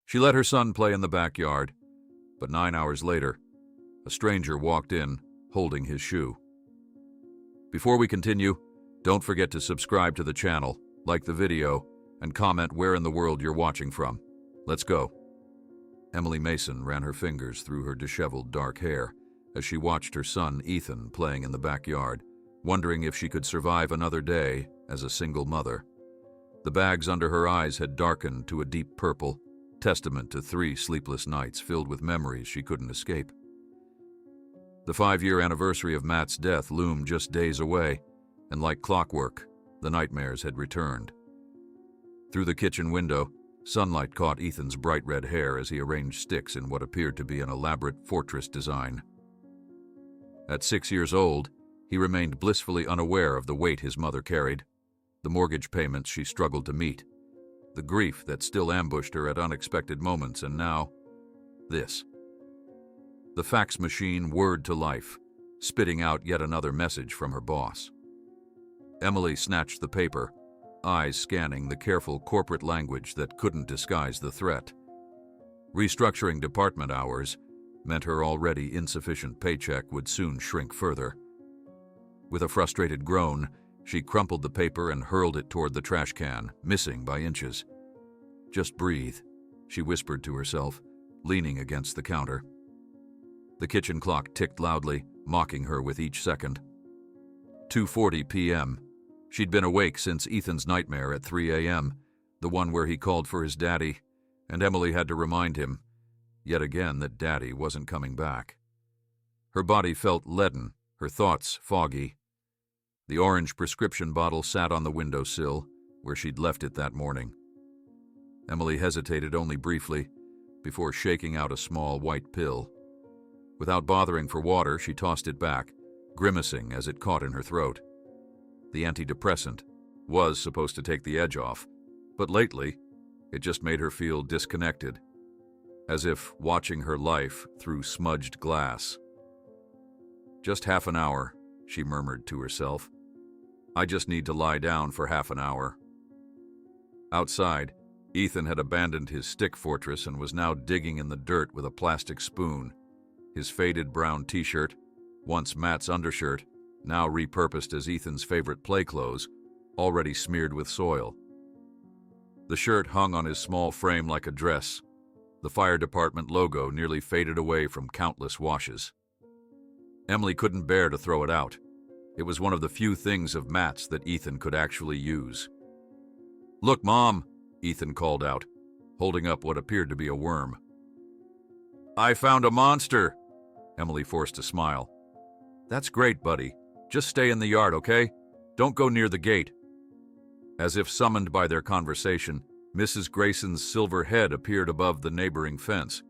She let her son play in the backyard, but 9 hours later, a stranger walked in, holding his shoe. Before we continue, don't forget to subscribe to the channel, like the video, and comment where in the world you're watching from. Let's go. Emily Mason ran her fingers through her disheveled dark hair as she watched her son Ethan playing in the backyard, wondering if she could survive another day as a single mother. The bags under her eyes had darkened to a deep purple, testament to 3 sleepless nights filled with memories she couldn't escape. The 5-year anniversary of Matt's death loomed just days away, and like clockwork, the nightmares had returned. Through the kitchen window, sunlight caught Ethan's bright red hair as he arranged sticks in what appeared to be an elaborate fortress design. At 6 years old, he remained blissfully unaware of the weight his mother carried, the mortgage payments she struggled to meet, the grief that still ambushed her at unexpected moments, and now, this. The fax machine whirred to life, spitting out yet another message from her boss. Emily snatched the paper, eyes scanning the careful corporate language that couldn't disguise the threat. Restructuring department hours meant her already insufficient paycheck would soon shrink further. With a frustrated groan, she crumpled the paper and hurled it toward the trash can, missing by inches. "Just breathe," she whispered to herself, leaning against the counter. The kitchen clock ticked loudly, mocking her with each second. 2:40 p.m. She'd been awake since Ethan's nightmare at 3 a.m., the one where he called for his daddy, and Emily had to remind him, yet again, that daddy wasn't coming back. Her body felt leaden, her thoughts foggy. The orange prescription bottle sat on the windowsill, where she'd left it that morning. Emily hesitated only briefly, before shaking out a small white pill. Without bothering for water, she tossed it back, grimacing as it caught in her throat. The antidepressant was supposed to take the edge off, but lately, it just made her feel disconnected, as if watching her life through smudged glass. "Just half an hour," she murmured to herself. "I just need to lie down for half an hour." Outside, Ethan had abandoned his stick fortress and was now digging in the dirt with a plastic spoon. His faded brown t-shirt, once Matt's undershirt, now repurposed as Ethan's favorite play clothes, already smeared with soil. The shirt hung on his small frame like a dress, the fire department logo nearly faded away from countless washes. Emily couldn't bear to throw it out. It was one of the few things of Matt's that Ethan could actually use. "Look, Mom," Ethan called out, holding up what appeared to be a worm. "I found a monster," Emily forced a smile. "That's great, buddy. Just stay in the yard, okay? Don't go near the gate." As if summoned by their conversation, Mrs. Grayson's silver head appeared above the neighboring fence.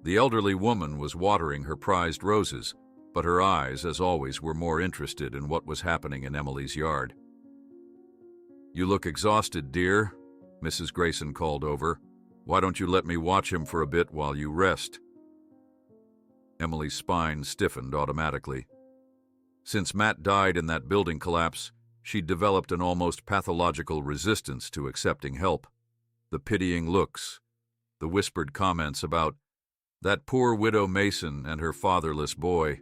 The elderly woman was watering her prized roses, but her eyes, as always, were more interested in what was happening in Emily's yard. "You look exhausted, dear," Mrs. Grayson called over. "Why don't you let me watch him for a bit while you rest?" Emily's spine stiffened automatically. Since Matt died in that building collapse, she'd developed an almost pathological resistance to accepting help. The pitying looks, the whispered comments about that poor widow Mason and her fatherless boy.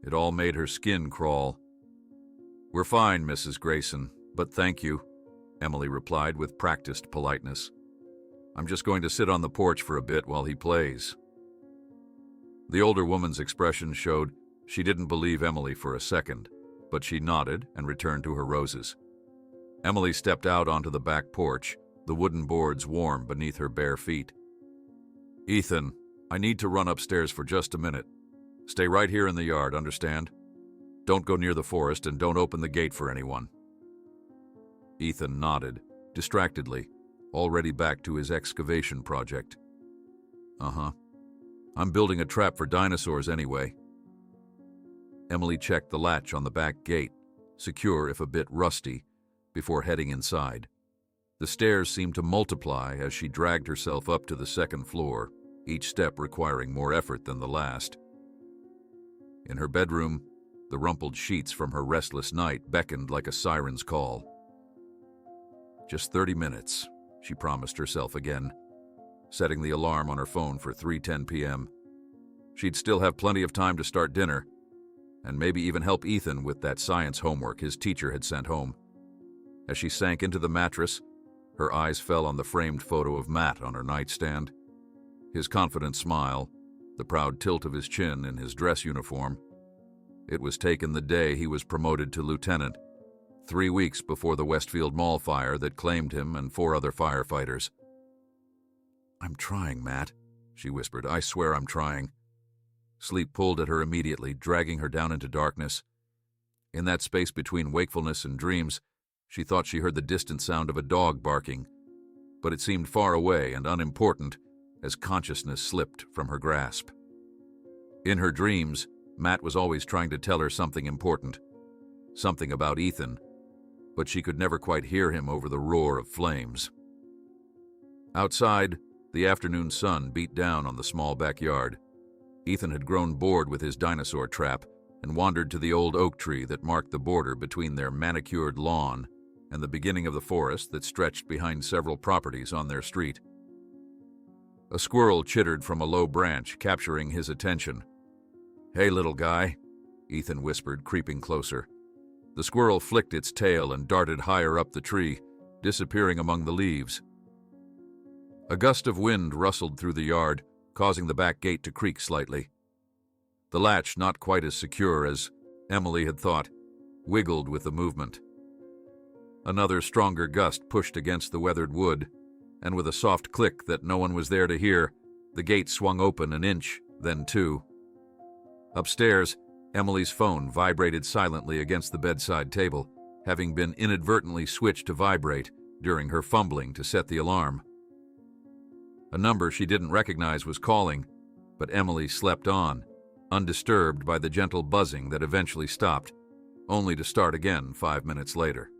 It all made her skin crawl. "We're fine, Mrs. Grayson, but thank you," Emily replied with practiced politeness. "I'm just going to sit on the porch for a bit while he plays." The older woman's expression showed she didn't believe Emily for a second, but she nodded and returned to her roses. Emily stepped out onto the back porch, the wooden boards warm beneath her bare feet. "Ethan, I need to run upstairs for just a minute. Stay right here in the yard, understand? Don't go near the forest and don't open the gate for anyone." Ethan nodded, distractedly, already back to his excavation project. "Uh-huh. I'm building a trap for dinosaurs anyway." Emily checked the latch on the back gate, secure if a bit rusty, before heading inside. The stairs seemed to multiply as she dragged herself up to the second floor, each step requiring more effort than the last. In her bedroom, the rumpled sheets from her restless night beckoned like a siren's call. "Just 30 minutes, she promised herself again. setting the alarm on her phone for 3:10 p.m. She'd still have plenty of time to start dinner, and maybe even help Ethan with that science homework his teacher had sent home. As she sank into the mattress, her eyes fell on the framed photo of Matt on her nightstand. His confident smile, the proud tilt of his chin in his dress uniform. It was taken the day he was promoted to lieutenant, 3 weeks before the Westfield Mall fire that claimed him and 4 other firefighters. "I'm trying, Matt," she whispered. "I swear I'm trying." Sleep pulled at her immediately, dragging her down into darkness. In that space between wakefulness and dreams, she thought she heard the distant sound of a dog barking, but it seemed far away and unimportant as consciousness slipped from her grasp. In her dreams, Matt was always trying to tell her something important, something about Ethan, but she could never quite hear him over the roar of flames. Outside, the afternoon sun beat down on the small backyard. Ethan had grown bored with his dinosaur trap and wandered to the old oak tree that marked the border between their manicured lawn and the beginning of the forest that stretched behind several properties on their street. A squirrel chittered from a low branch, capturing his attention. "Hey, little guy," Ethan whispered, creeping closer. The squirrel flicked its tail and darted higher up the tree, disappearing among the leaves. A gust of wind rustled through the yard, causing the back gate to creak slightly. The latch, not quite as secure as Emily had thought, wiggled with the movement. Another stronger gust pushed against the weathered wood, and with a soft click that no one was there to hear, the gate swung open an inch, then 2. Upstairs, Emily's phone vibrated silently against the bedside table, having been inadvertently switched to vibrate during her fumbling to set the alarm. A number she didn't recognize was calling, but Emily slept on, undisturbed by the gentle buzzing that eventually stopped, only to start again 5 minutes later.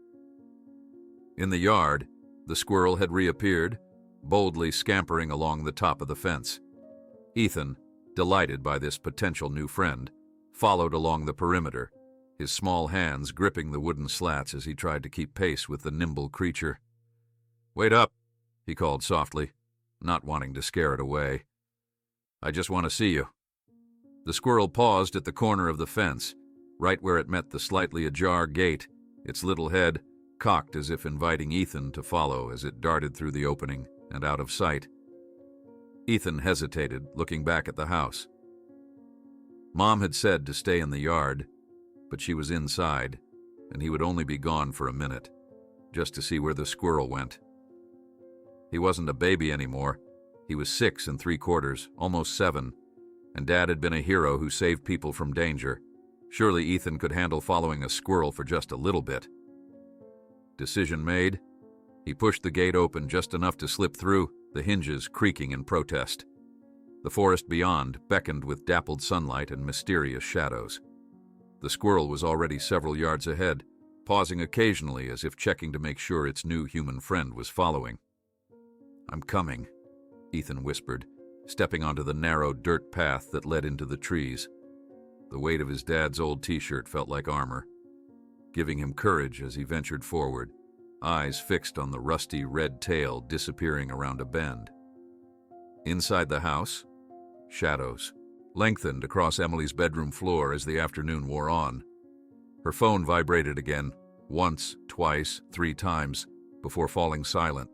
In the yard, the squirrel had reappeared, boldly scampering along the top of the fence. Ethan, delighted by this potential new friend, followed along the perimeter, his small hands gripping the wooden slats as he tried to keep pace with the nimble creature. "Wait up," he called softly, not wanting to scare it away. "I just want to see you." The squirrel paused at the corner of the fence, right where it met the slightly ajar gate, its little head cocked as if inviting Ethan to follow as it darted through the opening and out of sight. Ethan hesitated, looking back at the house. Mom had said to stay in the yard, but she was inside, and he would only be gone for a minute, just to see where the squirrel went. He wasn't a baby anymore. He was 6 3/4, almost 7, and Dad had been a hero who saved people from danger. Surely Ethan could handle following a squirrel for just a little bit. Decision made. He pushed the gate open just enough to slip through, the hinges creaking in protest. The forest beyond beckoned with dappled sunlight and mysterious shadows. The squirrel was already several yards ahead, pausing occasionally as if checking to make sure its new human friend was following. "I'm coming," Ethan whispered, stepping onto the narrow dirt path that led into the trees. The weight of his dad's old t-shirt felt like armor, giving him courage as he ventured forward, eyes fixed on the rusty red tail disappearing around a bend. Inside the house, shadows lengthened across Emily's bedroom floor as the afternoon wore on. Her phone vibrated again, once, twice, 3 times, before falling silent.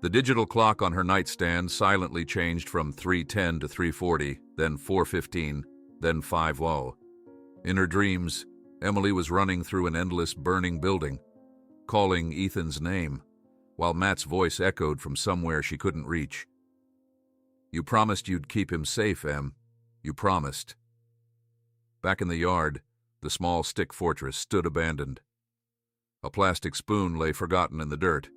The digital clock on her nightstand silently changed from 3:10 to 3:40, then 4:15, then 5:00. In her dreams, Emily was running through an endless burning building, calling Ethan's name, while Matt's voice echoed from somewhere she couldn't reach. "You promised you'd keep him safe, Em. You promised." Back in the yard, the small stick fortress stood abandoned. A plastic spoon lay forgotten in the dirt.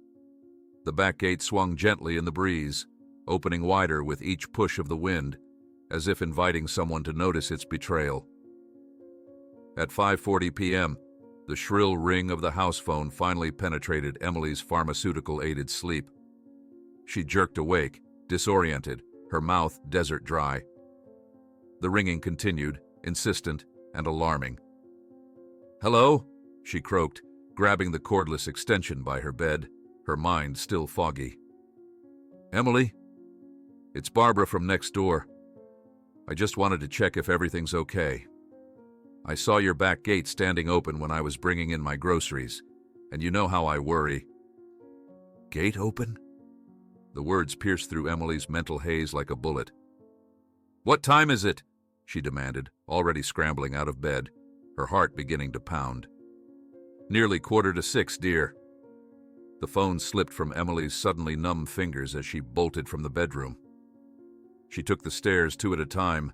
The back gate swung gently in the breeze, opening wider with each push of the wind, as if inviting someone to notice its betrayal. At 5:40 p.m., the shrill ring of the house phone finally penetrated Emily's pharmaceutical-aided sleep. She jerked awake, disoriented, her mouth desert dry. The ringing continued, insistent and alarming. "Hello?" she croaked, grabbing the cordless extension by her bed, her mind still foggy. "Emily, It's Barbara from next door. I just wanted to check if everything's okay. I saw your back gate standing open when I was bringing in my groceries, and you know how I worry." "Gate open?" The words pierced through Emily's mental haze like a bullet. "What time is it?" she demanded, already scrambling out of bed, her heart beginning to pound. "Nearly 5:45, dear." The phone slipped from Emily's suddenly numb fingers as she bolted from the bedroom. She took the stairs 2 at a time,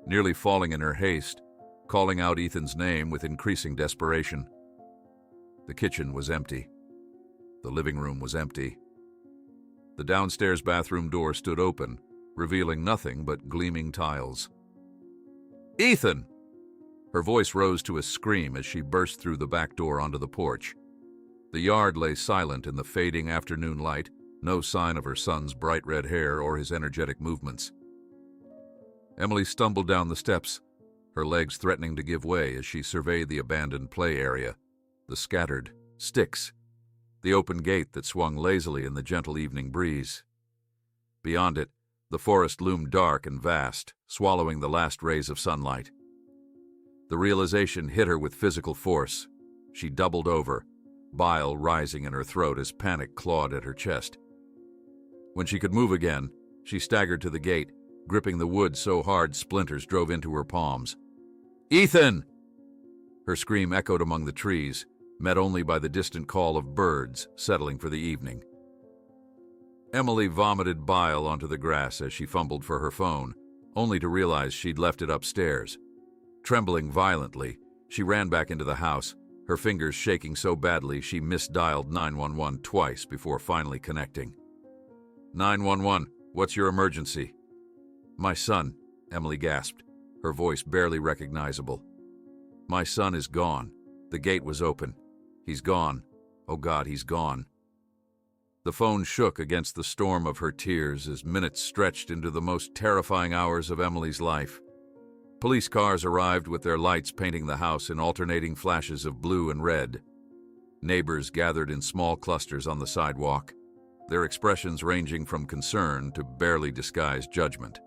nearly falling in her haste, calling out Ethan's name with increasing desperation. The kitchen was empty. The living room was empty. The downstairs bathroom door stood open, revealing nothing but gleaming tiles. "Ethan!" Her voice rose to a scream as she burst through the back door onto the porch. The yard lay silent in the fading afternoon light, no sign of her son's bright red hair or his energetic movements. Emily stumbled down the steps, her legs threatening to give way as she surveyed the abandoned play area, the scattered sticks, the open gate that swung lazily in the gentle evening breeze. Beyond it, the forest loomed dark and vast, swallowing the last rays of sunlight. The realization hit her with physical force. She doubled over, bile rising in her throat as panic clawed at her chest. When she could move again, she staggered to the gate, gripping the wood so hard splinters drove into her palms. "Ethan!" Her scream echoed among the trees, met only by the distant call of birds settling for the evening. Emily vomited bile onto the grass as she fumbled for her phone, only to realize she'd left it upstairs. Trembling violently, she ran back into the house, her fingers shaking so badly she misdialed 911 twice before finally connecting. "911, what's your emergency?" "My son," Emily gasped, her voice barely recognizable. "My son is gone. The gate was open. He's gone. Oh God, he's gone." The phone shook against the storm of her tears as minutes stretched into the most terrifying hours of Emily's life. Police cars arrived with their lights painting the house in alternating flashes of blue and red. Neighbors gathered in small clusters on the sidewalk, their expressions ranging from concern to barely disguised judgment.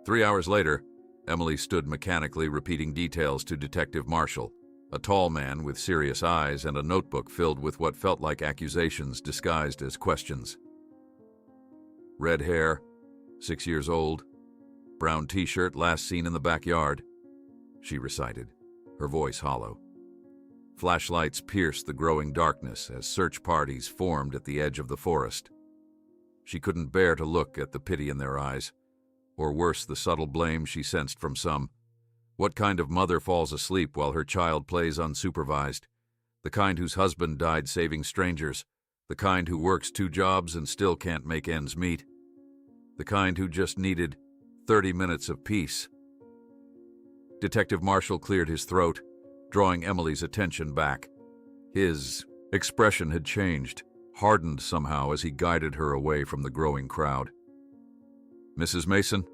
3 hours later, Emily stood mechanically repeating details to Detective Marshall, a tall man with serious eyes and a notebook filled with what felt like accusations disguised as questions. "Red hair, 6 years old, brown t-shirt last seen in the backyard," she recited, her voice hollow. Flashlights pierced the growing darkness as search parties formed at the edge of the forest. She couldn't bear to look at the pity in their eyes, or worse, the subtle blame she sensed from some. What kind of mother falls asleep while her child plays unsupervised? The kind whose husband died saving strangers? The kind who works 2 jobs and still can't make ends meet? The kind who just needed 30 minutes of peace? Detective Marshall cleared his throat, drawing Emily's attention back. His expression had changed, hardened somehow as he guided her away from the growing crowd. "Mrs. Mason,"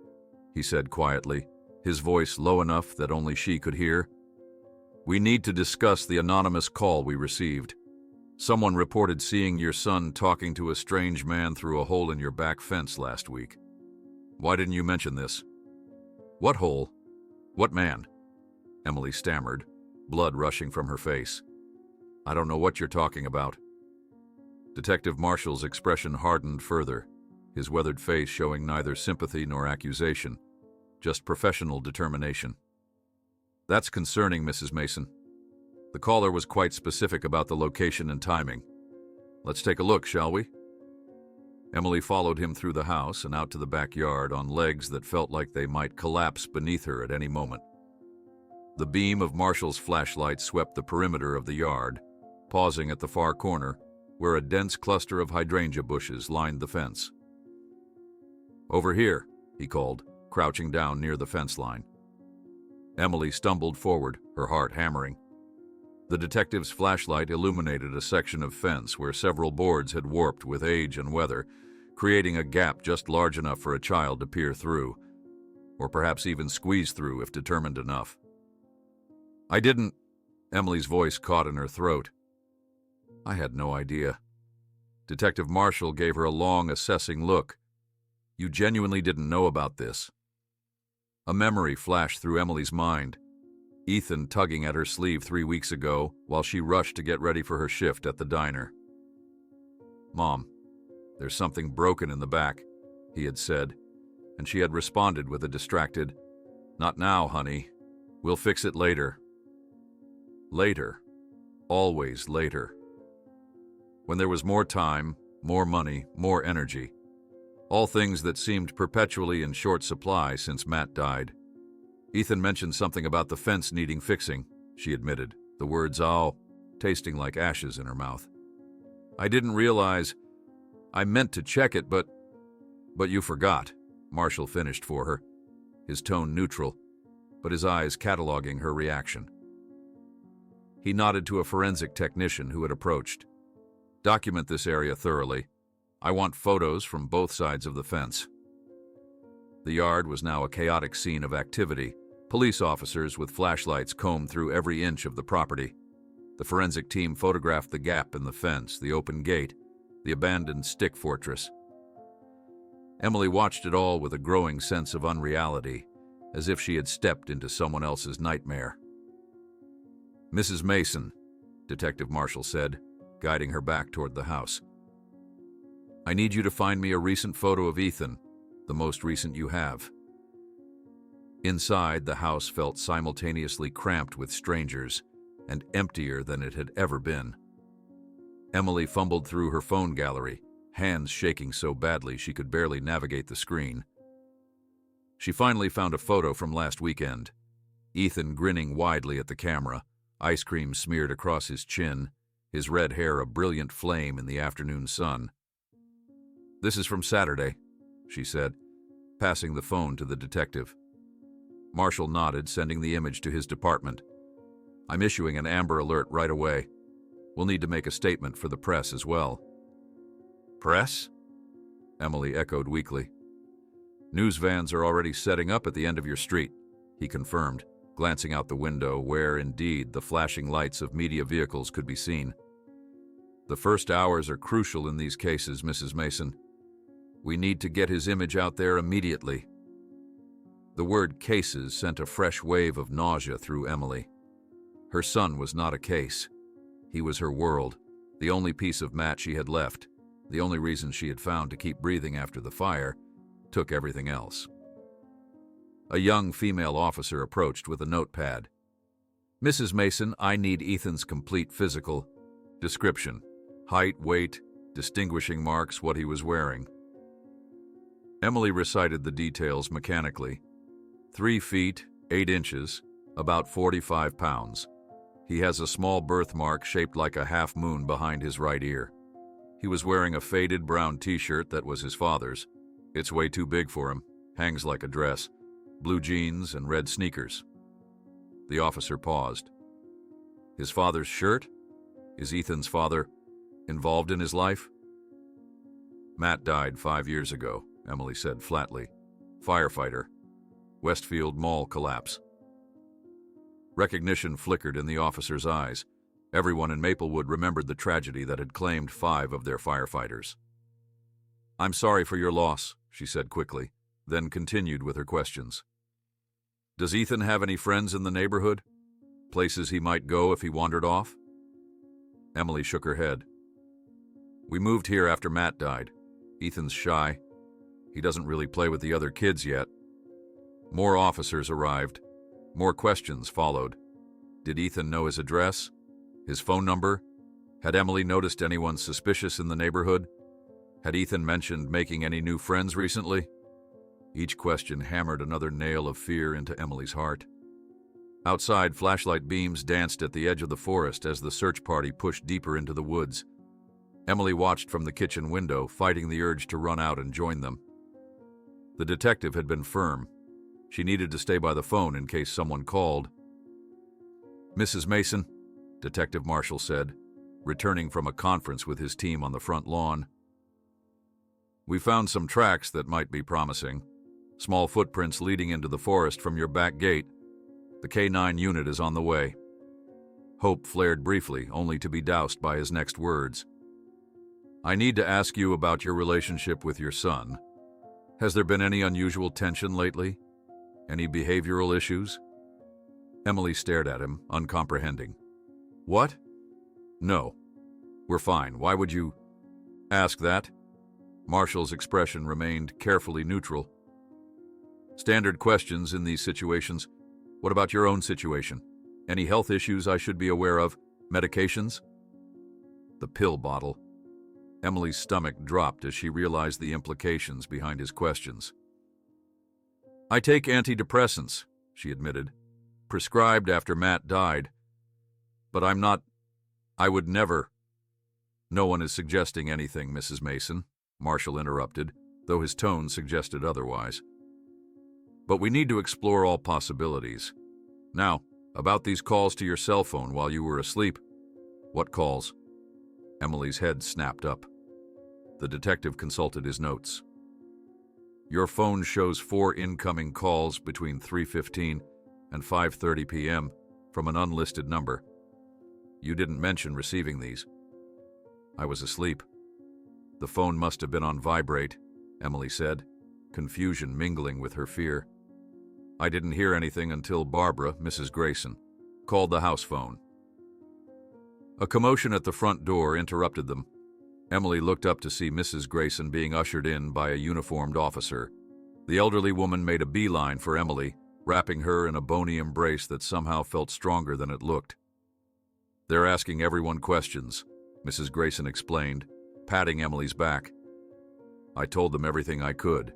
he said quietly, his voice low enough that only she could hear, "we need to discuss the anonymous call we received. Someone reported seeing your son talking to a strange man through a hole in your back fence last week. Why didn't you mention this?" "What hole? What man?" Emily stammered, blood rushing from her face. "I don't know what you're talking about." Detective Marshall's expression hardened further, his weathered face showing neither sympathy nor accusation, just professional determination. "That's concerning, Mrs. Mason. The caller was quite specific about the location and timing. Let's take a look, shall we?" Emily followed him through the house and out to the backyard on legs that felt like they might collapse beneath her at any moment. The beam of Marshall's flashlight swept the perimeter of the yard, pausing at the far corner, where a dense cluster of hydrangea bushes lined the fence. "Over here," he called, crouching down near the fence line. Emily stumbled forward, her heart hammering. The detective's flashlight illuminated a section of fence where several boards had warped with age and weather, creating a gap just large enough for a child to peer through, or perhaps even squeeze through if determined enough. "I didn't..." Emily's voice caught in her throat. "I had no idea." Detective Marshall gave her a long, assessing look. You genuinely didn't know about this. A memory flashed through Emily's mind. Ethan tugging at her sleeve 3 weeks ago while she rushed to get ready for her shift at the diner. "Mom, there's something broken in the back," he had said, and she had responded with a distracted, "Not now, honey. We'll fix it later." Later. Always later. When there was more time, more money, more energy. All things that seemed perpetually in short supply since Matt died. Ethan mentioned something about the fence needing fixing, she admitted, the words "oh" tasting like ashes in her mouth. "I didn't realize. I meant to check it, but you forgot," Marshall finished for her, his tone neutral, but his eyes cataloging her reaction. He nodded to a forensic technician who had approached. "Document this area thoroughly. I want photos from both sides of the fence." The yard was now a chaotic scene of activity. Police officers with flashlights combed through every inch of the property. The forensic team photographed the gap in the fence, the open gate, the abandoned stick fortress. Emily watched it all with a growing sense of unreality, as if she had stepped into someone else's nightmare. "Mrs. Mason," Detective Marshall said, guiding her back toward the house. "I need you to find me a recent photo of Ethan, the most recent you have." Inside, the house felt simultaneously cramped with strangers and emptier than it had ever been. Emily fumbled through her phone gallery, hands shaking so badly she could barely navigate the screen. She finally found a photo from last weekend. Ethan grinning widely at the camera, ice cream smeared across his chin, his red hair a brilliant flame in the afternoon sun. "This is from Saturday," she said, passing the phone to the detective. Marshall nodded, sending the image to his department. "I'm issuing an Amber Alert right away. We'll need to make a statement for the press as well." "Press?" Emily echoed weakly. "News vans are already setting up at the end of your street," he confirmed, glancing out the window where, indeed, the flashing lights of media vehicles could be seen. "The first hours are crucial in these cases, Mrs. Mason. We need to get his image out there immediately." The word "cases" sent a fresh wave of nausea through Emily. Her son was not a case. He was her world, the only piece of Matt she had left, the only reason she had found to keep breathing after the fire, took everything else. A young female officer approached with a notepad. "Mrs. Mason, I need Ethan's complete physical description. Height, weight, distinguishing marks, what he was wearing." Emily recited the details mechanically. 3 feet, 8 inches, about 45 pounds. He has a small birthmark shaped like a half moon behind his right ear. He was wearing a faded brown t-shirt that was his father's. It's way too big for him, hangs like a dress, blue jeans and red sneakers. The officer paused. "His father's shirt? Is Ethan's father involved in his life?" "Matt died 5 years ago," Emily said flatly. "Firefighter. Westfield Mall collapse." Recognition flickered in the officer's eyes. Everyone in Maplewood remembered the tragedy that had claimed 5 of their firefighters. "I'm sorry for your loss," she said quickly, then continued with her questions. "Does Ethan have any friends in the neighborhood? Places he might go if he wandered off?" Emily shook her head. "We moved here after Matt died. Ethan's shy. He doesn't really play with the other kids yet." More officers arrived. More questions followed. Did Ethan know his address? His phone number? Had Emily noticed anyone suspicious in the neighborhood? Had Ethan mentioned making any new friends recently? Each question hammered another nail of fear into Emily's heart. Outside, flashlight beams danced at the edge of the forest as the search party pushed deeper into the woods. Emily watched from the kitchen window, fighting the urge to run out and join them. The detective had been firm. She needed to stay by the phone in case someone called. "Mrs. Mason," Detective Marshall said, returning from a conference with his team on the front lawn. "We found some tracks that might be promising. Small footprints leading into the forest from your back gate. The K9 unit is on the way." Hope flared briefly, only to be doused by his next words. "I need to ask you about your relationship with your son. Has there been any unusual tension lately? Any behavioral issues? Emily stared at him, uncomprehending. What? No. We're fine. Why would you ask that? Marshall's expression remained carefully neutral. Standard questions in these situations. What about your own situation? Any health issues I should be aware of? Medications? The pill bottle. Emily's stomach dropped as she realized the implications behind his questions. I take antidepressants, she admitted. Prescribed after Matt died. But I would never. No one is suggesting anything, Mrs. Mason, Marshall interrupted, though his tone suggested otherwise. But we need to explore all possibilities. Now, about these calls to your cell phone while you were asleep. What calls? Emily's head snapped up. The detective consulted his notes. Your phone shows 4 incoming calls between 3:15 and 5:30 p.m. from an unlisted number. You didn't mention receiving these. I was asleep. The phone must have been on vibrate, Emily said, confusion mingling with her fear. I didn't hear anything until Barbara, Mrs. Grayson, called the house phone. A commotion at the front door interrupted them. Emily looked up to see Mrs. Grayson being ushered in by a uniformed officer. The elderly woman made a beeline for Emily, wrapping her in a bony embrace that somehow felt stronger than it looked. They're asking everyone questions, Mrs. Grayson explained, patting Emily's back. I told them everything I could.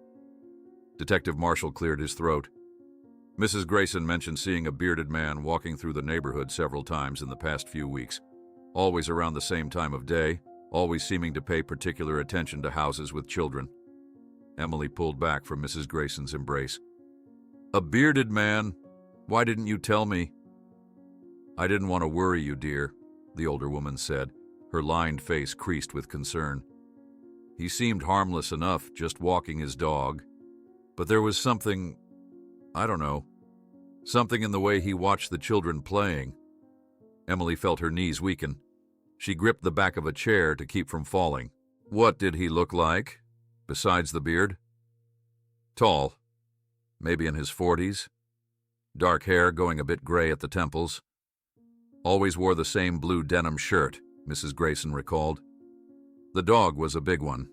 Detective Marshall cleared his throat. Mrs. Grayson mentioned seeing a bearded man walking through the neighborhood several times in the past few weeks, always around the same time of day, always seeming to pay particular attention to houses with children. Emily pulled back from Mrs. Grayson's embrace. A bearded man? Why didn't you tell me? I didn't want to worry you, dear, the older woman said, her lined face creased with concern. He seemed harmless enough, just walking his dog. But there was something, I don't know, something in the way he watched the children playing. Emily felt her knees weaken. She gripped the back of a chair to keep from falling. What did he look like, besides the beard? Tall, maybe in his 40s. Dark hair going a bit gray at the temples. Always wore the same blue denim shirt, Mrs. Grayson recalled. The dog was a big one.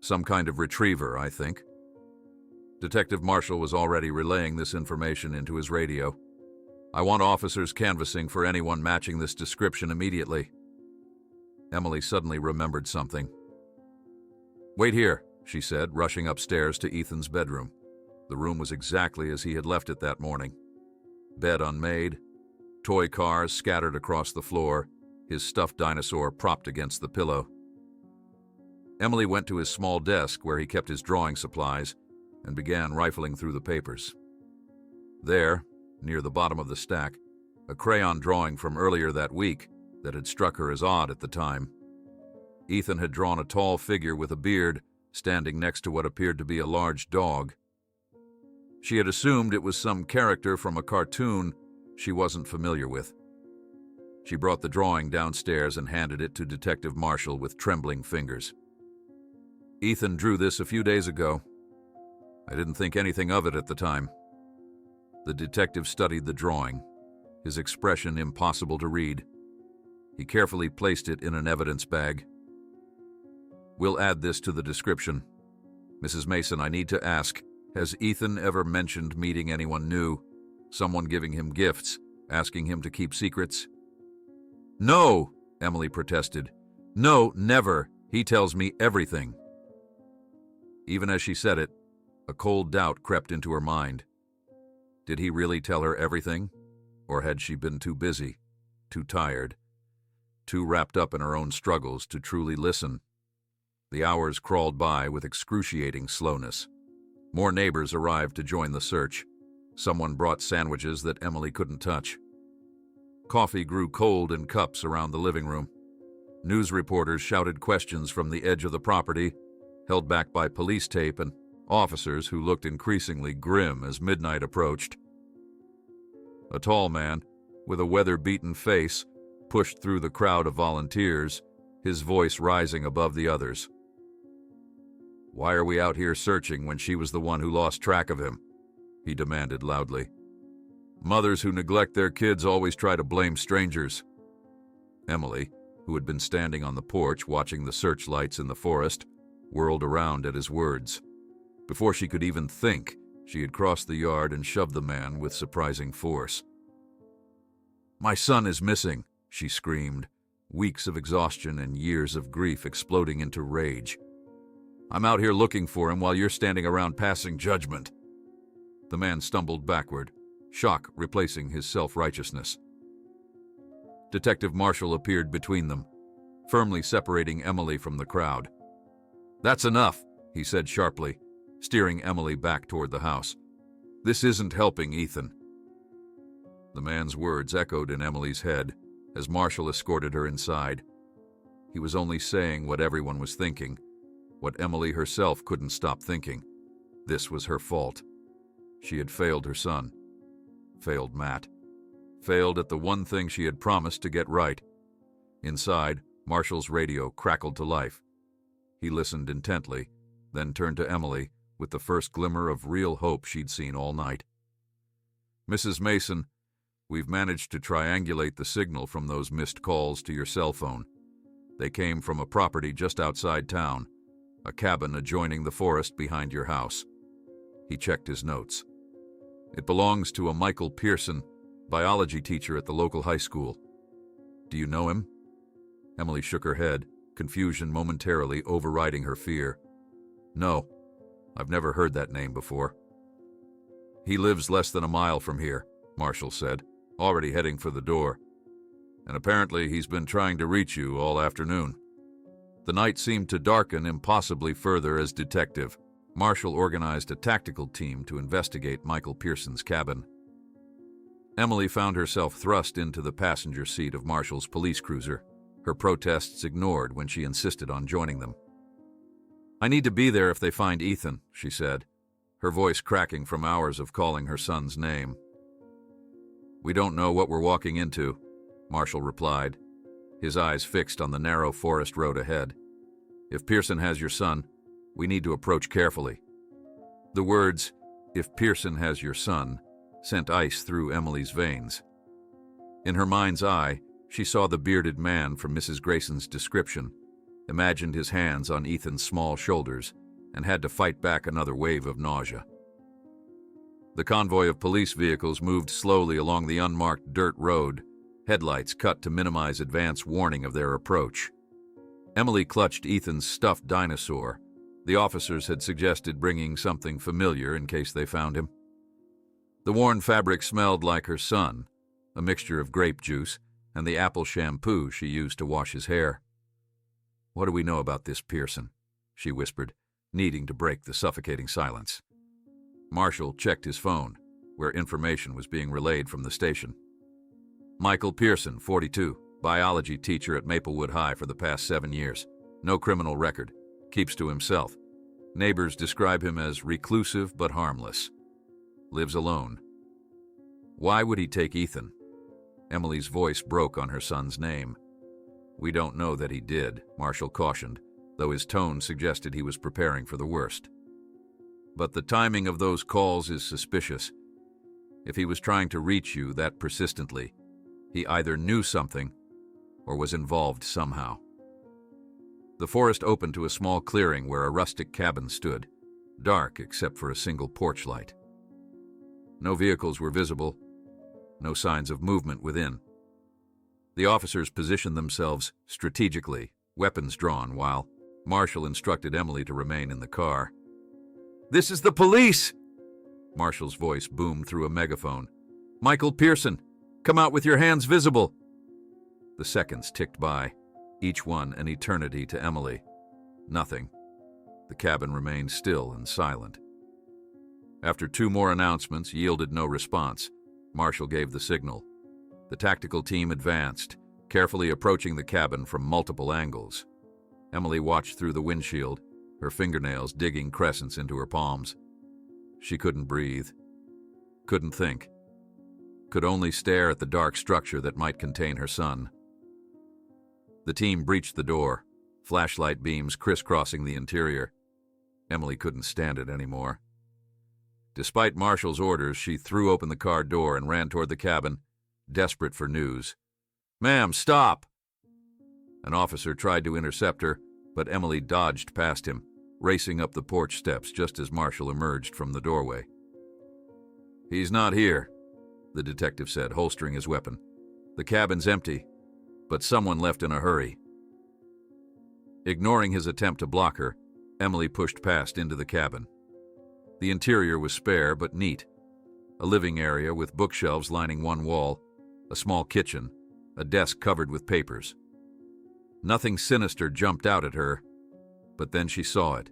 Some kind of retriever, I think. Detective Marshall was already relaying this information into his radio. I want officers canvassing for anyone matching this description immediately. Emily suddenly remembered something. Wait here, she said, rushing upstairs to Ethan's bedroom. The room was exactly as he had left it that morning. Bed unmade, toy cars scattered across the floor, his stuffed dinosaur propped against the pillow. Emily went to his small desk where he kept his drawing supplies and began rifling through the papers. There, near the bottom of the stack, a crayon drawing from earlier that week that had struck her as odd at the time. Ethan had drawn a tall figure with a beard standing next to what appeared to be a large dog. She had assumed it was some character from a cartoon she wasn't familiar with. She brought the drawing downstairs and handed it to Detective Marshall with trembling fingers. Ethan drew this a few days ago. I didn't think anything of it at the time. The detective studied the drawing, his expression impossible to read. He carefully placed it in an evidence bag. We'll add this to the description. Mrs. Mason, I need to ask, has Ethan ever mentioned meeting anyone new? Someone giving him gifts, asking him to keep secrets? No, Emily protested. No, never. He tells me everything. Even as she said it, a cold doubt crept into her mind. Did he really tell her everything? Or had she been too busy, too tired, too wrapped up in her own struggles to truly listen? The hours crawled by with excruciating slowness. More neighbors arrived to join the search. Someone brought sandwiches that Emily couldn't touch. Coffee grew cold in cups around the living room. News reporters shouted questions from the edge of the property, held back by police tape and officers who looked increasingly grim as midnight approached. A tall man, with a weather-beaten face, pushed through the crowd of volunteers, his voice rising above the others. Why are we out here searching when she was the one who lost track of him? He demanded loudly. Mothers who neglect their kids always try to blame strangers. Emily, who had been standing on the porch watching the searchlights in the forest, whirled around at his words. Before she could even think, she had crossed the yard and shoved the man with surprising force. My son is missing, she screamed, weeks of exhaustion and years of grief exploding into rage. I'm out here looking for him while you're standing around passing judgment. The man stumbled backward, shock replacing his self-righteousness. Detective Marshall appeared between them, firmly separating Emily from the crowd. That's enough, he said sharply, steering Emily back toward the house. This isn't helping Ethan. The man's words echoed in Emily's head as Marshall escorted her inside. He was only saying what everyone was thinking, what Emily herself couldn't stop thinking. This was her fault. She had failed her son, failed Matt, failed at the one thing she had promised to get right. Inside, Marshall's radio crackled to life. He listened intently, then turned to Emily with the first glimmer of real hope she'd seen all night. Mrs. Mason, we've managed to triangulate the signal from those missed calls to your cell phone. They came from a property just outside town, a cabin adjoining the forest behind your house. He checked his notes. It belongs to a Michael Pearson, biology teacher at the local high school. Do you know him? Emily shook her head, confusion momentarily overriding her fear. No, I've never heard that name before. He lives less than a mile from here, Marshall said, already heading for the door. And apparently he's been trying to reach you all afternoon. The night seemed to darken impossibly further as Detective Marshall organized a tactical team to investigate Michael Pearson's cabin. Emily found herself thrust into the passenger seat of Marshall's police cruiser, her protests ignored when she insisted on joining them. I need to be there if they find Ethan, she said, her voice cracking from hours of calling her son's name. We don't know what we're walking into, Marshall replied, his eyes fixed on the narrow forest road ahead. If Pearson has your son, we need to approach carefully. The words, if Pearson has your son, sent ice through Emily's veins. In her mind's eye, she saw the bearded man from Mrs. Grayson's description, imagined his hands on Ethan's small shoulders, and had to fight back another wave of nausea. The convoy of police vehicles moved slowly along the unmarked dirt road, headlights cut to minimize advance warning of their approach. Emily clutched Ethan's stuffed dinosaur. The officers had suggested bringing something familiar in case they found him. The worn fabric smelled like her son, a mixture of grape juice and the apple shampoo she used to wash his hair. What do we know about this Pearson? She whispered, needing to break the suffocating silence. Marshall checked his phone, where information was being relayed from the station. Michael Pearson, 42, biology teacher at Maplewood High for the past 7 years. No criminal record. Keeps to himself. Neighbors describe him as reclusive but harmless. Lives alone. Why would he take Ethan? Emily's voice broke on her son's name. We don't know that he did, Marshall cautioned, though his tone suggested he was preparing for the worst. But the timing of those calls is suspicious. If he was trying to reach you that persistently, he either knew something or was involved somehow. The forest opened to a small clearing where a rustic cabin stood, dark except for a single porch light. No vehicles were visible, no signs of movement within. The officers positioned themselves strategically, weapons drawn, while Marshall instructed Emily to remain in the car. This is the police! Marshall's voice boomed through a megaphone. Michael Pearson, come out with your hands visible! The seconds ticked by, each one an eternity to Emily. Nothing. The cabin remained still and silent. After 2 more announcements yielded no response, Marshall gave the signal. The tactical team advanced, carefully approaching the cabin from multiple angles. Emily watched through the windshield, her fingernails digging crescents into her palms. She couldn't breathe, couldn't think, could only stare at the dark structure that might contain her son. The team breached the door, flashlight beams crisscrossing the interior. Emily couldn't stand it anymore. Despite Marshall's orders, she threw open the car door and ran toward the cabin, desperate for news. "Ma'am, stop!" An officer tried to intercept her, but Emily dodged past him, racing up the porch steps just as Marshall emerged from the doorway. "He's not here," the detective said, holstering his weapon. "The cabin's empty, but someone left in a hurry." Ignoring his attempt to block her, Emily pushed past into the cabin. The interior was spare but neat. A living area with bookshelves lining one wall, a small kitchen, a desk covered with papers. Nothing sinister jumped out at her, but then she saw it.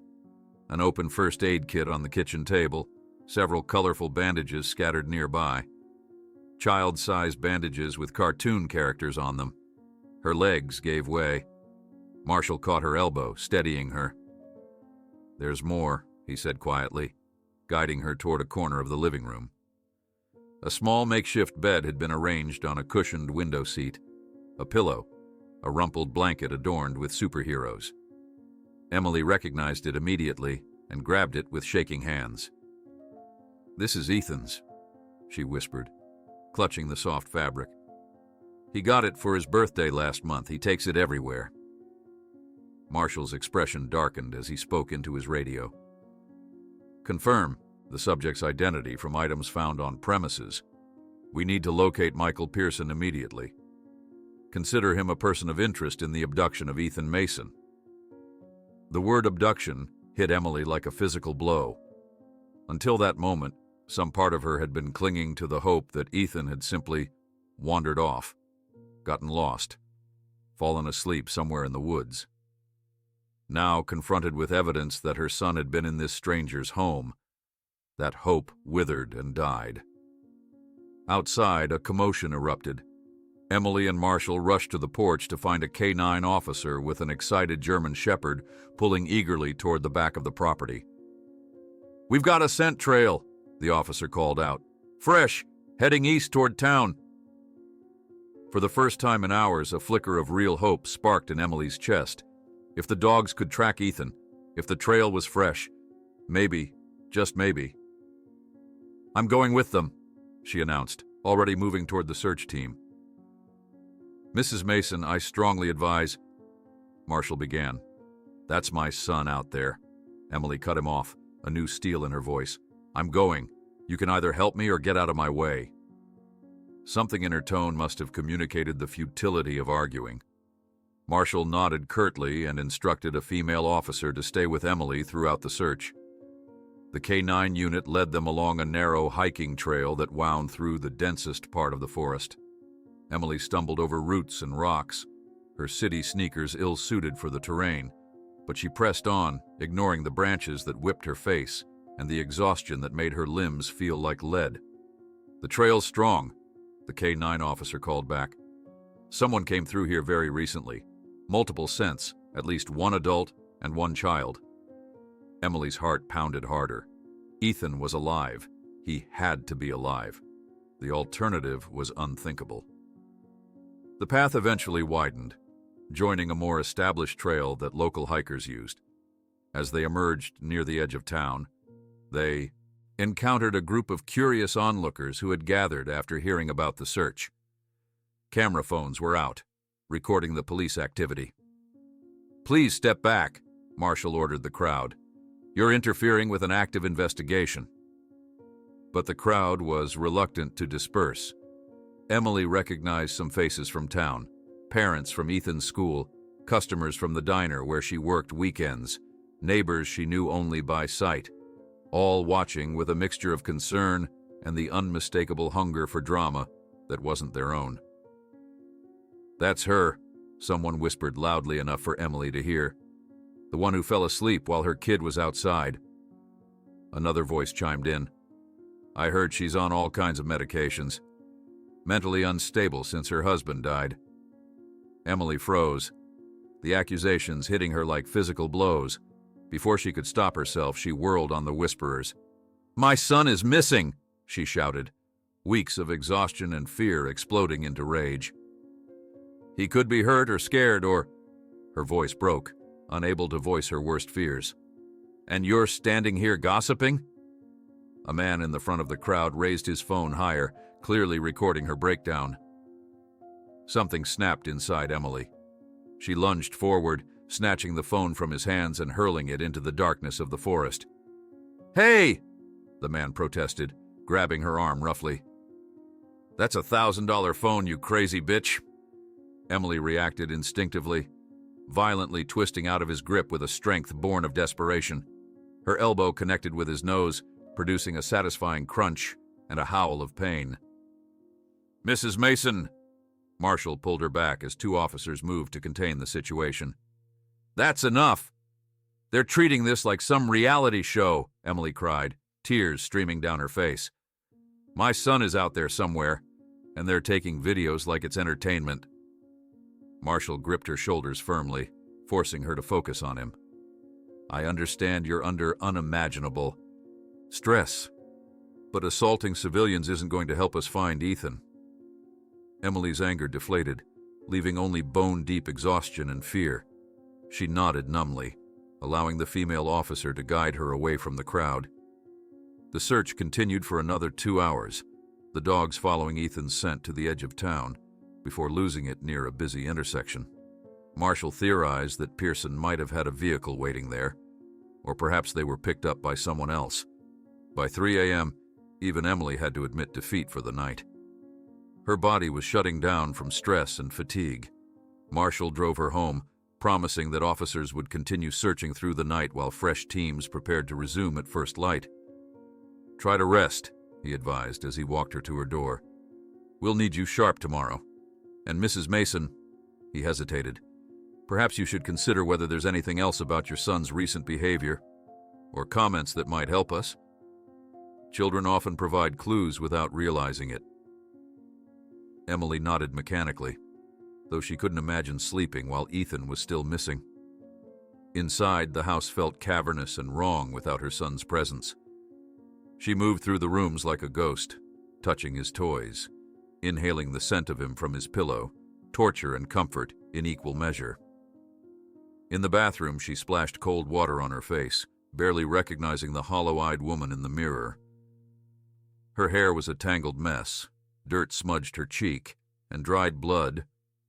An open first aid kit on the kitchen table, several colorful bandages scattered nearby. Child-sized bandages with cartoon characters on them. Her legs gave way. Marshall caught her elbow, steadying her. "There's more," he said quietly, guiding her toward a corner of the living room. A small makeshift bed had been arranged on a cushioned window seat. A pillow, a rumpled blanket adorned with superheroes. Emily recognized it immediately and grabbed it with shaking hands. "This is Ethan's," she whispered, clutching the soft fabric. "He got it for his birthday last month. He takes it everywhere." Marshall's expression darkened as he spoke into his radio. "Confirm the subject's identity from items found on premises. We need to locate Michael Pearson immediately. Consider him a person of interest in the abduction of Ethan Mason." The word abduction hit Emily like a physical blow. Until that moment, some part of her had been clinging to the hope that Ethan had simply wandered off, gotten lost, fallen asleep somewhere in the woods. Now, confronted with evidence that her son had been in this stranger's home, that hope withered and died. Outside, a commotion erupted. Emily and Marshall rushed to the porch to find a K-9 officer with an excited German shepherd pulling eagerly toward the back of the property. "We've got a scent trail," the officer called out. "Fresh, heading east toward town." For the first time in hours, a flicker of real hope sparked in Emily's chest. If the dogs could track Ethan, if the trail was fresh, maybe, just maybe. "I'm going with them," she announced, already moving toward the search team. "Mrs. Mason, I strongly advise—" Marshall began. "That's my son out there." Emily cut him off, a new steel in her voice. "I'm going. You can either help me or get out of my way." Something in her tone must have communicated the futility of arguing. Marshall nodded curtly and instructed a female officer to stay with Emily throughout the search. The K-9 unit led them along a narrow hiking trail that wound through the densest part of the forest. Emily stumbled over roots and rocks, her city sneakers ill-suited for the terrain, but she pressed on, ignoring the branches that whipped her face and the exhaustion that made her limbs feel like lead. "The trail's strong," the K-9 officer called back. "Someone came through here very recently. Multiple scents, at least one adult and one child." Emily's heart pounded harder. Ethan was alive. He had to be alive. The alternative was unthinkable. The path eventually widened, joining a more established trail that local hikers used. As they emerged near the edge of town, they encountered a group of curious onlookers who had gathered after hearing about the search. Camera phones were out, recording the police activity. "Please step back," Marshall ordered the crowd. "You're interfering with an active investigation." But the crowd was reluctant to disperse. Emily recognized some faces from town, parents from Ethan's school, customers from the diner where she worked weekends, neighbors she knew only by sight, all watching with a mixture of concern and the unmistakable hunger for drama that wasn't their own. "That's her," someone whispered loudly enough for Emily to hear. "The one who fell asleep while her kid was outside." Another voice chimed in. "I heard she's on all kinds of medications. Mentally unstable since her husband died." Emily froze, the accusations hitting her like physical blows. Before she could stop herself, she whirled on the whisperers. "My son is missing!" she shouted, weeks of exhaustion and fear exploding into rage. "He could be hurt or scared or—" Her voice broke, unable to voice her worst fears. And you're standing here gossiping? A man in the front of the crowd raised his phone higher, clearly recording her breakdown. Something snapped inside Emily. She lunged forward, snatching the phone from his hands and hurling it into the darkness of the forest. "Hey!" the man protested, grabbing her arm roughly. "That's a $1,000 phone, you crazy bitch!" Emily reacted instinctively, violently twisting out of his grip with a strength born of desperation. Her elbow connected with his nose, producing a satisfying crunch and a howl of pain. "Mrs. Mason!" Marshall pulled her back as two officers moved to contain the situation. "That's enough! They're treating this like some reality show," Emily cried, tears streaming down her face. "My son is out there somewhere, and they're taking videos like it's entertainment." Marshall gripped her shoulders firmly, forcing her to focus on him. "I understand you're under unimaginable stress, but assaulting civilians isn't going to help us find Ethan." Emily's anger deflated, leaving only bone-deep exhaustion and fear. She nodded numbly, allowing the female officer to guide her away from the crowd. The search continued for another 2 hours, the dogs following Ethan's scent to the edge of town, before losing it near a busy intersection. Marshall theorized that Pearson might have had a vehicle waiting there, or perhaps they were picked up by someone else. By 3 a.m., even Emily had to admit defeat for the night. Her body was shutting down from stress and fatigue. Marshall drove her home, promising that officers would continue searching through the night while fresh teams prepared to resume at first light. "Try to rest," he advised as he walked her to her door. "We'll need you sharp tomorrow. And Mrs. Mason," he hesitated, "perhaps you should consider whether there's anything else about your son's recent behavior, or comments that might help us. Children often provide clues without realizing it." Emily nodded mechanically, though she couldn't imagine sleeping while Ethan was still missing. Inside, the house felt cavernous and wrong without her son's presence. She moved through the rooms like a ghost, touching his toys, inhaling the scent of him from his pillow, torture and comfort in equal measure. In the bathroom, she splashed cold water on her face, barely recognizing the hollow-eyed woman in the mirror. Her hair was a tangled mess, dirt smudged her cheek, and dried blood,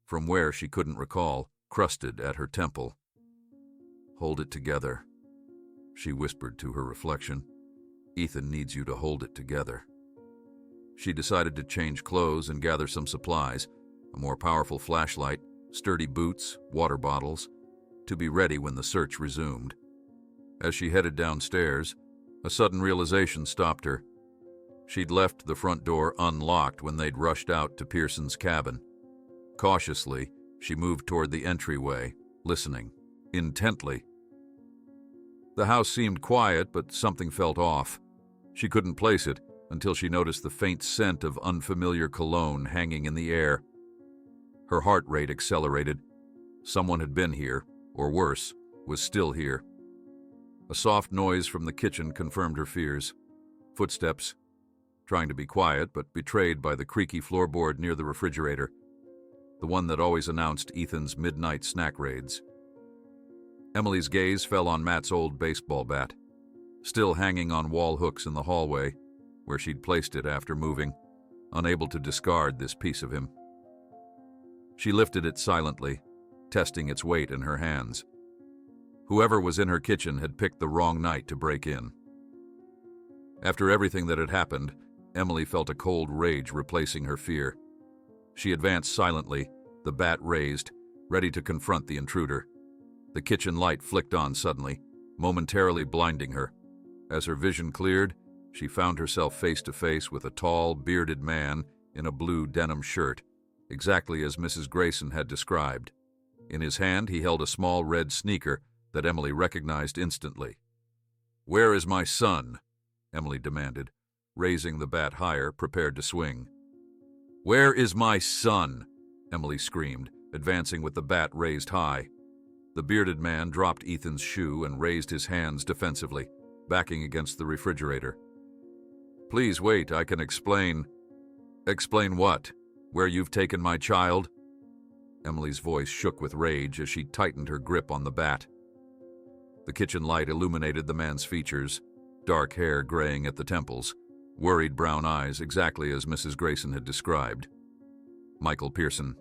from where she couldn't recall, crusted at her temple. "Hold it together," she whispered to her reflection. "Ethan needs you to hold it together." She decided to change clothes and gather some supplies, a more powerful flashlight, sturdy boots, water bottles, to be ready when the search resumed. As she headed downstairs, a sudden realization stopped her. She'd left the front door unlocked when they'd rushed out to Pearson's cabin. Cautiously, she moved toward the entryway, listening, intently. The house seemed quiet, but something felt off. She couldn't place it until she noticed the faint scent of unfamiliar cologne hanging in the air. Her heart rate accelerated. Someone had been here, or worse, was still here. A soft noise from the kitchen confirmed her fears. Footsteps, trying to be quiet but betrayed by the creaky floorboard near the refrigerator, the one that always announced Ethan's midnight snack raids. Emily's gaze fell on Matt's old baseball bat, still hanging on wall hooks in the hallway, where she'd placed it after moving, unable to discard this piece of him. She lifted it silently, testing its weight in her hands. Whoever was in her kitchen had picked the wrong night to break in. After everything that had happened, Emily felt a cold rage replacing her fear. She advanced silently, the bat raised, ready to confront the intruder. The kitchen light flicked on suddenly, momentarily blinding her. As her vision cleared, she found herself face to face with a tall, bearded man in a blue denim shirt, exactly as Mrs. Grayson had described. In his hand, he held a small red sneaker that Emily recognized instantly. "Where is my son?" Emily demanded, raising the bat higher, prepared to swing. "Where is my son?" Emily screamed, advancing with the bat raised high. The bearded man dropped Ethan's shoe and raised his hands defensively, backing against the refrigerator. "Please wait, I can explain." "Explain what? Where you've taken my child?" Emily's voice shook with rage as she tightened her grip on the bat. The kitchen light illuminated the man's features, dark hair graying at the temples, worried brown eyes exactly as Mrs. Grayson had described. Michael Pearson.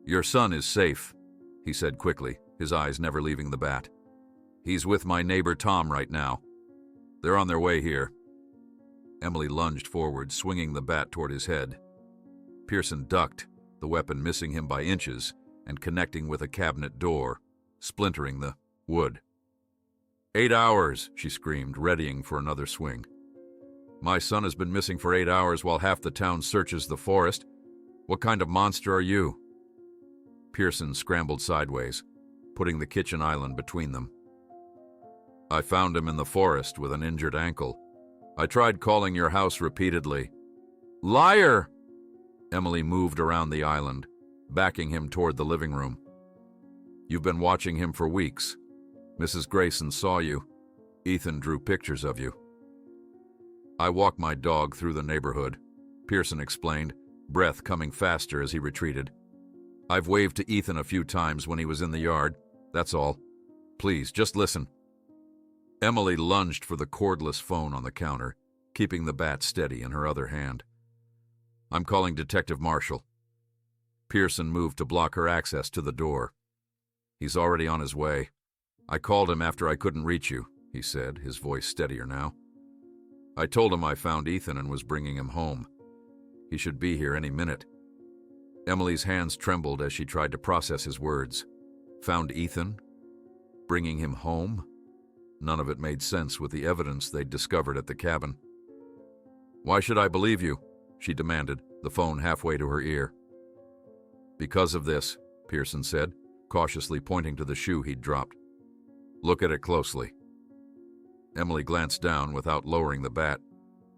"Your son is safe," he said quickly, his eyes never leaving the bat. "He's with my neighbor Tom right now. They're on their way here." Emily lunged forward, swinging the bat toward his head. Pearson ducked, the weapon missing him by inches and connecting with a cabinet door, splintering the wood. 8 hours, she screamed, readying for another swing. "My son has been missing for 8 hours while half the town searches the forest. What kind of monster are you?" Pearson scrambled sideways, putting the kitchen island between them. "I found him in the forest with an injured ankle. I tried calling your house repeatedly." "Liar!" Emily moved around the island, backing him toward the living room. "You've been watching him for weeks. Mrs. Grayson saw you. Ethan drew pictures of you." "I walk my dog through the neighborhood," Pearson explained, breath coming faster as he retreated. "I've waved to Ethan a few times when he was in the yard. That's all. Please, just listen." Emily lunged for the cordless phone on the counter, keeping the bat steady in her other hand. "I'm calling Detective Marshall." Pearson moved to block her access to the door. "He's already on his way. I called him after I couldn't reach you," he said, his voice steadier now. "I told him I found Ethan and was bringing him home. He should be here any minute." Emily's hands trembled as she tried to process his words. Found Ethan? Bringing him home? None of it made sense with the evidence they'd discovered at the cabin. "Why should I believe you?" she demanded, the phone halfway to her ear. "Because of this," Pearson said, cautiously pointing to the shoe he'd dropped. "Look at it closely." Emily glanced down without lowering the bat.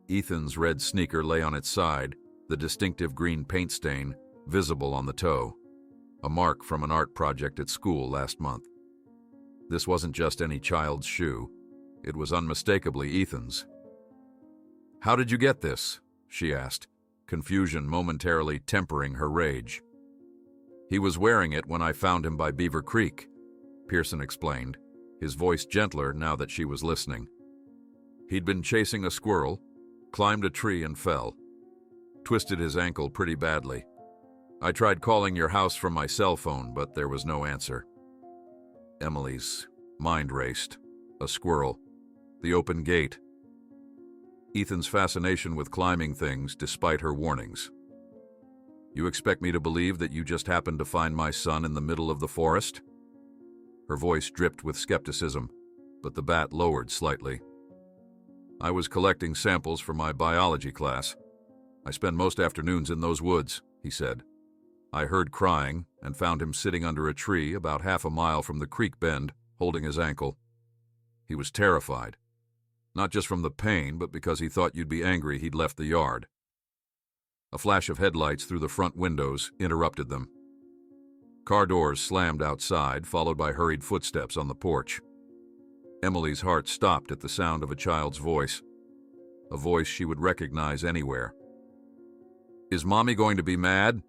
Ethan's red sneaker lay on its side, the distinctive green paint stain visible on the toe, a mark from an art project at school last month. This wasn't just any child's shoe. It was unmistakably Ethan's. "How did you get this?" she asked, confusion momentarily tempering her rage. "He was wearing it when I found him by Beaver Creek," Pearson explained, his voice gentler now that she was listening. "He'd been chasing a squirrel, climbed a tree and fell. Twisted his ankle pretty badly. I tried calling your house from my cell phone, but there was no answer." Emily's mind raced. A squirrel. The open gate. Ethan's fascination with climbing things despite her warnings. "You expect me to believe that you just happened to find my son in the middle of the forest?" Her voice dripped with skepticism, but the bat lowered slightly. "I was collecting samples for my biology class. I spend most afternoons in those woods," he said. "I heard crying and found him sitting under a tree about half a mile from the creek bend, holding his ankle. He was terrified. Not just from the pain, but because he thought you'd be angry he'd left the yard." A flash of headlights through the front windows interrupted them. Car doors slammed outside, followed by hurried footsteps on the porch. Emily's heart stopped at the sound of a child's voice, a voice she would recognize anywhere. "Is Mommy going to be mad?"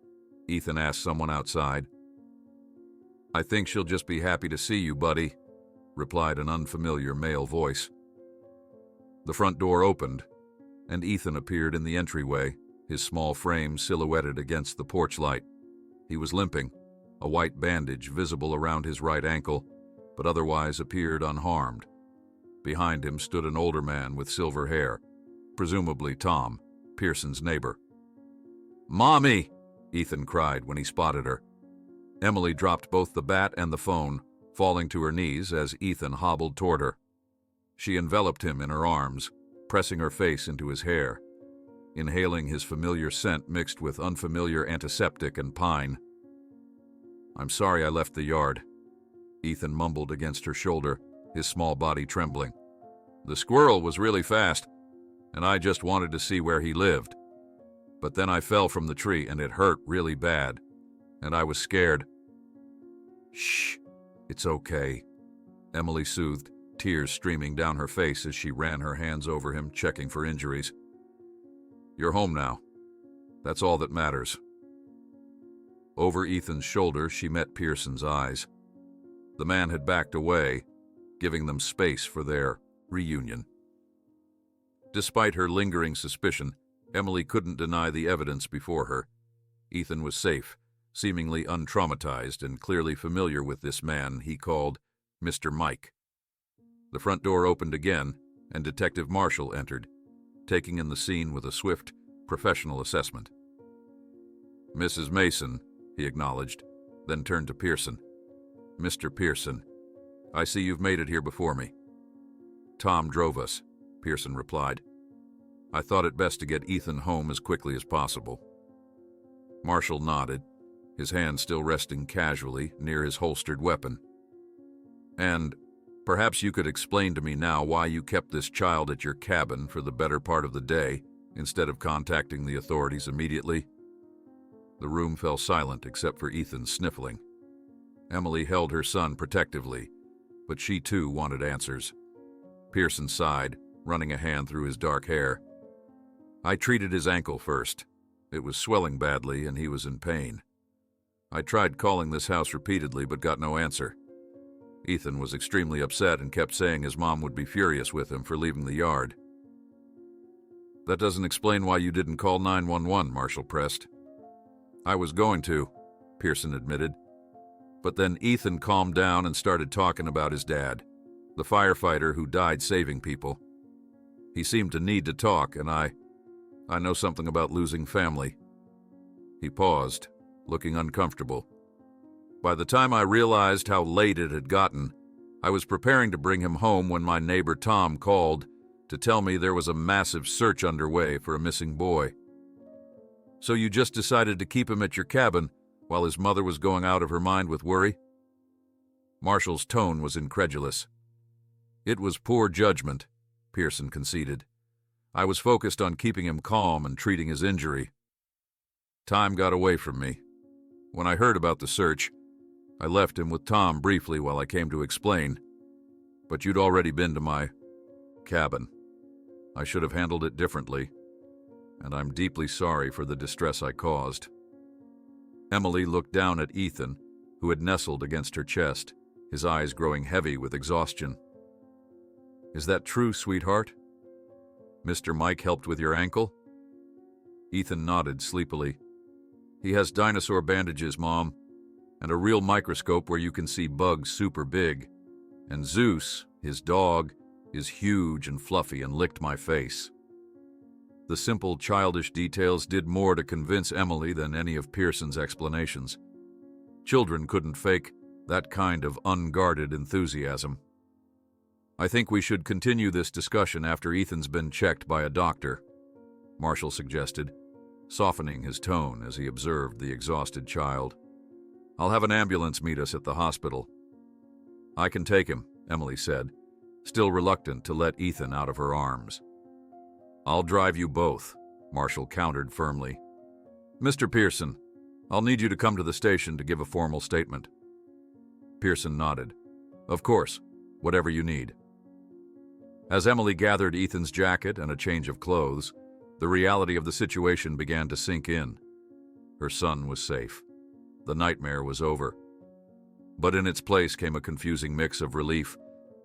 Ethan asked someone outside. "I think she'll just be happy to see you, buddy," replied an unfamiliar male voice. The front door opened, and Ethan appeared in the entryway, his small frame silhouetted against the porch light. He was limping, a white bandage visible around his right ankle, but otherwise appeared unharmed. Behind him stood an older man with silver hair, presumably Tom, Pearson's neighbor. "Mommy!" Ethan cried when he spotted her. Emily dropped both the bat and the phone, falling to her knees as Ethan hobbled toward her. She enveloped him in her arms, pressing her face into his hair, inhaling his familiar scent mixed with unfamiliar antiseptic and pine. "I'm sorry I left the yard," Ethan mumbled against her shoulder, his small body trembling. "The squirrel was really fast, and I just wanted to see where he lived. But then I fell from the tree and it hurt really bad, and I was scared." "Shh, it's okay," Emily soothed, tears streaming down her face as she ran her hands over him, checking for injuries. "You're home now. That's all that matters." Over Ethan's shoulder, she met Pearson's eyes. The man had backed away, giving them space for their reunion. Despite her lingering suspicion, Emily couldn't deny the evidence before her. Ethan was safe, seemingly untraumatized and clearly familiar with this man he called Mr. Mike. The front door opened again, and Detective Marshall entered, taking in the scene with a swift, professional assessment. "Mrs. Mason," he acknowledged, then turned to Pearson. "Mr. Pearson, I see you've made it here before me." "Tom drove us," Pearson replied. "I thought it best to get Ethan home as quickly as possible." Marshall nodded, his hand still resting casually near his holstered weapon. "And perhaps you could explain to me now why you kept this child at your cabin for the better part of the day instead of contacting the authorities immediately?" The room fell silent except for Ethan's sniffling. Emily held her son protectively, but she too wanted answers. Pearson sighed, running a hand through his dark hair. "I treated his ankle first. It was swelling badly and he was in pain. I tried calling this house repeatedly but got no answer. Ethan was extremely upset and kept saying his mom would be furious with him for leaving the yard." "That doesn't explain why you didn't call 911, Marshall pressed. "I was going to," Pearson admitted. "But then Ethan calmed down and started talking about his dad, the firefighter who died saving people. He seemed to need to talk, and I know something about losing family." He paused, looking uncomfortable. "By the time I realized how late it had gotten, I was preparing to bring him home when my neighbor Tom called to tell me there was a massive search underway for a missing boy." "So you just decided to keep him at your cabin while his mother was going out of her mind with worry?" Marshall's tone was incredulous. "It was poor judgment," Pearson conceded. "I was focused on keeping him calm and treating his injury. Time got away from me. When I heard about the search, I left him with Tom briefly while I came to explain. But you'd already been to my cabin. I should have handled it differently, and I'm deeply sorry for the distress I caused." Emily looked down at Ethan, who had nestled against her chest, his eyes growing heavy with exhaustion. "Is that true, sweetheart? Mr. Mike helped with your ankle?" Ethan nodded sleepily. "He has dinosaur bandages, Mom, and a real microscope where you can see bugs super big. And Zeus, his dog, is huge and fluffy and licked my face." The simple, childish details did more to convince Emily than any of Pearson's explanations. Children couldn't fake that kind of unguarded enthusiasm. "I think we should continue this discussion after Ethan's been checked by a doctor," Marshall suggested, softening his tone as he observed the exhausted child. "I'll have an ambulance meet us at the hospital." "I can take him," Emily said, still reluctant to let Ethan out of her arms. "I'll drive you both," Marshall countered firmly. "Mr. Pearson, I'll need you to come to the station to give a formal statement." Pearson nodded. "Of course, whatever you need." As Emily gathered Ethan's jacket and a change of clothes, the reality of the situation began to sink in. Her son was safe. The nightmare was over. But in its place came a confusing mix of relief,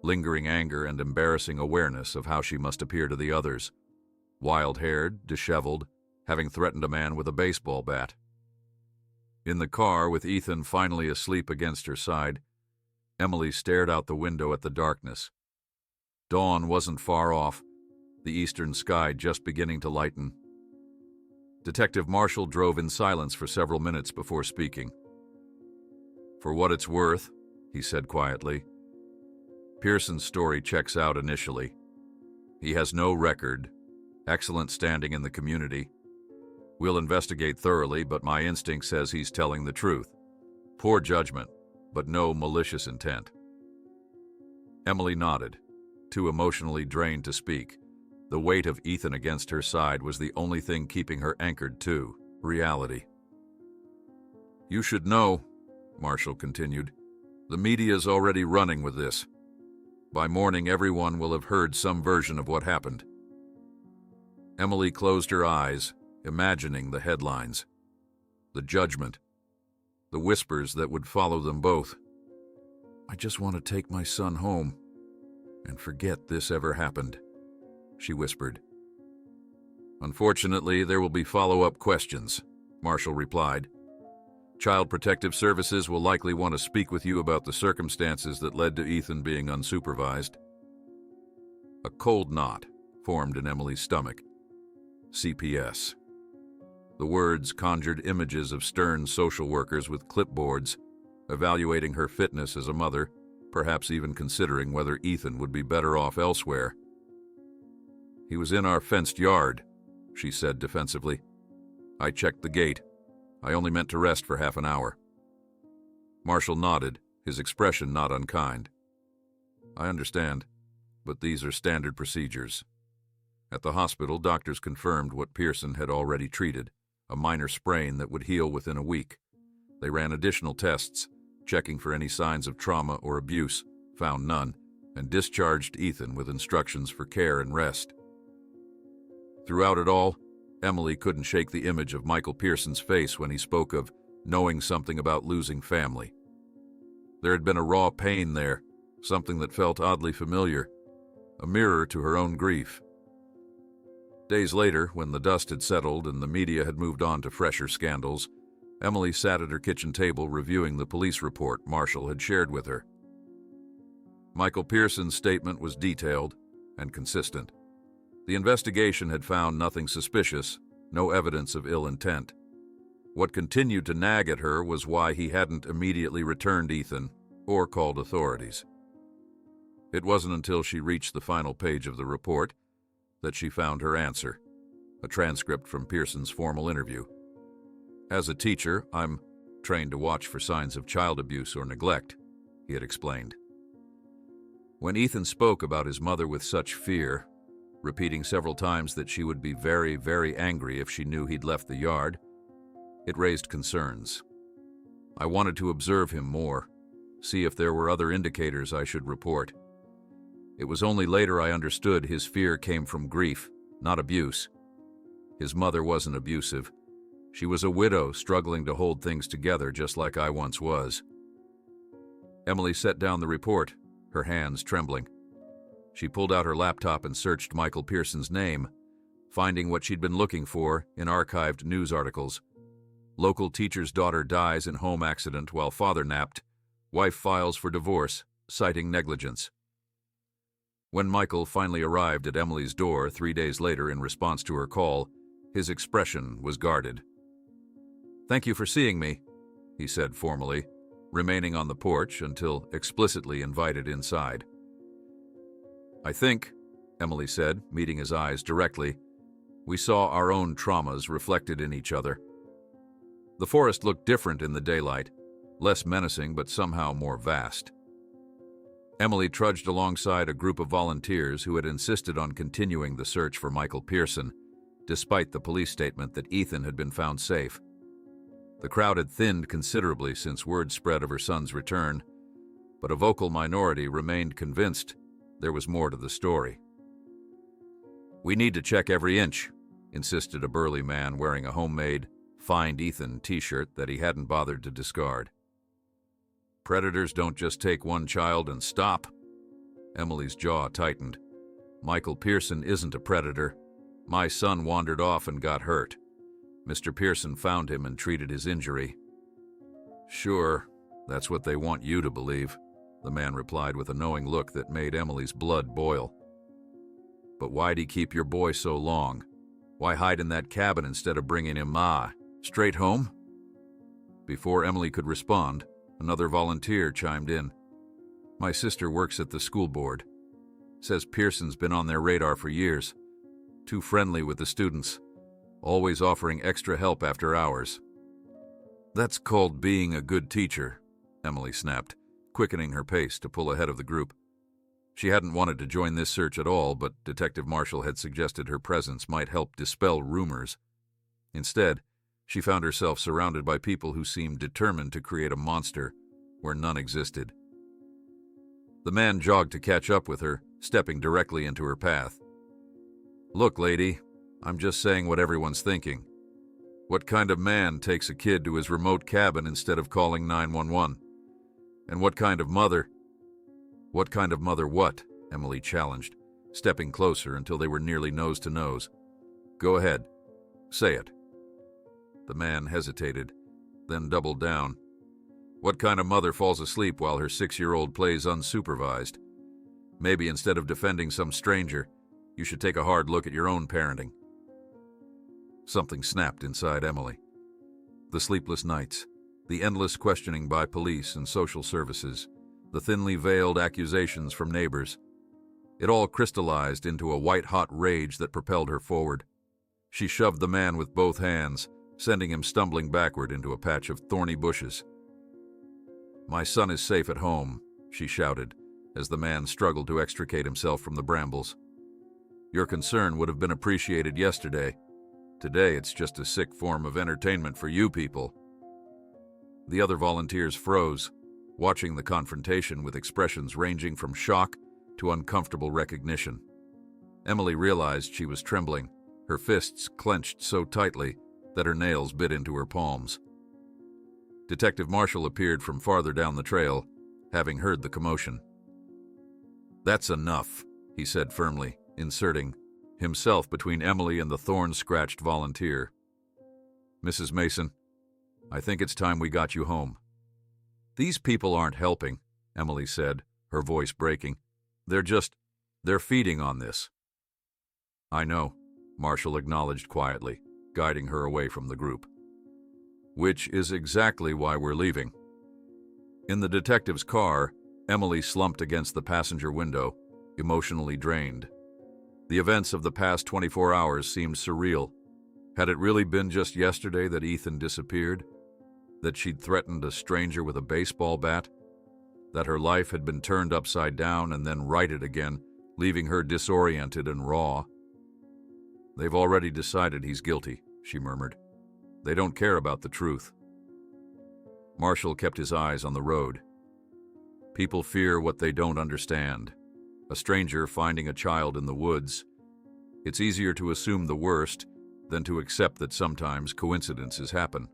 lingering anger, and embarrassing awareness of how she must appear to the others. Wild-haired, disheveled, having threatened a man with a baseball bat. In the car, with Ethan finally asleep against her side, Emily stared out the window at the darkness. Dawn wasn't far off, the eastern sky just beginning to lighten. Detective Marshall drove in silence for several minutes before speaking. "For what it's worth," he said quietly, "Pearson's story checks out initially. He has no record, excellent standing in the community. We'll investigate thoroughly, but my instinct says he's telling the truth. Poor judgment, but no malicious intent." Emily nodded, too emotionally drained to speak. The weight of Ethan against her side was the only thing keeping her anchored to reality. "You should know," Marshall continued, "the media's already running with this. By morning, everyone will have heard some version of what happened." Emily closed her eyes, imagining the headlines, the judgment, the whispers that would follow them both. "I just want to take my son home," and forget this ever happened, she whispered. Unfortunately, there will be follow-up questions, Marshall replied. Child Protective Services will likely want to speak with you about the circumstances that led to Ethan being unsupervised. A cold knot formed in Emily's stomach. CPS. The words conjured images of stern social workers with clipboards, evaluating her fitness as a mother, perhaps even considering whether Ethan would be better off elsewhere. He was in our fenced yard, she said defensively. I checked the gate. I only meant to rest for half an hour. Marshall nodded, his expression not unkind. I understand, but these are standard procedures. At the hospital, doctors confirmed what Pearson had already treated, a minor sprain that would heal within a week. They ran additional tests, checking for any signs of trauma or abuse, found none, and discharged Ethan with instructions for care and rest. Throughout it all, Emily couldn't shake the image of Michael Pearson's face when he spoke of knowing something about losing family. There had been a raw pain there, something that felt oddly familiar, a mirror to her own grief. Days later, when the dust had settled and the media had moved on to fresher scandals, Emily sat at her kitchen table reviewing the police report Marshall had shared with her. Michael Pearson's statement was detailed and consistent. The investigation had found nothing suspicious, no evidence of ill intent. What continued to nag at her was why he hadn't immediately returned Ethan or called authorities. It wasn't until she reached the final page of the report that she found her answer, a transcript from Pearson's formal interview. As a teacher, I'm trained to watch for signs of child abuse or neglect, he had explained. When Ethan spoke about his mother with such fear, repeating several times that she would be very, very angry if she knew he'd left the yard, it raised concerns. I wanted to observe him more, see if there were other indicators I should report. It was only later I understood his fear came from grief, not abuse. His mother wasn't abusive. She was a widow struggling to hold things together just like I once was. Emily set down the report, her hands trembling. She pulled out her laptop and searched Michael Pearson's name, finding what she'd been looking for in archived news articles. Local teacher's daughter dies in home accident while father napped. Wife files for divorce, citing negligence. When Michael finally arrived at Emily's door 3 days later in response to her call, his expression was guarded. "Thank you for seeing me," he said formally, remaining on the porch until explicitly invited inside. "I think," Emily said, meeting his eyes directly, "we saw our own traumas reflected in each other." The forest looked different in the daylight, less menacing but somehow more vast. Emily trudged alongside a group of volunteers who had insisted on continuing the search for Michael Pearson, despite the police statement that Ethan had been found safe. The crowd had thinned considerably since word spread of her son's return, but a vocal minority remained convinced there was more to the story. "We need to check every inch," insisted a burly man wearing a homemade Find Ethan t-shirt that he hadn't bothered to discard. "Predators don't just take one child and stop." Emily's jaw tightened. "Michael Pearson isn't a predator. My son wandered off and got hurt. Mr. Pearson found him and treated his injury." "Sure, that's what they want you to believe," the man replied with a knowing look that made Emily's blood boil. "But why'd he keep your boy so long? Why hide in that cabin instead of bringing him straight home?" Before Emily could respond, another volunteer chimed in. "My sister works at the school board. Says Pearson's been on their radar for years. Too friendly with the students, always offering extra help after hours." "That's called being a good teacher," Emily snapped, quickening her pace to pull ahead of the group. She hadn't wanted to join this search at all, but Detective Marshall had suggested her presence might help dispel rumors. Instead, she found herself surrounded by people who seemed determined to create a monster where none existed. The man jogged to catch up with her, stepping directly into her path. "Look, lady, I'm just saying what everyone's thinking. What kind of man takes a kid to his remote cabin instead of calling 911? And what kind of mother what?" Emily challenged, stepping closer until they were nearly nose to nose. "Go ahead. Say it." The man hesitated, then doubled down. "What kind of mother falls asleep while her 6-year-old plays unsupervised? Maybe instead of defending some stranger, you should take a hard look at your own parenting." Something snapped inside Emily. The sleepless nights, the endless questioning by police and social services, the thinly veiled accusations from neighbors. It all crystallized into a white-hot rage that propelled her forward. She shoved the man with both hands, sending him stumbling backward into a patch of thorny bushes. "My son is safe at home," she shouted, as the man struggled to extricate himself from the brambles. "Your concern would have been appreciated yesterday. Today it's just a sick form of entertainment for you people." The other volunteers froze, watching the confrontation with expressions ranging from shock to uncomfortable recognition. Emily realized she was trembling, her fists clenched so tightly that her nails bit into her palms. Detective Marshall appeared from farther down the trail, having heard the commotion. "That's enough," he said firmly, inserting himself between Emily and the thorn-scratched volunteer. "Mrs. Mason, I think it's time we got you home." "These people aren't helping," Emily said, her voice breaking. They're feeding on this." "I know," Marshall acknowledged quietly, guiding her away from the group. "Which is exactly why we're leaving." In the detective's car, Emily slumped against the passenger window, emotionally drained. The events of the past 24 hours seemed surreal. Had it really been just yesterday that Ethan disappeared? That she'd threatened a stranger with a baseball bat? That her life had been turned upside down and then righted again, leaving her disoriented and raw? "They've already decided he's guilty," she murmured. "They don't care about the truth." Marshall kept his eyes on the road. People fear what they don't understand. A stranger finding a child in the woods. It's easier to assume the worst than to accept that sometimes coincidences happen.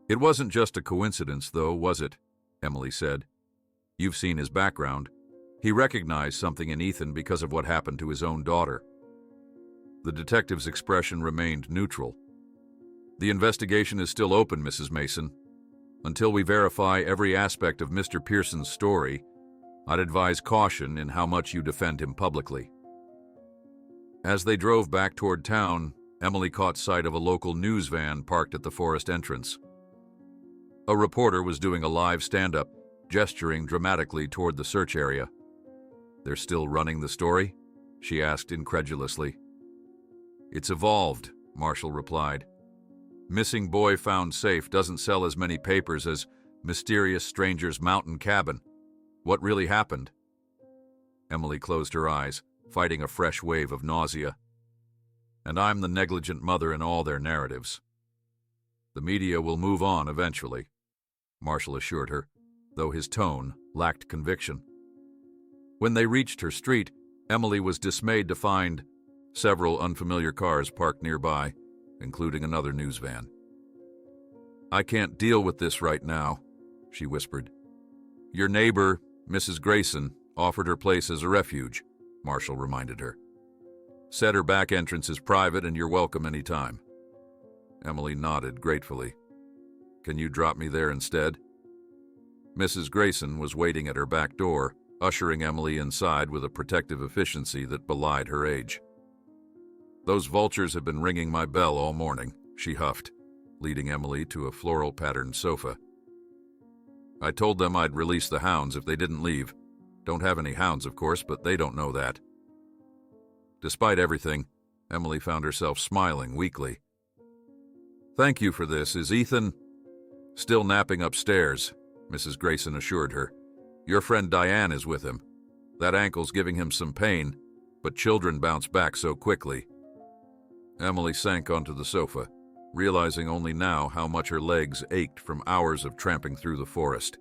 "It wasn't just a coincidence, though, was it?" Emily said. "You've seen his background. He recognized something in Ethan because of what happened to his own daughter." The detective's expression remained neutral. "The investigation is still open, Mrs. Mason. Until we verify every aspect of Mr. Pearson's story, I'd advise caution in how much you defend him publicly." As they drove back toward town, Emily caught sight of a local news van parked at the forest entrance. A reporter was doing a live stand-up, gesturing dramatically toward the search area. "They're still running the story?" she asked incredulously. "It's evolved," Marshall replied. "Missing boy found safe doesn't sell as many papers as Mysterious Stranger's Mountain Cabin. What really happened?" Emily closed her eyes, fighting a fresh wave of nausea. "And I'm the negligent mother in all their narratives." "The media will move on eventually," Marshall assured her, though his tone lacked conviction. When they reached her street, Emily was dismayed to find several unfamiliar cars parked nearby, including another news van. "I can't deal with this right now," she whispered. "Your neighbor, Mrs. Grayson, offered her place as a refuge," Marshall reminded her. "Said her back entrance is private and you're welcome anytime." Emily nodded gratefully. "Can you drop me there instead?" Mrs. Grayson was waiting at her back door, ushering Emily inside with a protective efficiency that belied her age. "Those vultures have been ringing my bell all morning," she huffed, leading Emily to a floral-patterned sofa. "I told them I'd release the hounds if they didn't leave. Don't have any hounds, of course, but they don't know that." Despite everything, Emily found herself smiling weakly. "Thank you for this. Is Ethan—" "Still napping upstairs," Mrs. Grayson assured her. "Your friend Diane is with him. That ankle's giving him some pain, but children bounce back so quickly." Emily sank onto the sofa, realizing only now how much her legs ached from hours of tramping through the forest.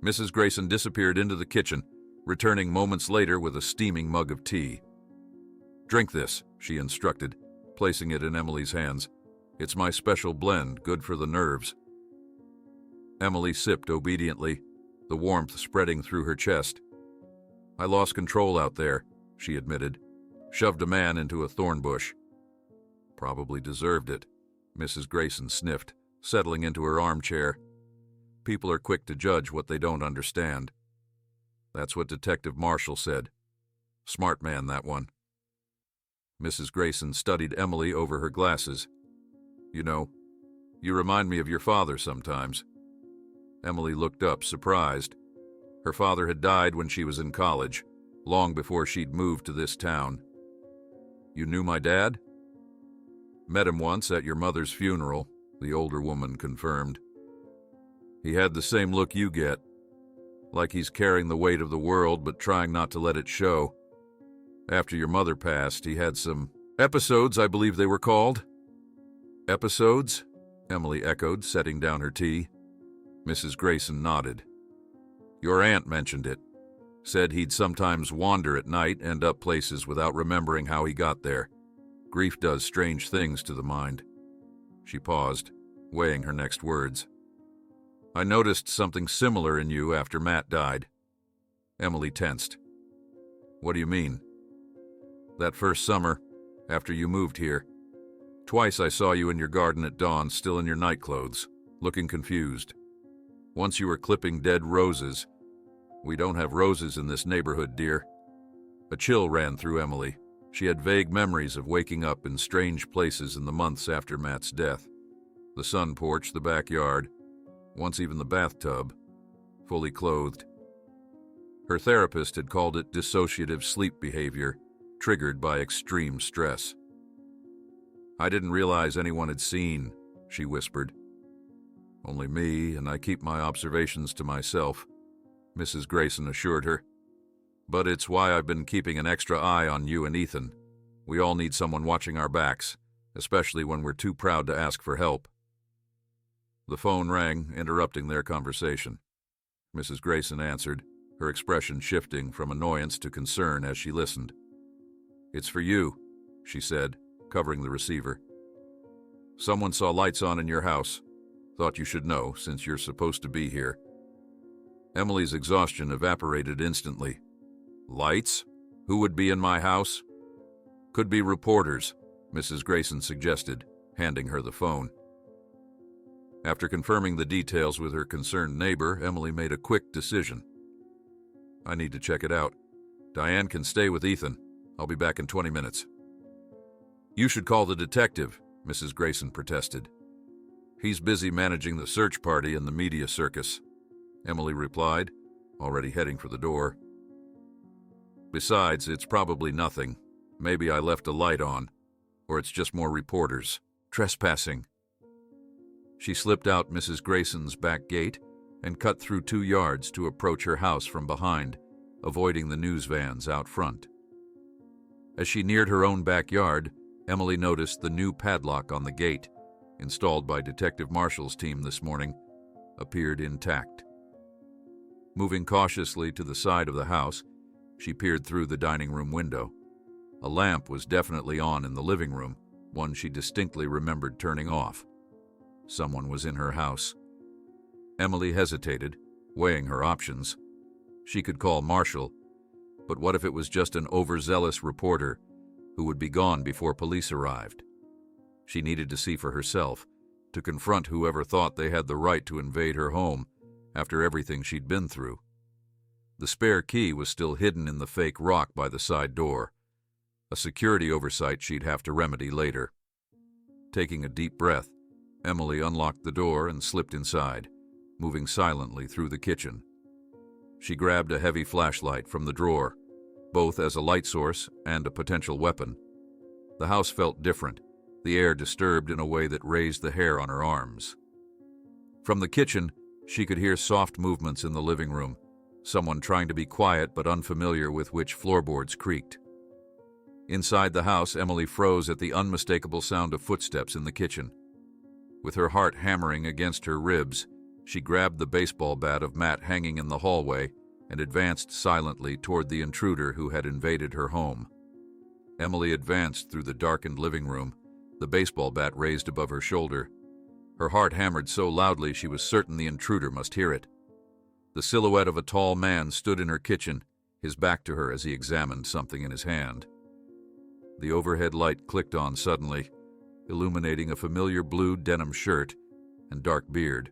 Mrs. Grayson disappeared into the kitchen, returning moments later with a steaming mug of tea. "Drink this," she instructed, placing it in Emily's hands. "It's my special blend, good for the nerves." Emily sipped obediently, the warmth spreading through her chest. I lost control out there, she admitted. Shoved a man into a thorn bush. Probably deserved it, Mrs. Grayson sniffed, settling into her armchair. People are quick to judge what they don't understand. That's what Detective Marshall said. Smart man, that one. Mrs. Grayson studied Emily over her glasses. You know, you remind me of your father sometimes. Emily looked up, surprised. Her father had died when she was in college, long before she'd moved to this town. You knew my dad? Met him once at your mother's funeral, the older woman confirmed. He had the same look you get, like he's carrying the weight of the world but trying not to let it show. After your mother passed, he had some episodes, I believe they were called. Episodes? Emily echoed, setting down her tea. Mrs. Grayson nodded. Your aunt mentioned it. Said he'd sometimes wander at night, end up places without remembering how he got there. Grief does strange things to the mind. She paused, weighing her next words. I noticed something similar in you after Matt died. Emily tensed. What do you mean? That first summer, after you moved here. Twice I saw you in your garden at dawn, still in your nightclothes, looking confused. Once you were clipping dead roses. We don't have roses in this neighborhood, dear. A chill ran through Emily. She had vague memories of waking up in strange places in the months after Matt's death. The sun porch, the backyard, once even the bathtub, fully clothed. Her therapist had called it dissociative sleep behavior, triggered by extreme stress. I didn't realize anyone had seen, she whispered. Only me, and I keep my observations to myself, Mrs. Grayson assured her. But it's why I've been keeping an extra eye on you and Ethan. We all need someone watching our backs, especially when we're too proud to ask for help. The phone rang, interrupting their conversation. Mrs. Grayson answered, her expression shifting from annoyance to concern as she listened. It's for you, she said, covering the receiver. Someone saw lights on in your house. Thought you should know, since you're supposed to be here. Emily's exhaustion evaporated instantly. Lights? Who would be in my house? Could be reporters, Mrs. Grayson suggested, handing her the phone. After confirming the details with her concerned neighbor, Emily made a quick decision. I need to check it out. Diane can stay with Ethan. I'll be back in 20 minutes. You should call the detective, Mrs. Grayson protested. He's busy managing the search party and the media circus, Emily replied, already heading for the door. Besides, it's probably nothing. Maybe I left a light on, or it's just more reporters. Trespassing. She slipped out Mrs. Grayson's back gate and cut through 2 yards to approach her house from behind, avoiding the news vans out front. As she neared her own backyard, Emily noticed the new padlock on the gate, installed by Detective Marshall's team this morning, appeared intact. Moving cautiously to the side of the house, she peered through the dining room window. A lamp was definitely on in the living room, one she distinctly remembered turning off. Someone was in her house. Emily hesitated, weighing her options. She could call Marshall, but what if it was just an overzealous reporter who would be gone before police arrived? She needed to see for herself, to confront whoever thought they had the right to invade her home after everything she'd been through. The spare key was still hidden in the fake rock by the side door, a security oversight she'd have to remedy later. Taking a deep breath, Emily unlocked the door and slipped inside, moving silently through the kitchen. She grabbed a heavy flashlight from the drawer, both as a light source and a potential weapon. The house felt different, the air disturbed in a way that raised the hair on her arms. From the kitchen, she could hear soft movements in the living room, someone trying to be quiet but unfamiliar with which floorboards creaked. Inside the house, Emily froze at the unmistakable sound of footsteps in the kitchen. With her heart hammering against her ribs, she grabbed the baseball bat of Matt hanging in the hallway and advanced silently toward the intruder who had invaded her home. Emily advanced through the darkened living room, the baseball bat raised above her shoulder. Her heart hammered so loudly she was certain the intruder must hear it. The silhouette of a tall man stood in her kitchen, his back to her as he examined something in his hand. The overhead light clicked on suddenly, illuminating a familiar blue denim shirt and dark beard.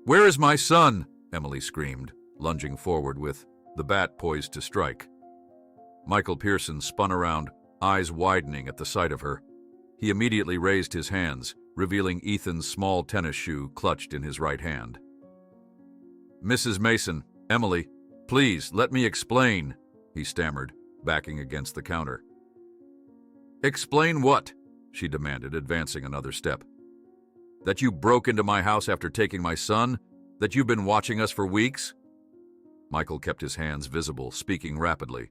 "Where is my son?" Emily screamed, lunging forward with the bat poised to strike. Michael Pearson spun around, eyes widening at the sight of her. He immediately raised his hands, revealing Ethan's small tennis shoe clutched in his right hand. "Mrs. Mason, Emily, please, let me explain," he stammered, backing against the counter. "Explain what?" she demanded, advancing another step. "That you broke into my house after taking my son? That you've been watching us for weeks?" Michael kept his hands visible, speaking rapidly.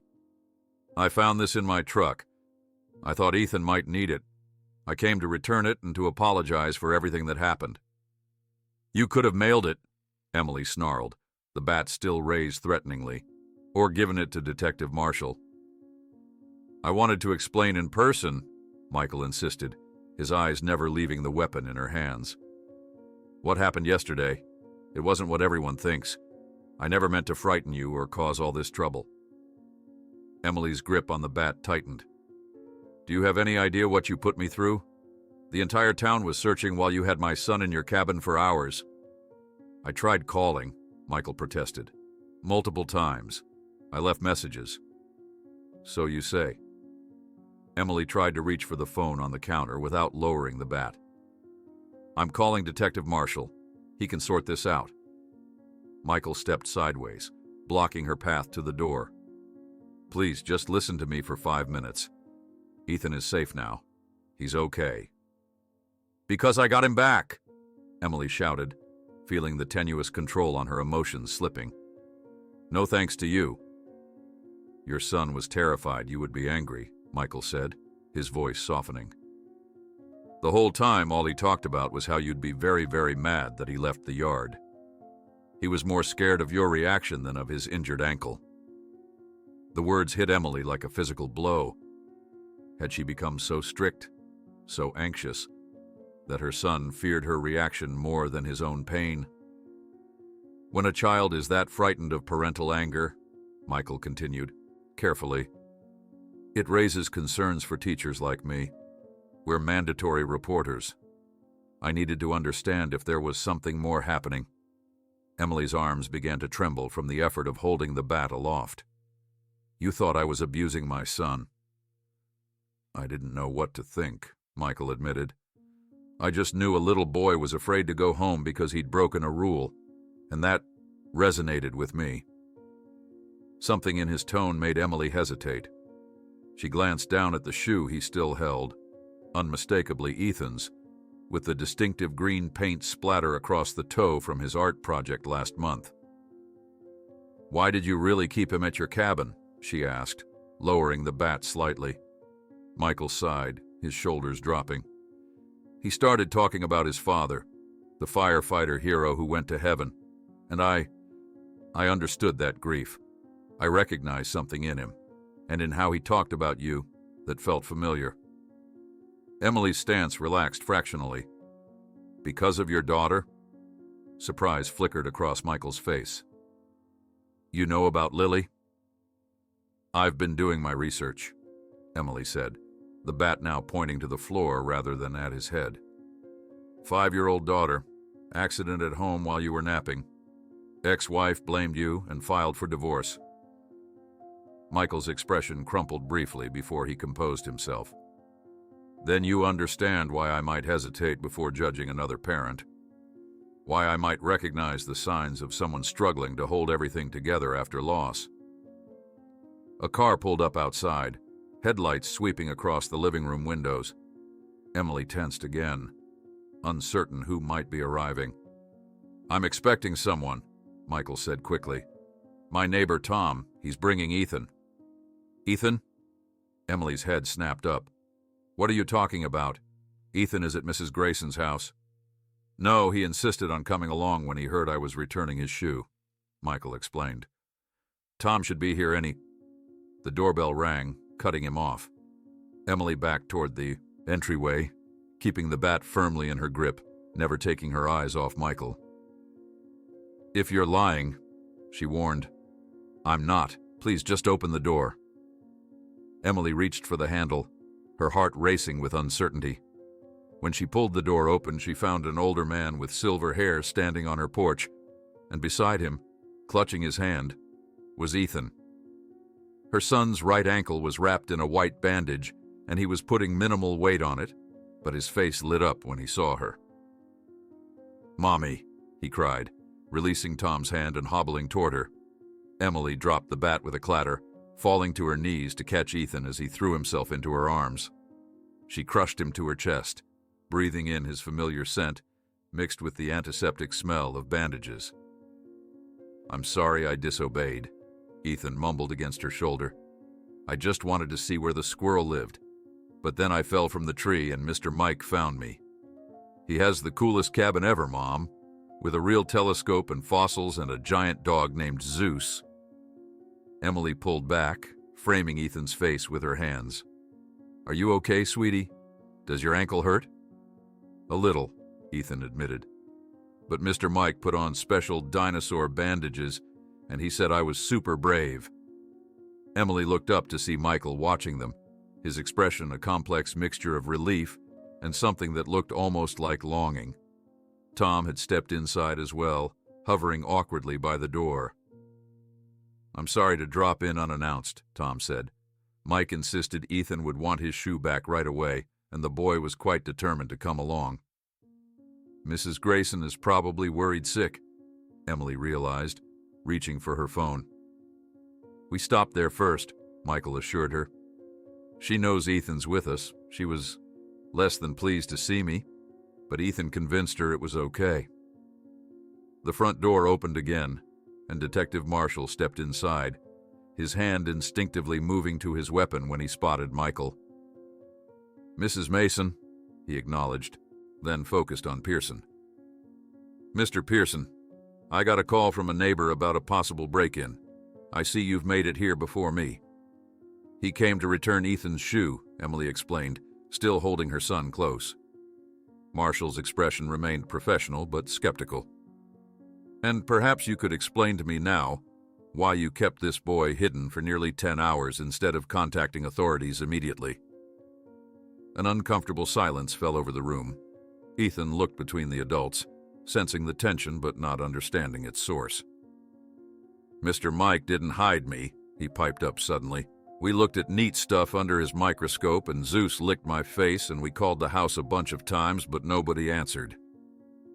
"I found this in my truck. I thought Ethan might need it. I came to return it and to apologize for everything that happened." "You could have mailed it," Emily snarled, the bat still raised threateningly, "or given it to Detective Marshall." "I wanted to explain in person," Michael insisted, his eyes never leaving the weapon in her hands. "What happened yesterday? It wasn't what everyone thinks. I never meant to frighten you or cause all this trouble." Emily's grip on the bat tightened. "Do you have any idea what you put me through? The entire town was searching while you had my son in your cabin for hours." "I tried calling," Michael protested. "Multiple times. I left messages." "So you say." Emily tried to reach for the phone on the counter without lowering the bat. "I'm calling Detective Marshall. He can sort this out." Michael stepped sideways, blocking her path to the door. "Please, just listen to me for 5 minutes. Ethan is safe now. He's okay." "Because I got him back," Emily shouted, feeling the tenuous control on her emotions slipping. "No thanks to you." "Your son was terrified you would be angry," Michael said, his voice softening. "The whole time all he talked about was how you'd be very, very mad that he left the yard. He was more scared of your reaction than of his injured ankle." The words hit Emily like a physical blow. Had she become so strict, so anxious, that her son feared her reaction more than his own pain? "When a child is that frightened of parental anger," Michael continued, carefully, "it raises concerns for teachers like me. We're mandatory reporters. I needed to understand if there was something more happening." Emily's arms began to tremble from the effort of holding the bat aloft. "You thought I was abusing my son." "I didn't know what to think," Michael admitted. "I just knew a little boy was afraid to go home because he'd broken a rule, and that resonated with me." Something in his tone made Emily hesitate. She glanced down at the shoe he still held, unmistakably Ethan's, with the distinctive green paint splatter across the toe from his art project last month. "Why did you really keep him at your cabin?" she asked, lowering the bat slightly. Michael sighed, his shoulders dropping. "He started talking about his father, the firefighter hero who went to heaven, and I understood that grief. I recognized something in him, and in how he talked about you, that felt familiar." Emily's stance relaxed fractionally. "Because of your daughter?" Surprise flickered across Michael's face. "You know about Lily?" "I've been doing my research," Emily said, the bat now pointing to the floor rather than at his head. 5-year-old daughter, accident at home while you were napping. Ex-wife blamed you and filed for divorce." Michael's expression crumpled briefly before he composed himself. "Then you understand why I might hesitate before judging another parent. Why I might recognize the signs of someone struggling to hold everything together after loss." A car pulled up outside, headlights sweeping across the living room windows. Emily tensed again, uncertain who might be arriving. "I'm expecting someone," Michael said quickly. "My neighbor Tom, he's bringing Ethan." "Ethan?" Emily's head snapped up. "What are you talking about? Ethan is at Mrs. Grayson's house." "No, he insisted on coming along when he heard I was returning his shoe," Michael explained. "Tom should be here any—" The doorbell rang, cutting him off. Emily backed toward the entryway, keeping the bat firmly in her grip, never taking her eyes off Michael. "If you're lying," she warned. "I'm not," Please just open the door." Emily reached for the handle, her heart racing with uncertainty. When she pulled the door open, she found an older man with silver hair standing on her porch, and beside him, clutching his hand, was Ethan. Her son's right ankle was wrapped in a white bandage, and he was putting minimal weight on it, but his face lit up when he saw her. "Mommy," he cried, releasing Tom's hand and hobbling toward her. Emily dropped the bat with a clatter, falling to her knees to catch Ethan as he threw himself into her arms. She crushed him to her chest, breathing in his familiar scent, mixed with the antiseptic smell of bandages. "I'm sorry I disobeyed," Ethan mumbled against her shoulder. "I just wanted to see where the squirrel lived, but then I fell from the tree and Mr. Mike found me. He has the coolest cabin ever, Mom, with a real telescope and fossils and a giant dog named Zeus." Emily pulled back, framing Ethan's face with her hands. "Are you okay, sweetie? Does your ankle hurt?" "A little," Ethan admitted. "But Mr. Mike put on special dinosaur bandages, and he said I was super brave." Emily looked up to see Michael watching them, his expression a complex mixture of relief and something that looked almost like longing. Tom had stepped inside as well, hovering awkwardly by the door. "I'm sorry to drop in unannounced," Tom said. Mike insisted Ethan would want his shoe back right away, and the boy was quite determined to come along. "Mrs. Grayson is probably worried sick," Emily realized, reaching for her phone. "We stopped there first," Michael assured her. "She knows Ethan's with us. She was less than pleased to see me, but Ethan convinced her it was okay." The front door opened again, and Detective Marshall stepped inside, his hand instinctively moving to his weapon when he spotted Michael. "Mrs. Mason," he acknowledged, then focused on Pearson. "Mr. Pearson, I got a call from a neighbor about a possible break-in. I see you've made it here before me." "He came to return Ethan's shoe," Emily explained, still holding her son close. Marshall's expression remained professional but skeptical. "And perhaps you could explain to me now why you kept this boy hidden for nearly 10 hours instead of contacting authorities immediately." An uncomfortable silence fell over the room. Ethan looked between the adults, sensing the tension but not understanding its source. "Mr. Mike didn't hide me," he piped up suddenly. "We looked at neat stuff under his microscope, and Zeus licked my face, and we called the house a bunch of times, but nobody answered."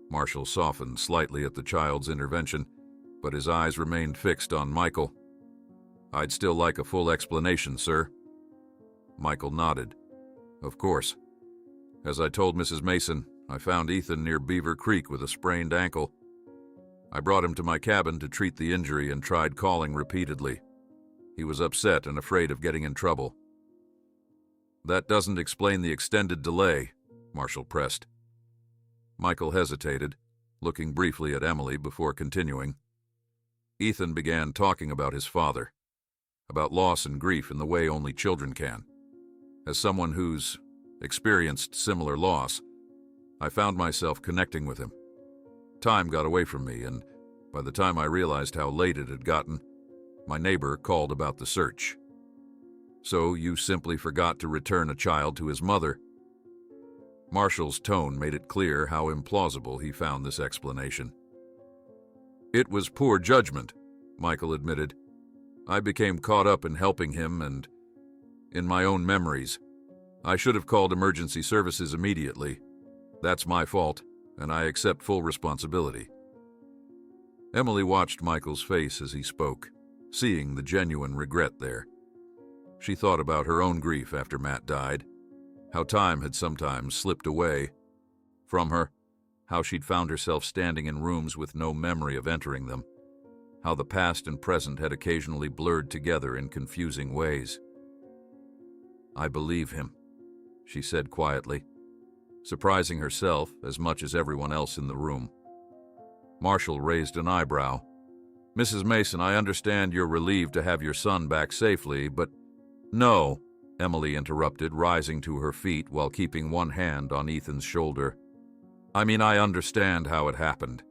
Marshall softened slightly at the child's intervention, but his eyes remained fixed on Michael. "I'd still like a full explanation, sir." Michael nodded. "Of course. As I told Mrs. Mason, I found Ethan near Beaver Creek with a sprained ankle. I brought him to my cabin to treat the injury and tried calling repeatedly. He was upset and afraid of getting in trouble." "That doesn't explain the extended delay," Marshall pressed. Michael hesitated, looking briefly at Emily before continuing. Ethan began talking about his father, about loss and grief in the way only children can. As someone who's experienced similar loss, I found myself connecting with him. Time got away from me, and by the time I realized how late it had gotten, my neighbor called about the search. "So you simply forgot to return a child to his mother?" Marshall's tone made it clear how implausible he found this explanation. "It was poor judgment," Michael admitted. "I became caught up in helping him and in my own memories. I should have called emergency services immediately. That's my fault, and I accept full responsibility." Emily watched Michael's face as he spoke, seeing the genuine regret there. She thought about her own grief after Matt died, how time had sometimes slipped away from her, how she'd found herself standing in rooms with no memory of entering them, how the past and present had occasionally blurred together in confusing ways. "I believe him," she said quietly, surprising herself as much as everyone else in the room. Marshall raised an eyebrow. "Mrs. Mason, I understand you're relieved to have your son back safely, but—" "No," Emily interrupted, rising to her feet while keeping one hand on Ethan's shoulder. "I mean, I understand how it happened.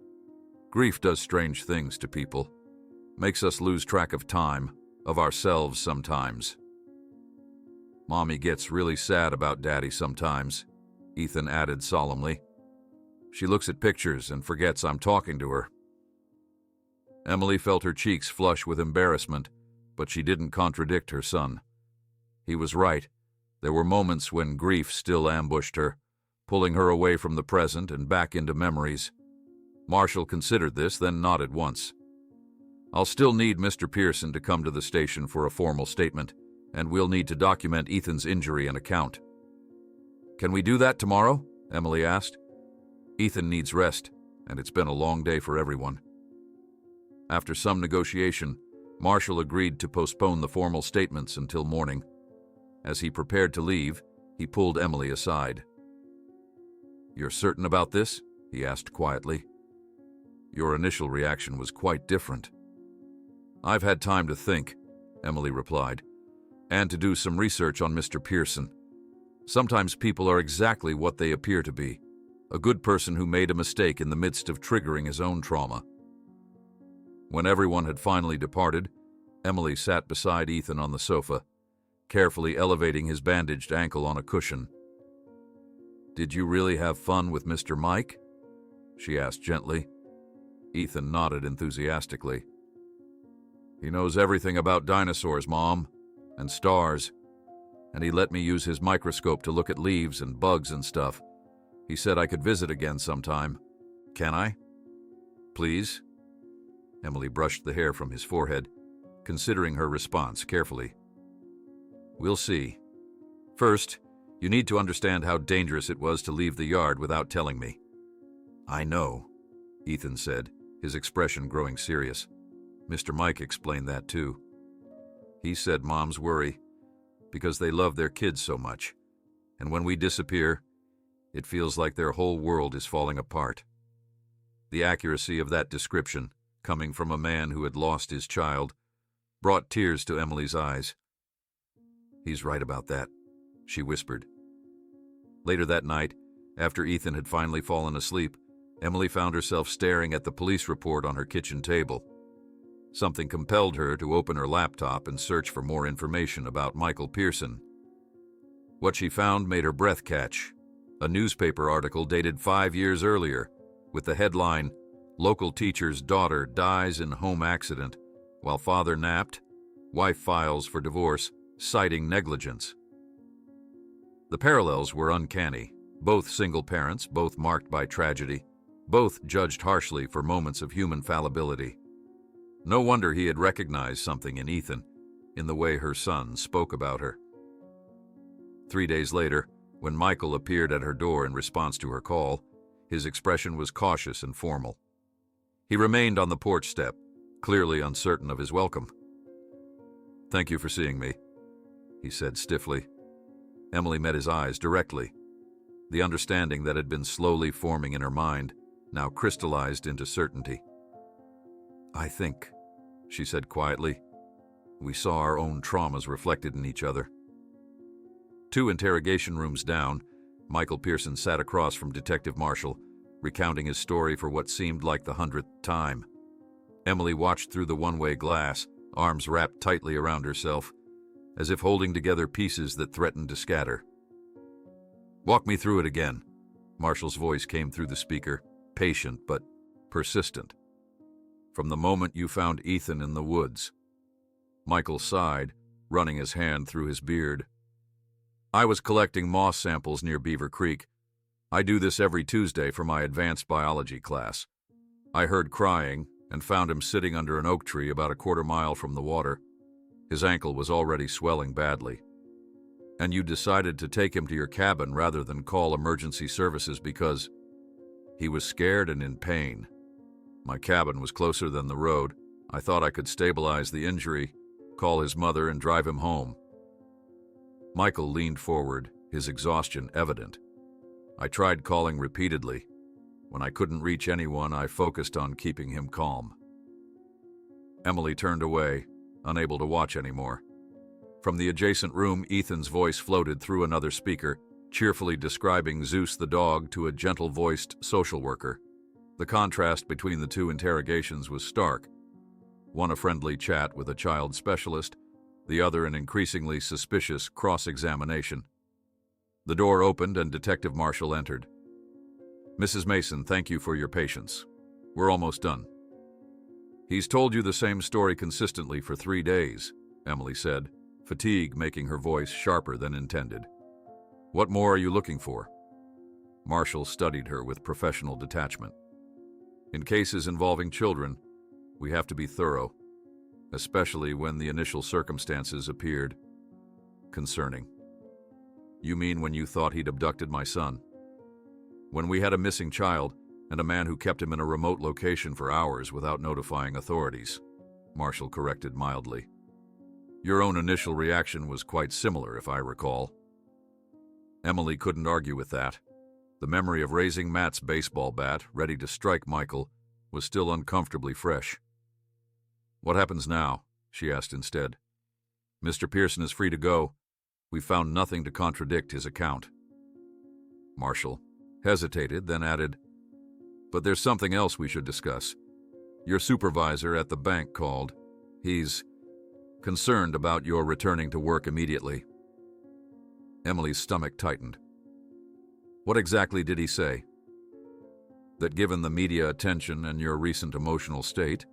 Grief does strange things to people, makes us lose track of time, of ourselves sometimes. Mommy gets really sad about Daddy sometimes, Ethan added solemnly. She looks at pictures and forgets I'm talking to her. Emily felt her cheeks flush with embarrassment, but she didn't contradict her son. He was right. There were moments when grief still ambushed her, pulling her away from the present and back into memories. Marshall considered this, then nodded once. I'll still need Mr. Pearson to come to the station for a formal statement, and we'll need to document Ethan's injury and account. Can we do that tomorrow? Emily asked. Ethan needs rest, and it's been a long day for everyone. After some negotiation, Marshall agreed to postpone the formal statements until morning. As he prepared to leave, he pulled Emily aside. You're certain about this? He asked quietly. Your initial reaction was quite different. I've had time to think, Emily replied, and to do some research on Mr. Pearson. Sometimes people are exactly what they appear to be, a good person who made a mistake in the midst of triggering his own trauma. When everyone had finally departed, Emily sat beside Ethan on the sofa, carefully elevating his bandaged ankle on a cushion. Did you really have fun with Mr. Mike? She asked gently. Ethan nodded enthusiastically. He knows everything about dinosaurs, Mom, and stars, and he let me use his microscope to look at leaves and bugs and stuff. He said I could visit again sometime. Can I? Please? Emily brushed the hair from his forehead, considering her response carefully. We'll see. First, you need to understand how dangerous it was to leave the yard without telling me. I know, Ethan said, his expression growing serious. Mr. Mike explained that too. He said moms worry because they love their kids so much, and when we disappear, it feels like their whole world is falling apart. The accuracy of that description, coming from a man who had lost his child, brought tears to Emily's eyes. He's right about that, she whispered. Later that night, after Ethan had finally fallen asleep, Emily found herself staring at the police report on her kitchen table. Something compelled her to open her laptop and search for more information about Michael Pearson. What she found made her breath catch. A newspaper article dated 5 years earlier, with the headline, Local teacher's daughter dies in home accident, while father napped, wife files for divorce, citing negligence. The parallels were uncanny. Both single parents, both marked by tragedy, both judged harshly for moments of human fallibility. No wonder he had recognized something in Ethan, in the way her son spoke about her. 3 days later, when Michael appeared at her door in response to her call, his expression was cautious and formal. He remained on the porch step, clearly uncertain of his welcome. Thank you for seeing me, he said stiffly. Emily met his eyes directly. The understanding that had been slowly forming in her mind now crystallized into certainty. I think, she said quietly, we saw our own traumas reflected in each other. 2 interrogation rooms down, Michael Pearson sat across from Detective Marshall, recounting his story for what seemed like the 100th time. Emily watched through the one-way glass, arms wrapped tightly around herself, as if holding together pieces that threatened to scatter. Walk me through it again. Marshall's voice came through the speaker, patient but persistent. From the moment you found Ethan in the woods. Michael sighed, running his hand through his beard. I was collecting moss samples near Beaver Creek. I do this every Tuesday for my advanced biology class. I heard crying and found him sitting under an oak tree about a quarter mile from the water. His ankle was already swelling badly. And you decided to take him to your cabin rather than call emergency services because he was scared and in pain. My cabin was closer than the road. I thought I could stabilize the injury, call his mother, and drive him home. Michael leaned forward, his exhaustion evident. I tried calling repeatedly. When I couldn't reach anyone, I focused on keeping him calm. Emily turned away, unable to watch anymore. From the adjacent room, Ethan's voice floated through another speaker, cheerfully describing Zeus the dog to a gentle-voiced social worker. The contrast between the 2 interrogations was stark. one a friendly chat with a child specialist, the other an increasingly suspicious cross-examination. The door opened and Detective Marshall entered. "Mrs. Mason, thank you for your patience. We're almost done." "He's told you the same story consistently for 3 days," Emily said, fatigue making her voice sharper than intended. "What more are you looking for?" Marshall studied her with professional detachment. "In cases involving children, we have to be thorough, especially when the initial circumstances appeared concerning." "You mean when you thought he'd abducted my son?" "When we had a missing child and a man who kept him in a remote location for hours without notifying authorities," Marshall corrected mildly. "Your own initial reaction was quite similar, if I recall." Emily couldn't argue with that. The memory of raising Matt's baseball bat, ready to strike Michael, was still uncomfortably fresh. "What happens now?" she asked instead. "Mr. Pearson is free to go. We've found nothing to contradict his account." Marshall hesitated, then added, "But there's something else we should discuss. Your supervisor at the bank called. He's concerned about your returning to work immediately." Emily's stomach tightened. "What exactly did he say?" "That given the media attention and your recent emotional state,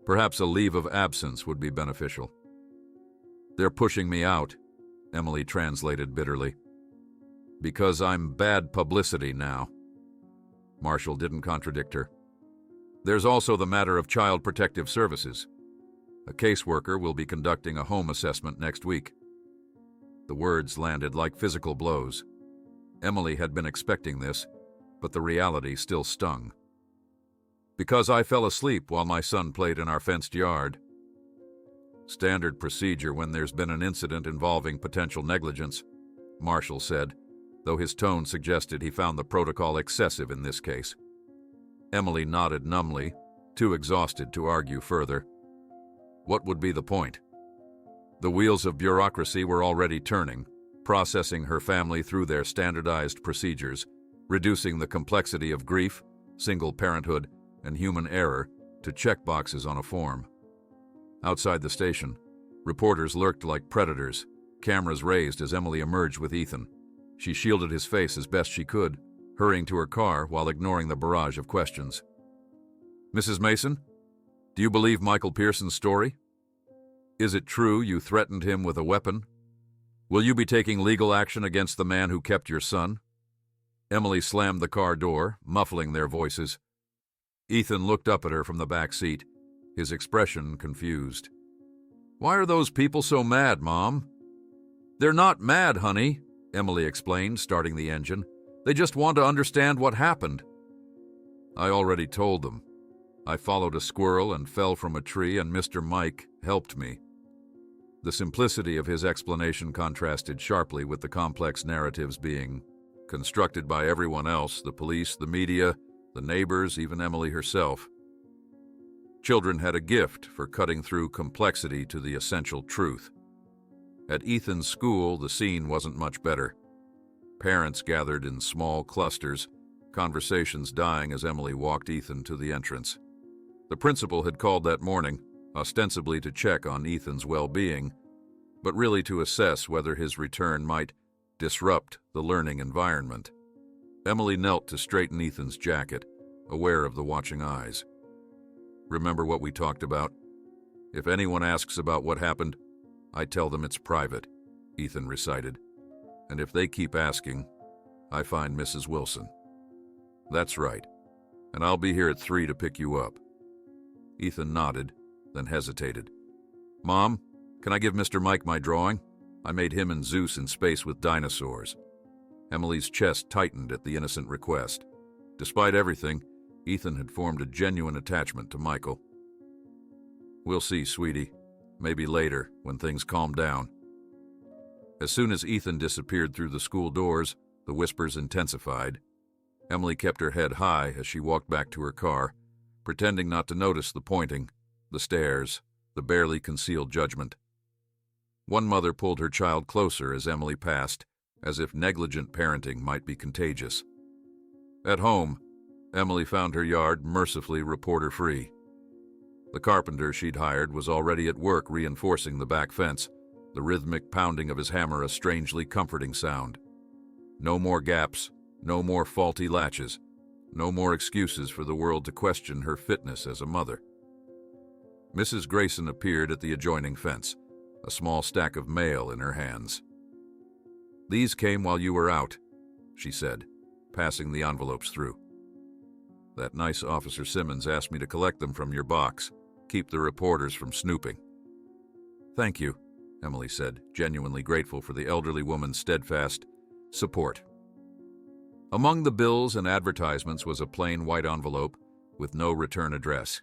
perhaps a leave of absence would be beneficial." "They're pushing me out," Emily translated bitterly. "Because I'm bad publicity now." Marshall didn't contradict her. "There's also the matter of Child Protective Services. A caseworker will be conducting a home assessment next week." The words landed like physical blows. Emily had been expecting this, but the reality still stung. "Because I fell asleep while my son played in our fenced yard." "Standard procedure when there's been an incident involving potential negligence," Marshall said, though his tone suggested he found the protocol excessive in this case. Emily nodded numbly, too exhausted to argue further. What would be the point? The wheels of bureaucracy were already turning, processing her family through their standardized procedures, reducing the complexity of grief, single parenthood, and human error to checkboxes on a form. Outside the station, reporters lurked like predators, cameras raised as Emily emerged with Ethan. She shielded his face as best she could, hurrying to her car while ignoring the barrage of questions. "Mrs. Mason, do you believe Michael Pearson's story? Is it true you threatened him with a weapon? Will you be taking legal action against the man who kept your son?" Emily slammed the car door, muffling their voices. Ethan looked up at her from the back seat, his expression confused. "Why are those people so mad, Mom?" "They're not mad, honey," Emily explained, starting the engine. "They just want to understand what happened." "I already told them. I followed a squirrel and fell from a tree, and Mr. Mike helped me." The simplicity of his explanation contrasted sharply with the complex narratives being constructed by everyone else, the police, the media, the neighbors, even Emily herself. Children had a gift for cutting through complexity to the essential truth. At Ethan's school, the scene wasn't much better. Parents gathered in small clusters, conversations dying as Emily walked Ethan to the entrance. The principal had called that morning, ostensibly to check on Ethan's well-being, but really to assess whether his return might disrupt the learning environment. Emily knelt to straighten Ethan's jacket, aware of the watching eyes. "Remember what we talked about? If anyone asks about what happened, I tell them it's private," Ethan recited. "And if they keep asking, I find Mrs. Wilson." "That's right. And I'll be here at 3 to pick you up." Ethan nodded, then hesitated. "Mom, can I give Mr. Mike my drawing? I made him and Zeus in space with dinosaurs." Emily's chest tightened at the innocent request. Despite everything, Ethan had formed a genuine attachment to Michael. "We'll see, sweetie. Maybe later, when things calm down." As soon as Ethan disappeared through the school doors, the whispers intensified. Emily kept her head high as she walked back to her car, pretending not to notice the pointing, the stares, the barely concealed judgment. One mother pulled her child closer as Emily passed, as if negligent parenting might be contagious. At home, Emily found her yard mercifully reporter-free. The carpenter she'd hired was already at work reinforcing the back fence, the rhythmic pounding of his hammer a strangely comforting sound. No more gaps, no more faulty latches, no more excuses for the world to question her fitness as a mother. Mrs. Grayson appeared at the adjoining fence, a small stack of mail in her hands. "These came while you were out," she said, passing the envelopes through. "That nice Officer Simmons asked me to collect them from your box, keep the reporters from snooping." "Thank you," Emily said, genuinely grateful for the elderly woman's steadfast support. Among the bills and advertisements was a plain white envelope with no return address.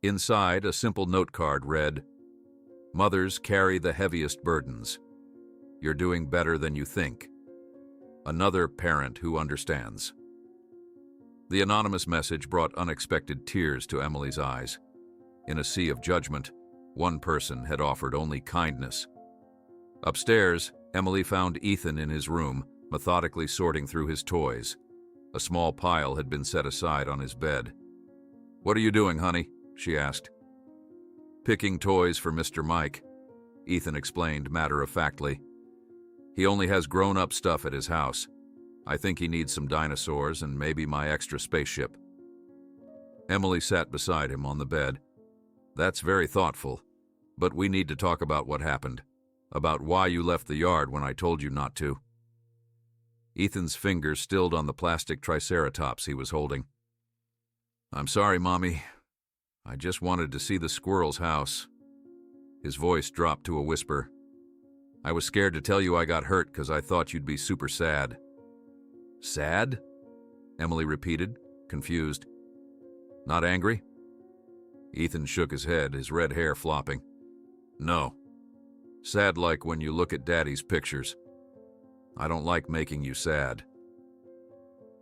Inside, a simple note card read, "Mothers carry the heaviest burdens. You're doing better than you think. Another parent who understands." The anonymous message brought unexpected tears to Emily's eyes. In a sea of judgment, one person had offered only kindness. Upstairs, Emily found Ethan in his room, methodically sorting through his toys. A small pile had been set aside on his bed. "What are you doing, honey?" she asked. "Picking toys for Mr. Mike," Ethan explained matter-of-factly. "He only has grown-up stuff at his house. I think he needs some dinosaurs and maybe my extra spaceship." Emily sat beside him on the bed. "That's very thoughtful, but we need to talk about what happened, about why you left the yard when I told you not to." Ethan's fingers stilled on the plastic triceratops he was holding. "I'm sorry, Mommy. I just wanted to see the squirrel's house." His voice dropped to a whisper. "I was scared to tell you I got hurt because I thought you'd be super sad." "Sad?" Emily repeated, confused. "Not angry?" Ethan shook his head, his red hair flopping. "No. Sad like when you look at Daddy's pictures. I don't like making you sad."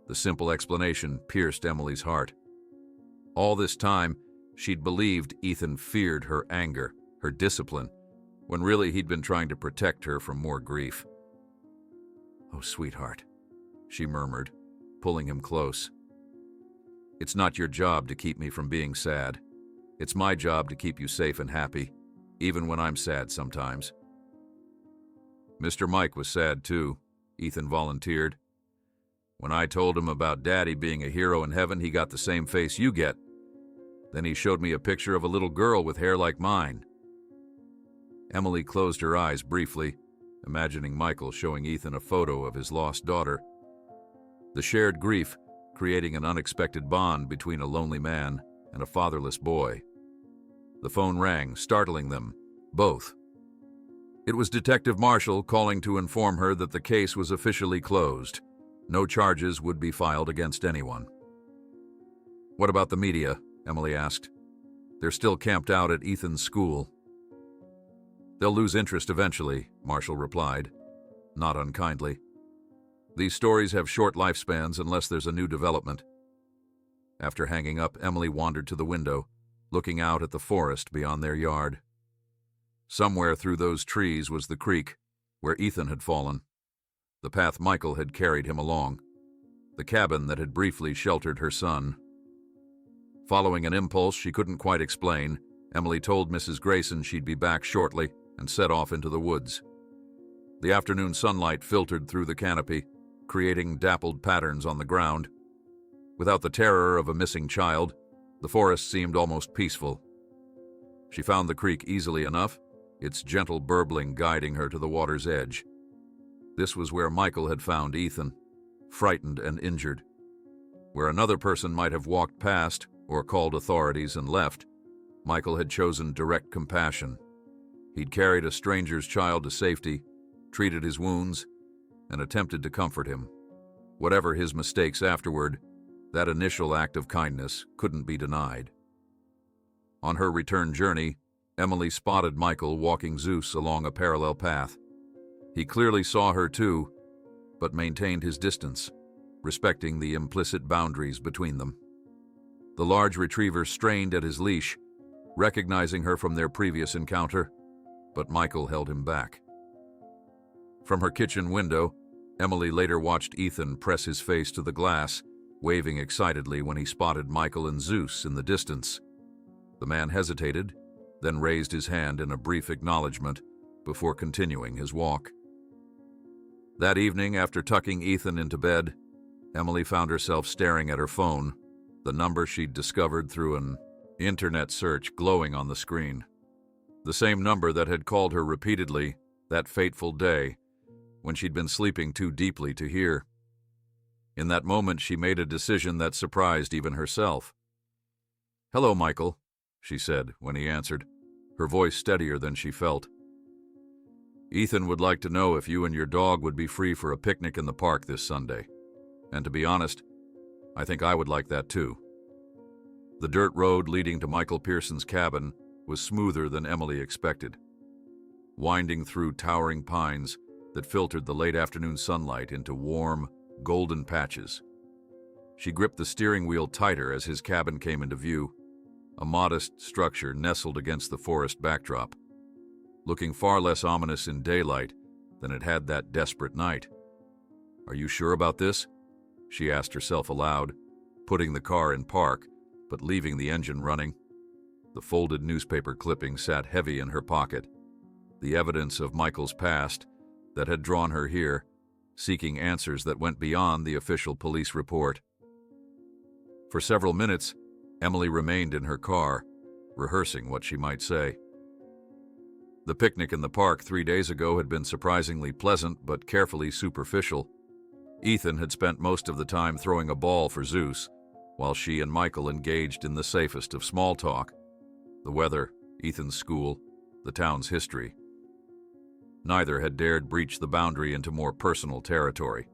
The simple explanation pierced Emily's heart. All this time, she'd believed Ethan feared her anger, her discipline, when really he'd been trying to protect her from more grief. "Oh, sweetheart," she murmured, pulling him close. "It's not your job to keep me from being sad. It's my job to keep you safe and happy, even when I'm sad sometimes." "Mr. Mike was sad too," Ethan volunteered. "When I told him about Daddy being a hero in heaven, he got the same face you get. Then he showed me a picture of a little girl with hair like mine." Emily closed her eyes briefly, imagining Michael showing Ethan a photo of his lost daughter. The shared grief creating an unexpected bond between a lonely man and a fatherless boy. The phone rang, startling them, both. It was Detective Marshall calling to inform her that the case was officially closed. No charges would be filed against anyone. "What about the media?" Emily asked. "They're still camped out at Ethan's school." "They'll lose interest eventually," Marshall replied, not unkindly. "These stories have short lifespans unless there's a new development." After hanging up, Emily wandered to the window, looking out at the forest beyond their yard. Somewhere through those trees was the creek, where Ethan had fallen, the path Michael had carried him along, the cabin that had briefly sheltered her son. Following an impulse she couldn't quite explain, Emily told Mrs. Grayson she'd be back shortly and set off into the woods. The afternoon sunlight filtered through the canopy, creating dappled patterns on the ground. Without the terror of a missing child, the forest seemed almost peaceful. She found the creek easily enough, its gentle burbling guiding her to the water's edge. This was where Michael had found Ethan, frightened and injured. Where another person might have walked past or called authorities and left, Michael had chosen direct compassion. He'd carried a stranger's child to safety, treated his wounds, and attempted to comfort him. Whatever his mistakes afterward, that initial act of kindness couldn't be denied. On her return journey, Emily spotted Michael walking Zeus along a parallel path. He clearly saw her too, but maintained his distance, respecting the implicit boundaries between them. The large retriever strained at his leash, recognizing her from their previous encounter, but Michael held him back. From her kitchen window, Emily later watched Ethan press his face to the glass, waving excitedly when he spotted Michael and Zeus in the distance. The man hesitated, then raised his hand in a brief acknowledgement before continuing his walk. That evening, after tucking Ethan into bed, Emily found herself staring at her phone, the number she'd discovered through an internet search glowing on the screen. The same number that had called her repeatedly that fateful day when she'd been sleeping too deeply to hear. In that moment, she made a decision that surprised even herself. "Hello, Michael," she said when he answered, her voice steadier than she felt. "Ethan would like to know if you and your dog would be free for a picnic in the park this Sunday. And to be honest, I think I would like that too." The dirt road leading to Michael Pearson's cabin was smoother than Emily expected, winding through towering pines that filtered the late afternoon sunlight into warm, golden patches. She gripped the steering wheel tighter as his cabin came into view, a modest structure nestled against the forest backdrop, looking far less ominous in daylight than it had that desperate night. "Are you sure about this?" she asked herself aloud, putting the car in park, but leaving the engine running. The folded newspaper clipping sat heavy in her pocket, the evidence of Michael's past that had drawn her here, seeking answers that went beyond the official police report. For several minutes, Emily remained in her car, rehearsing what she might say. The picnic in the park 3 days ago had been surprisingly pleasant but carefully superficial. Ethan had spent most of the time throwing a ball for Zeus, while she and Michael engaged in the safest of small talk: the weather, Ethan's school, the town's history. Neither had dared breach the boundary into more personal territory.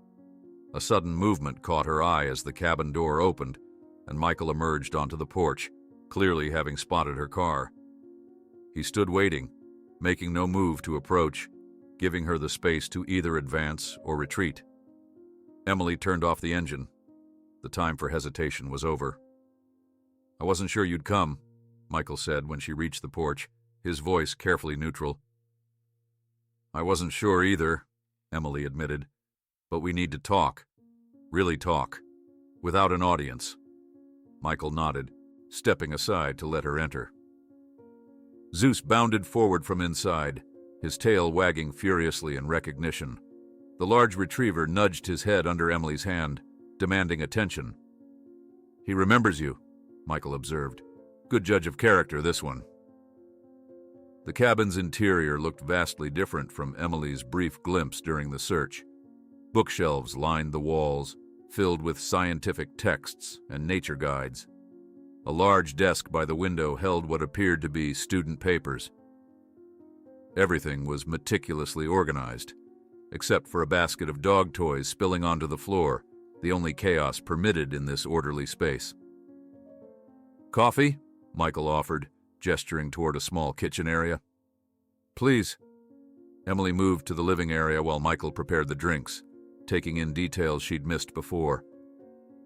A sudden movement caught her eye as the cabin door opened, and Michael emerged onto the porch, clearly having spotted her car. He stood waiting, making no move to approach, giving her the space to either advance or retreat. Emily turned off the engine. The time for hesitation was over. "I wasn't sure you'd come," Michael said when she reached the porch, his voice carefully neutral. "I wasn't sure either," Emily admitted, "but we need to talk. Really talk. Without an audience." Michael nodded, stepping aside to let her enter. Zeus bounded forward from inside, his tail wagging furiously in recognition. The large retriever nudged his head under Emily's hand, demanding attention. "He remembers you," Michael observed. "Good judge of character, this one." The cabin's interior looked vastly different from Emily's brief glimpse during the search. Bookshelves lined the walls, filled with scientific texts and nature guides. A large desk by the window held what appeared to be student papers. Everything was meticulously organized, except for a basket of dog toys spilling onto the floor, the only chaos permitted in this orderly space. "Coffee?" Michael offered, gesturing toward a small kitchen area. "Please." Emily moved to the living area while Michael prepared the drinks, taking in details she'd missed before.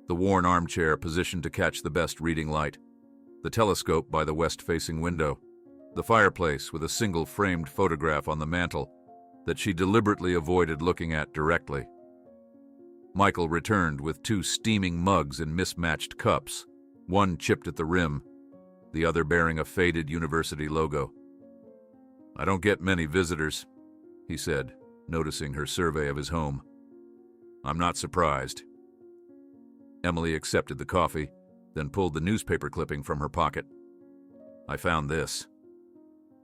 The worn armchair positioned to catch the best reading light, the telescope by the west-facing window, the fireplace with a single framed photograph on the mantel that she deliberately avoided looking at directly. Michael returned with 2 steaming mugs in mismatched cups, one chipped at the rim, the other bearing a faded university logo. "I don't get many visitors," he said, noticing her survey of his home. "I'm not surprised." Emily accepted the coffee, then pulled the newspaper clipping from her pocket. "I found this."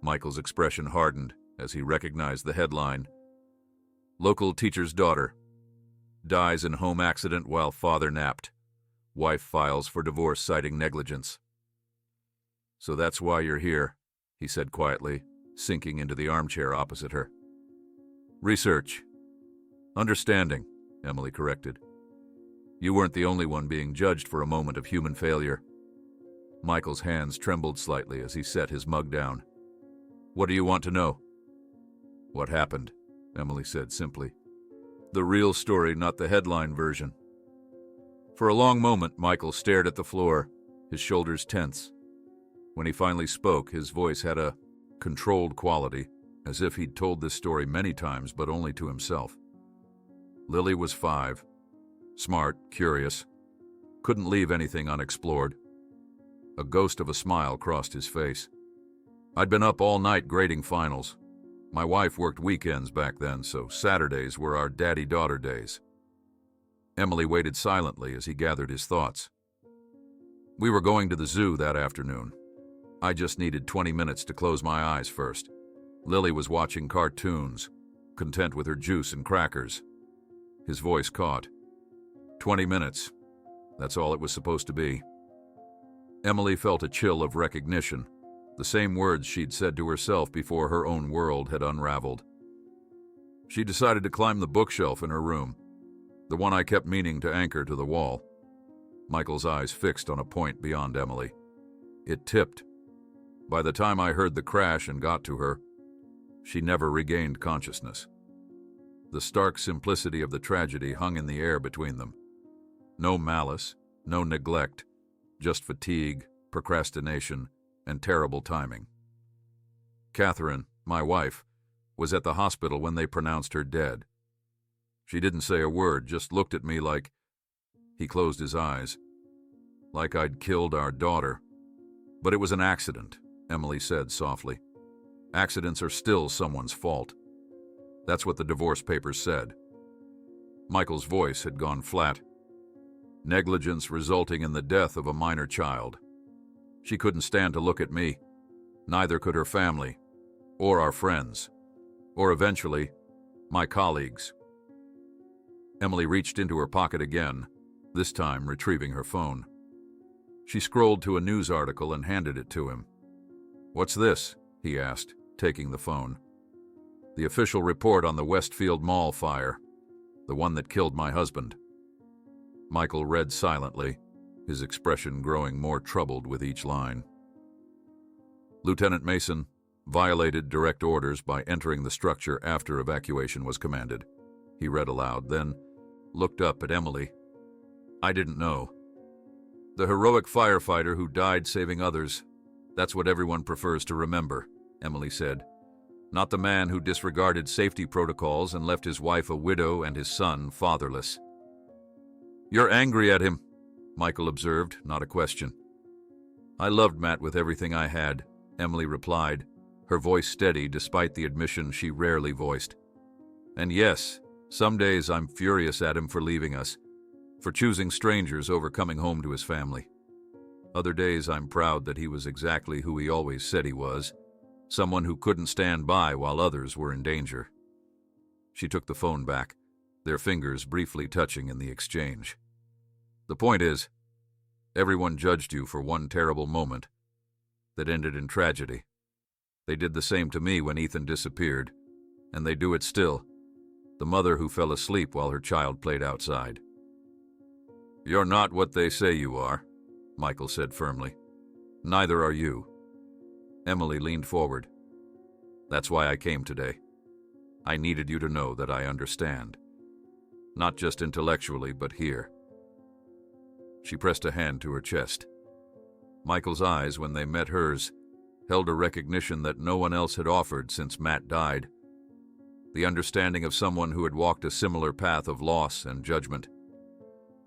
Michael's expression hardened as he recognized the headline: "Local teacher's daughter. Dies in home accident while father napped. Wife files for divorce citing negligence." "So that's why you're here," he said quietly, sinking into the armchair opposite her. "Research. Understanding," Emily corrected. "You weren't the only one being judged for a moment of human failure." Michael's hands trembled slightly as he set his mug down. "What do you want to know?" "What happened?" Emily said simply. "The real story, not the headline version." For a long moment, Michael stared at the floor, his shoulders tense. When he finally spoke, his voice had a controlled quality, as if he'd told this story many times, but only to himself. Lily was 5. Smart, curious, couldn't leave anything unexplored. A ghost of a smile crossed his face. I'd been up all night grading finals. My wife worked weekends back then, so Saturdays were our daddy-daughter days. Emily waited silently as he gathered his thoughts. We were going to the zoo that afternoon. I just needed 20 minutes to close my eyes first. Lily was watching cartoons, content with her juice and crackers. His voice caught. 20 minutes. That's all it was supposed to be. Emily felt a chill of recognition, the same words she'd said to herself before her own world had unraveled. She decided to climb the bookshelf in her room, the one I kept meaning to anchor to the wall. Michael's eyes fixed on a point beyond Emily. It tipped. By the time I heard the crash and got to her, she never regained consciousness. The stark simplicity of the tragedy hung in the air between them. No malice, no neglect, just fatigue, procrastination, and terrible timing. Catherine, my wife, was at the hospital when they pronounced her dead. She didn't say a word, just looked at me like... He closed his eyes. Like I'd killed our daughter. But it was an accident, Emily said softly. Accidents are still someone's fault. That's what the divorce papers said. Michael's voice had gone flat. Negligence resulting in the death of a minor child. She couldn't stand to look at me. Neither could her family, or our friends, or eventually, my colleagues. Emily reached into her pocket again, this time retrieving her phone. She scrolled to a news article and handed it to him. "What's this?" he asked, taking the phone. "The official report on the Westfield Mall fire, the one that killed my husband." Michael read silently, his expression growing more troubled with each line. Lieutenant Mason violated direct orders by entering the structure after evacuation was commanded. He read aloud, then looked up at Emily. "I didn't know. The heroic firefighter who died saving others, that's what everyone prefers to remember," Emily said. "Not the man who disregarded safety protocols and left his wife a widow and his son fatherless." "You're angry at him," Michael observed, not a question. "I loved Matt with everything I had," Emily replied, her voice steady despite the admission she rarely voiced. "And yes, some days I'm furious at him for leaving us, for choosing strangers over coming home to his family. Other days I'm proud that he was exactly who he always said he was, someone who couldn't stand by while others were in danger." She took the phone back, their fingers briefly touching in the exchange. "The point is, everyone judged you for one terrible moment that ended in tragedy. They did the same to me when Ethan disappeared, and they do it still. The mother who fell asleep while her child played outside." "You're not what they say you are," Michael said firmly. "Neither are you." Emily leaned forward. "That's why I came today. I needed you to know that I understand. Not just intellectually, but here." She pressed a hand to her chest. Michael's eyes, when they met hers, held a recognition that no one else had offered since Matt died. The understanding of someone who had walked a similar path of loss and judgment.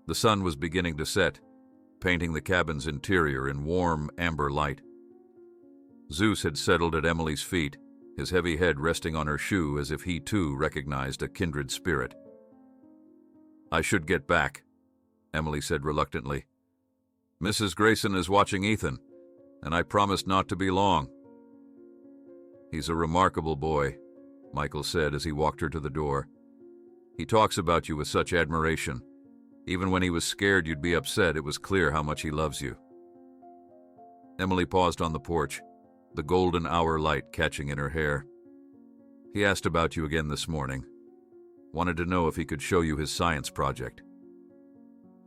The sun was beginning to set, painting the cabin's interior in warm, amber light. Zeus had settled at Emily's feet, his heavy head resting on her shoe as if he too recognized a kindred spirit. "I should get back," Emily said reluctantly. "Mrs. Grayson is watching Ethan, and I promised not to be long." "He's a remarkable boy," Michael said as he walked her to the door. "He talks about you with such admiration. Even when he was scared you'd be upset, it was clear how much he loves you." Emily paused on the porch, the golden hour light catching in her hair. "He asked about you again this morning. Wanted to know if he could show you his science project."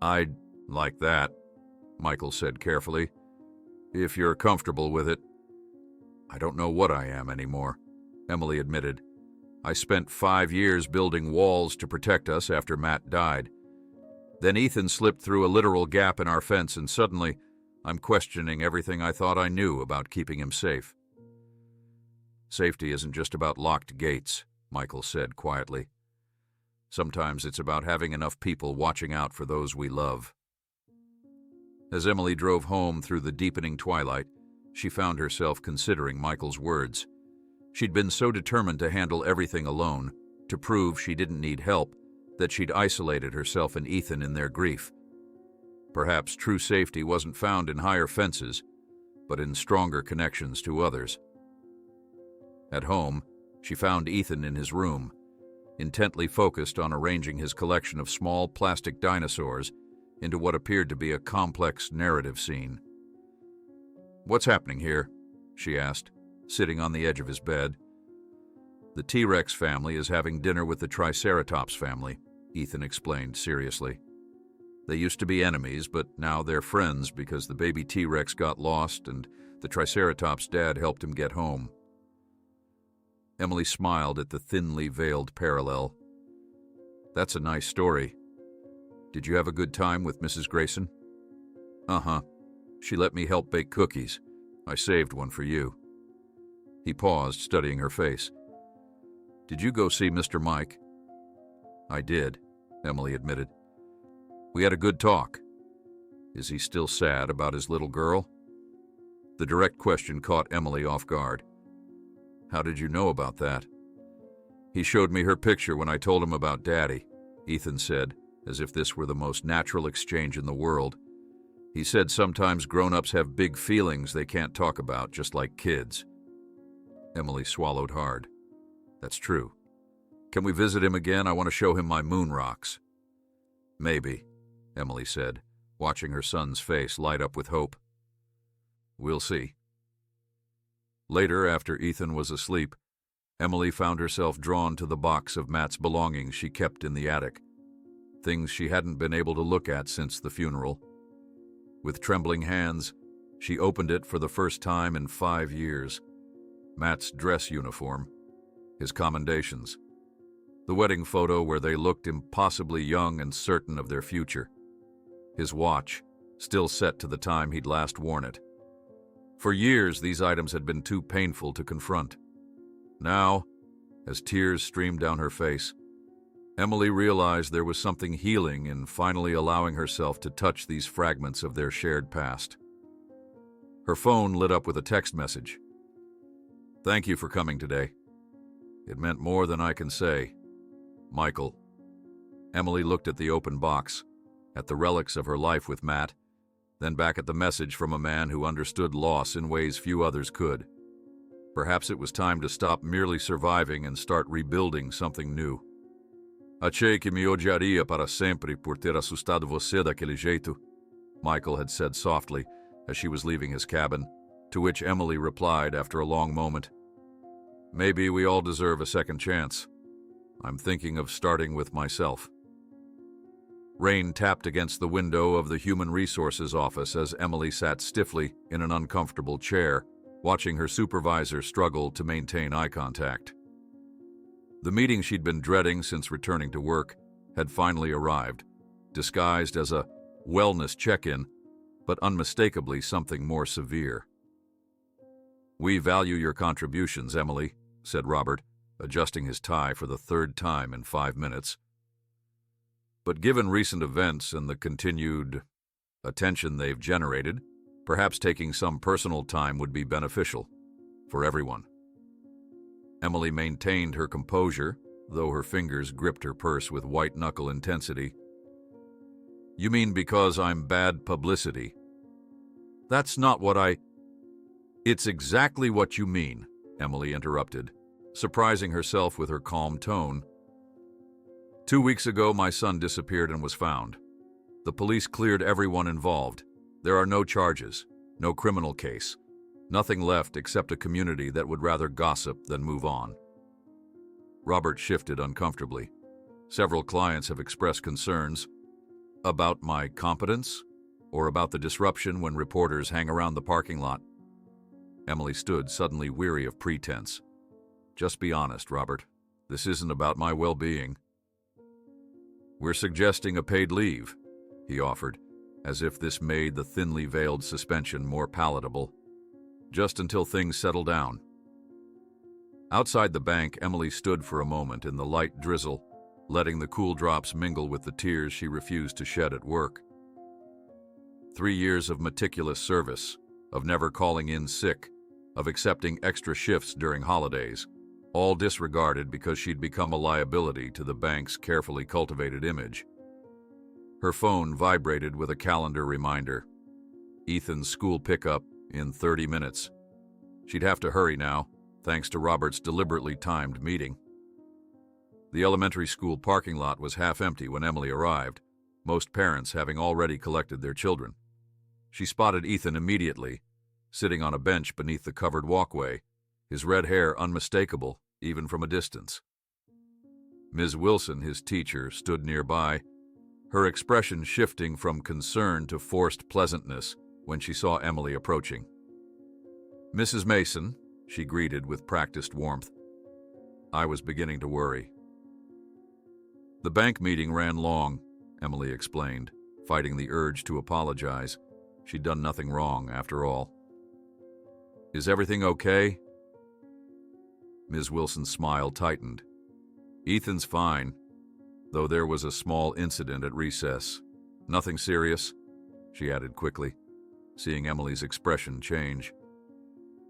"I'd like that," Michael said carefully, "if you're comfortable with it." "I don't know what I am anymore," Emily admitted. "I spent 5 years building walls to protect us after Matt died. Then Ethan slipped through a literal gap in our fence, and suddenly I'm questioning everything I thought I knew about keeping him safe." "Safety isn't just about locked gates," Michael said quietly. "Sometimes it's about having enough people watching out for those we love." As Emily drove home through the deepening twilight, she found herself considering Michael's words. She'd been so determined to handle everything alone, to prove she didn't need help, that she'd isolated herself and Ethan in their grief. Perhaps true safety wasn't found in higher fences, but in stronger connections to others. At home, she found Ethan in his room, intently focused on arranging his collection of small plastic dinosaurs into what appeared to be a complex narrative scene. "What's happening here?" she asked, sitting on the edge of his bed. "The T-Rex family is having dinner with the Triceratops family," Ethan explained seriously. "They used to be enemies, but now they're friends because the baby T-Rex got lost and the Triceratops' dad helped him get home." Emily smiled at the thinly veiled parallel. "That's a nice story. Did you have a good time with Mrs. Grayson?" "Uh-huh. She let me help bake cookies. I saved one for you." He paused, studying her face. "Did you go see Mr. Mike?" "I did," Emily admitted. "We had a good talk. Is he still sad about his little girl?" The direct question caught Emily off guard. "How did you know about that?" "He showed me her picture when I told him about Daddy," Ethan said, as if this were the most natural exchange in the world. "He said sometimes grown-ups have big feelings they can't talk about, just like kids." Emily swallowed hard. "That's true. Can we visit him again? I want to show him my moon rocks." "Maybe," Emily said, watching her son's face light up with hope. "We'll see." Later, after Ethan was asleep, Emily found herself drawn to the box of Matt's belongings she kept in the attic, things she hadn't been able to look at since the funeral. With trembling hands, she opened it for the first time in 5 years. Matt's dress uniform, his commendations, the wedding photo where they looked impossibly young and certain of their future, his watch, still set to the time he'd last worn it. For years, these items had been too painful to confront. Now, as tears streamed down her face, Emily realized there was something healing in finally allowing herself to touch these fragments of their shared past. Her phone lit up with a text message. "Thank you for coming today. It meant more than I can say. Michael." Emily looked at the open box, at the relics of her life with Matt, then back at the message from a man who understood loss in ways few others could. Perhaps it was time to stop merely surviving and start rebuilding something new. "Achei que me odiaria para sempre por ter assustado você daquele jeito," Michael had said softly as she was leaving his cabin, to which Emily replied after a long moment, "Maybe we all deserve a second chance. I'm thinking of starting with myself." Rain tapped against the window of the Human Resources office as Emily sat stiffly in an uncomfortable chair, watching her supervisor struggle to maintain eye contact. The meeting she'd been dreading since returning to work had finally arrived, disguised as a wellness check-in, but unmistakably something more severe. "We value your contributions, Emily," said Robert, adjusting his tie for the 3rd time in 5 minutes. "But given recent events and the continued attention they've generated, perhaps taking some personal time would be beneficial for everyone." Emily maintained her composure, though her fingers gripped her purse with white-knuckle intensity. "You mean because I'm bad publicity?" "That's not what I—" "It's exactly what you mean," Emily interrupted, surprising herself with her calm tone. 2 weeks ago, my son disappeared and was found. The police cleared everyone involved. There are no charges, no criminal case, nothing left except a community that would rather gossip than move on." Robert shifted uncomfortably. Several clients have expressed concerns about my competence or about the disruption when reporters hang around the parking lot. Emily stood, suddenly weary of pretense. "Just be honest, Robert. This isn't about my well-being." "We're suggesting a paid leave," he offered, as if this made the thinly veiled suspension more palatable. "Just until things settle down." Outside the bank, Emily stood for a moment in the light drizzle, letting the cool drops mingle with the tears she refused to shed at work. 3 years of meticulous service, of never calling in sick, of accepting extra shifts during holidays, all disregarded because she'd become a liability to the bank's carefully cultivated image. Her phone vibrated with a calendar reminder. Ethan's school pickup in 30 minutes. She'd have to hurry now, thanks to Robert's deliberately timed meeting. The elementary school parking lot was half empty when Emily arrived, most parents having already collected their children. She spotted Ethan immediately, sitting on a bench beneath the covered walkway, his red hair unmistakable even from a distance. Ms. Wilson, his teacher, stood nearby, her expression shifting from concern to forced pleasantness when she saw Emily approaching. "Mrs. Mason," she greeted with practiced warmth. I was beginning to worry. The bank meeting ran long, Emily explained, fighting the urge to apologize. She'd done nothing wrong, after all. "Is everything okay?" Ms. Wilson's smile tightened. "Ethan's fine, though there was a small incident at recess. Nothing serious," she added quickly, seeing Emily's expression change.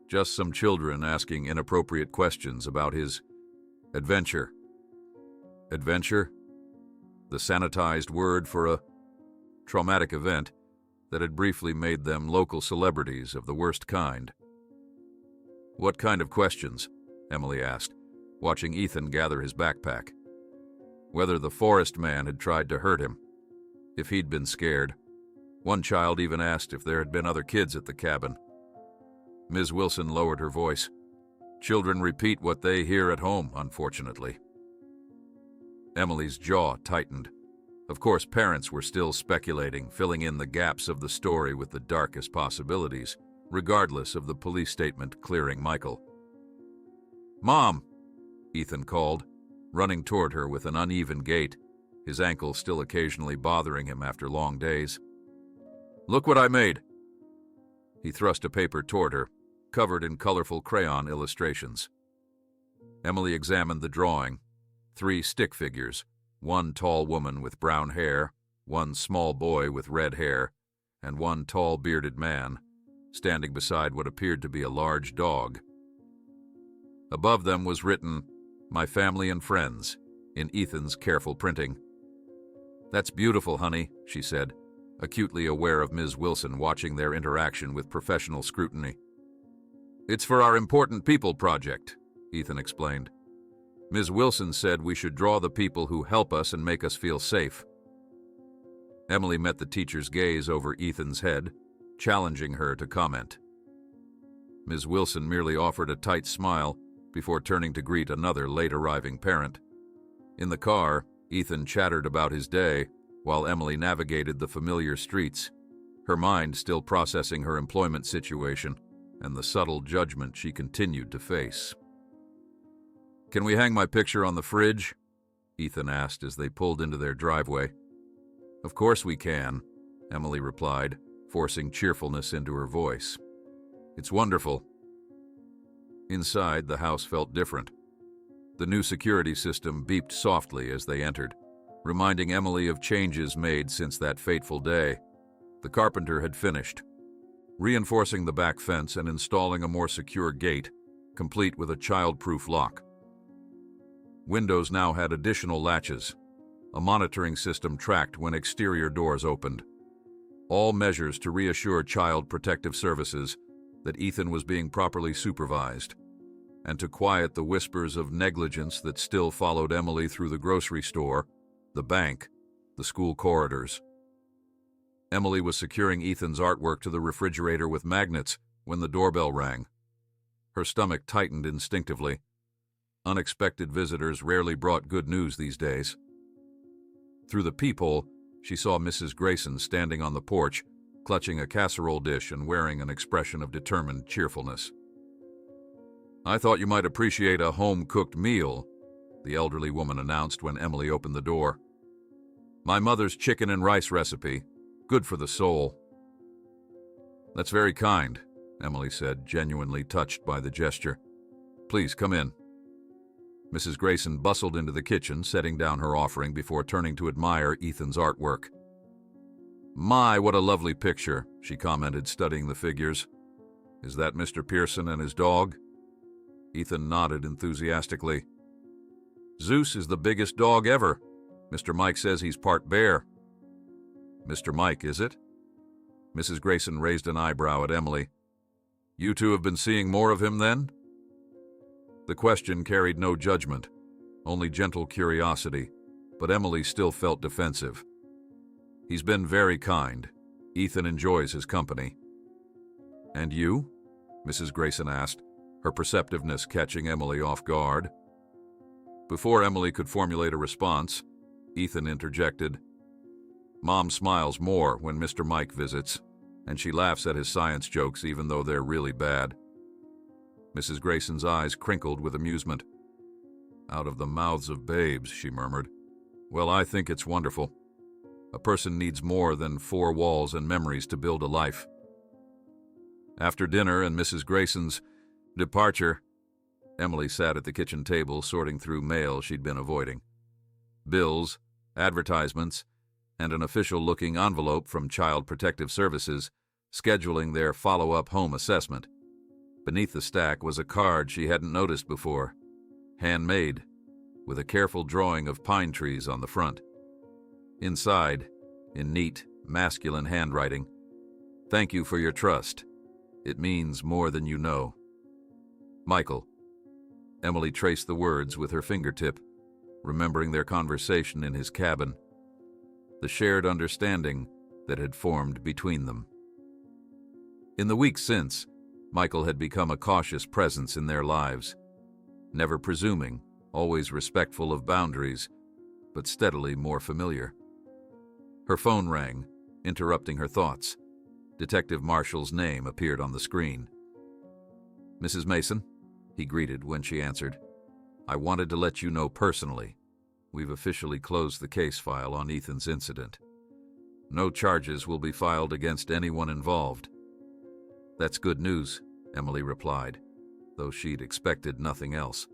"Just some children asking inappropriate questions about his adventure." Adventure? The sanitized word for a traumatic event that had briefly made them local celebrities of the worst kind. "What kind of questions?" Emily asked, watching Ethan gather his backpack. Whether the forest man had tried to hurt him, if he'd been scared. One child even asked if there had been other kids at the cabin. Ms. Wilson lowered her voice. "Children repeat what they hear at home, unfortunately." Emily's jaw tightened. Of course, parents were still speculating, filling in the gaps of the story with the darkest possibilities, regardless of the police statement clearing Michael. "Mom!" Ethan called, running toward her with an uneven gait, his ankle still occasionally bothering him after long days. "Look what I made!" He thrust a paper toward her, covered in colorful crayon illustrations. Emily examined the drawing. 3 stick figures, one tall woman with brown hair, one small boy with red hair, and one tall bearded man, standing beside what appeared to be a large dog. Above them was written, "My family and friends," in Ethan's careful printing. "That's beautiful, honey," she said, acutely aware of Ms. Wilson watching their interaction with professional scrutiny. "It's for our Important People project," Ethan explained. "Ms. Wilson said we should draw the people who help us and make us feel safe." Emily met the teacher's gaze over Ethan's head, challenging her to comment. Ms. Wilson merely offered a tight smile before turning to greet another late-arriving parent. In the car, Ethan chattered about his day while Emily navigated the familiar streets, her mind still processing her employment situation and the subtle judgment she continued to face. "Can we hang my picture on the fridge?" Ethan asked as they pulled into their driveway. "Of course we can," Emily replied, forcing cheerfulness into her voice. "It's wonderful." Inside, the house felt different. The new security system beeped softly as they entered, reminding Emily of changes made since that fateful day. The carpenter had finished, reinforcing the back fence and installing a more secure gate, complete with a child-proof lock. Windows now had additional latches. A monitoring system tracked when exterior doors opened. All measures to reassure Child Protective Services that Ethan was being properly supervised, and to quiet the whispers of negligence that still followed Emily through the grocery store, the bank, the school corridors. Emily was securing Ethan's artwork to the refrigerator with magnets when the doorbell rang. Her stomach tightened instinctively. Unexpected visitors rarely brought good news these days. Through the peephole, she saw Mrs. Grayson standing on the porch, clutching a casserole dish and wearing an expression of determined cheerfulness. "I thought you might appreciate a home-cooked meal," the elderly woman announced when Emily opened the door. "My mother's chicken and rice recipe. Good for the soul." "That's very kind," Emily said, genuinely touched by the gesture. "Please come in." Mrs. Grayson bustled into the kitchen, setting down her offering before turning to admire Ethan's artwork. "My, what a lovely picture," she commented, studying the figures. "Is that Mr. Pearson and his dog?" Ethan nodded enthusiastically. "Zeus is the biggest dog ever. Mr. Mike says he's part bear." "Mr. Mike, is it?" Mrs. Grayson raised an eyebrow at Emily. "You two have been seeing more of him, then?" The question carried no judgment, only gentle curiosity, but Emily still felt defensive. "He's been very kind. Ethan enjoys his company." "And you?" Mrs. Grayson asked, her perceptiveness catching Emily off guard. Before Emily could formulate a response, Ethan interjected. "Mom smiles more when Mr. Mike visits, and she laughs at his science jokes even though they're really bad." Mrs. Grayson's eyes crinkled with amusement. "Out of the mouths of babes," she murmured. "Well, I think it's wonderful. A person needs more than 4 walls and memories to build a life." After dinner and Mrs. Grayson's departure, Emily sat at the kitchen table sorting through mail she'd been avoiding. Bills, advertisements, and an official-looking envelope from Child Protective Services scheduling their follow-up home assessment. Beneath the stack was a card she hadn't noticed before, handmade, with a careful drawing of pine trees on the front. Inside, in neat, masculine handwriting, "Thank you for your trust. It means more than you know. Michael." Emily traced the words with her fingertip, remembering their conversation in his cabin, the shared understanding that had formed between them. In the weeks since, Michael had become a cautious presence in their lives, never presuming, always respectful of boundaries, but steadily more familiar. Her phone rang, interrupting her thoughts. Detective Marshall's name appeared on the screen. "Mrs. Mason," he greeted when she answered. "I wanted to let you know personally. We've officially closed the case file on Ethan's incident. No charges will be filed against anyone involved." "That's good news," Emily replied, though she'd expected nothing else.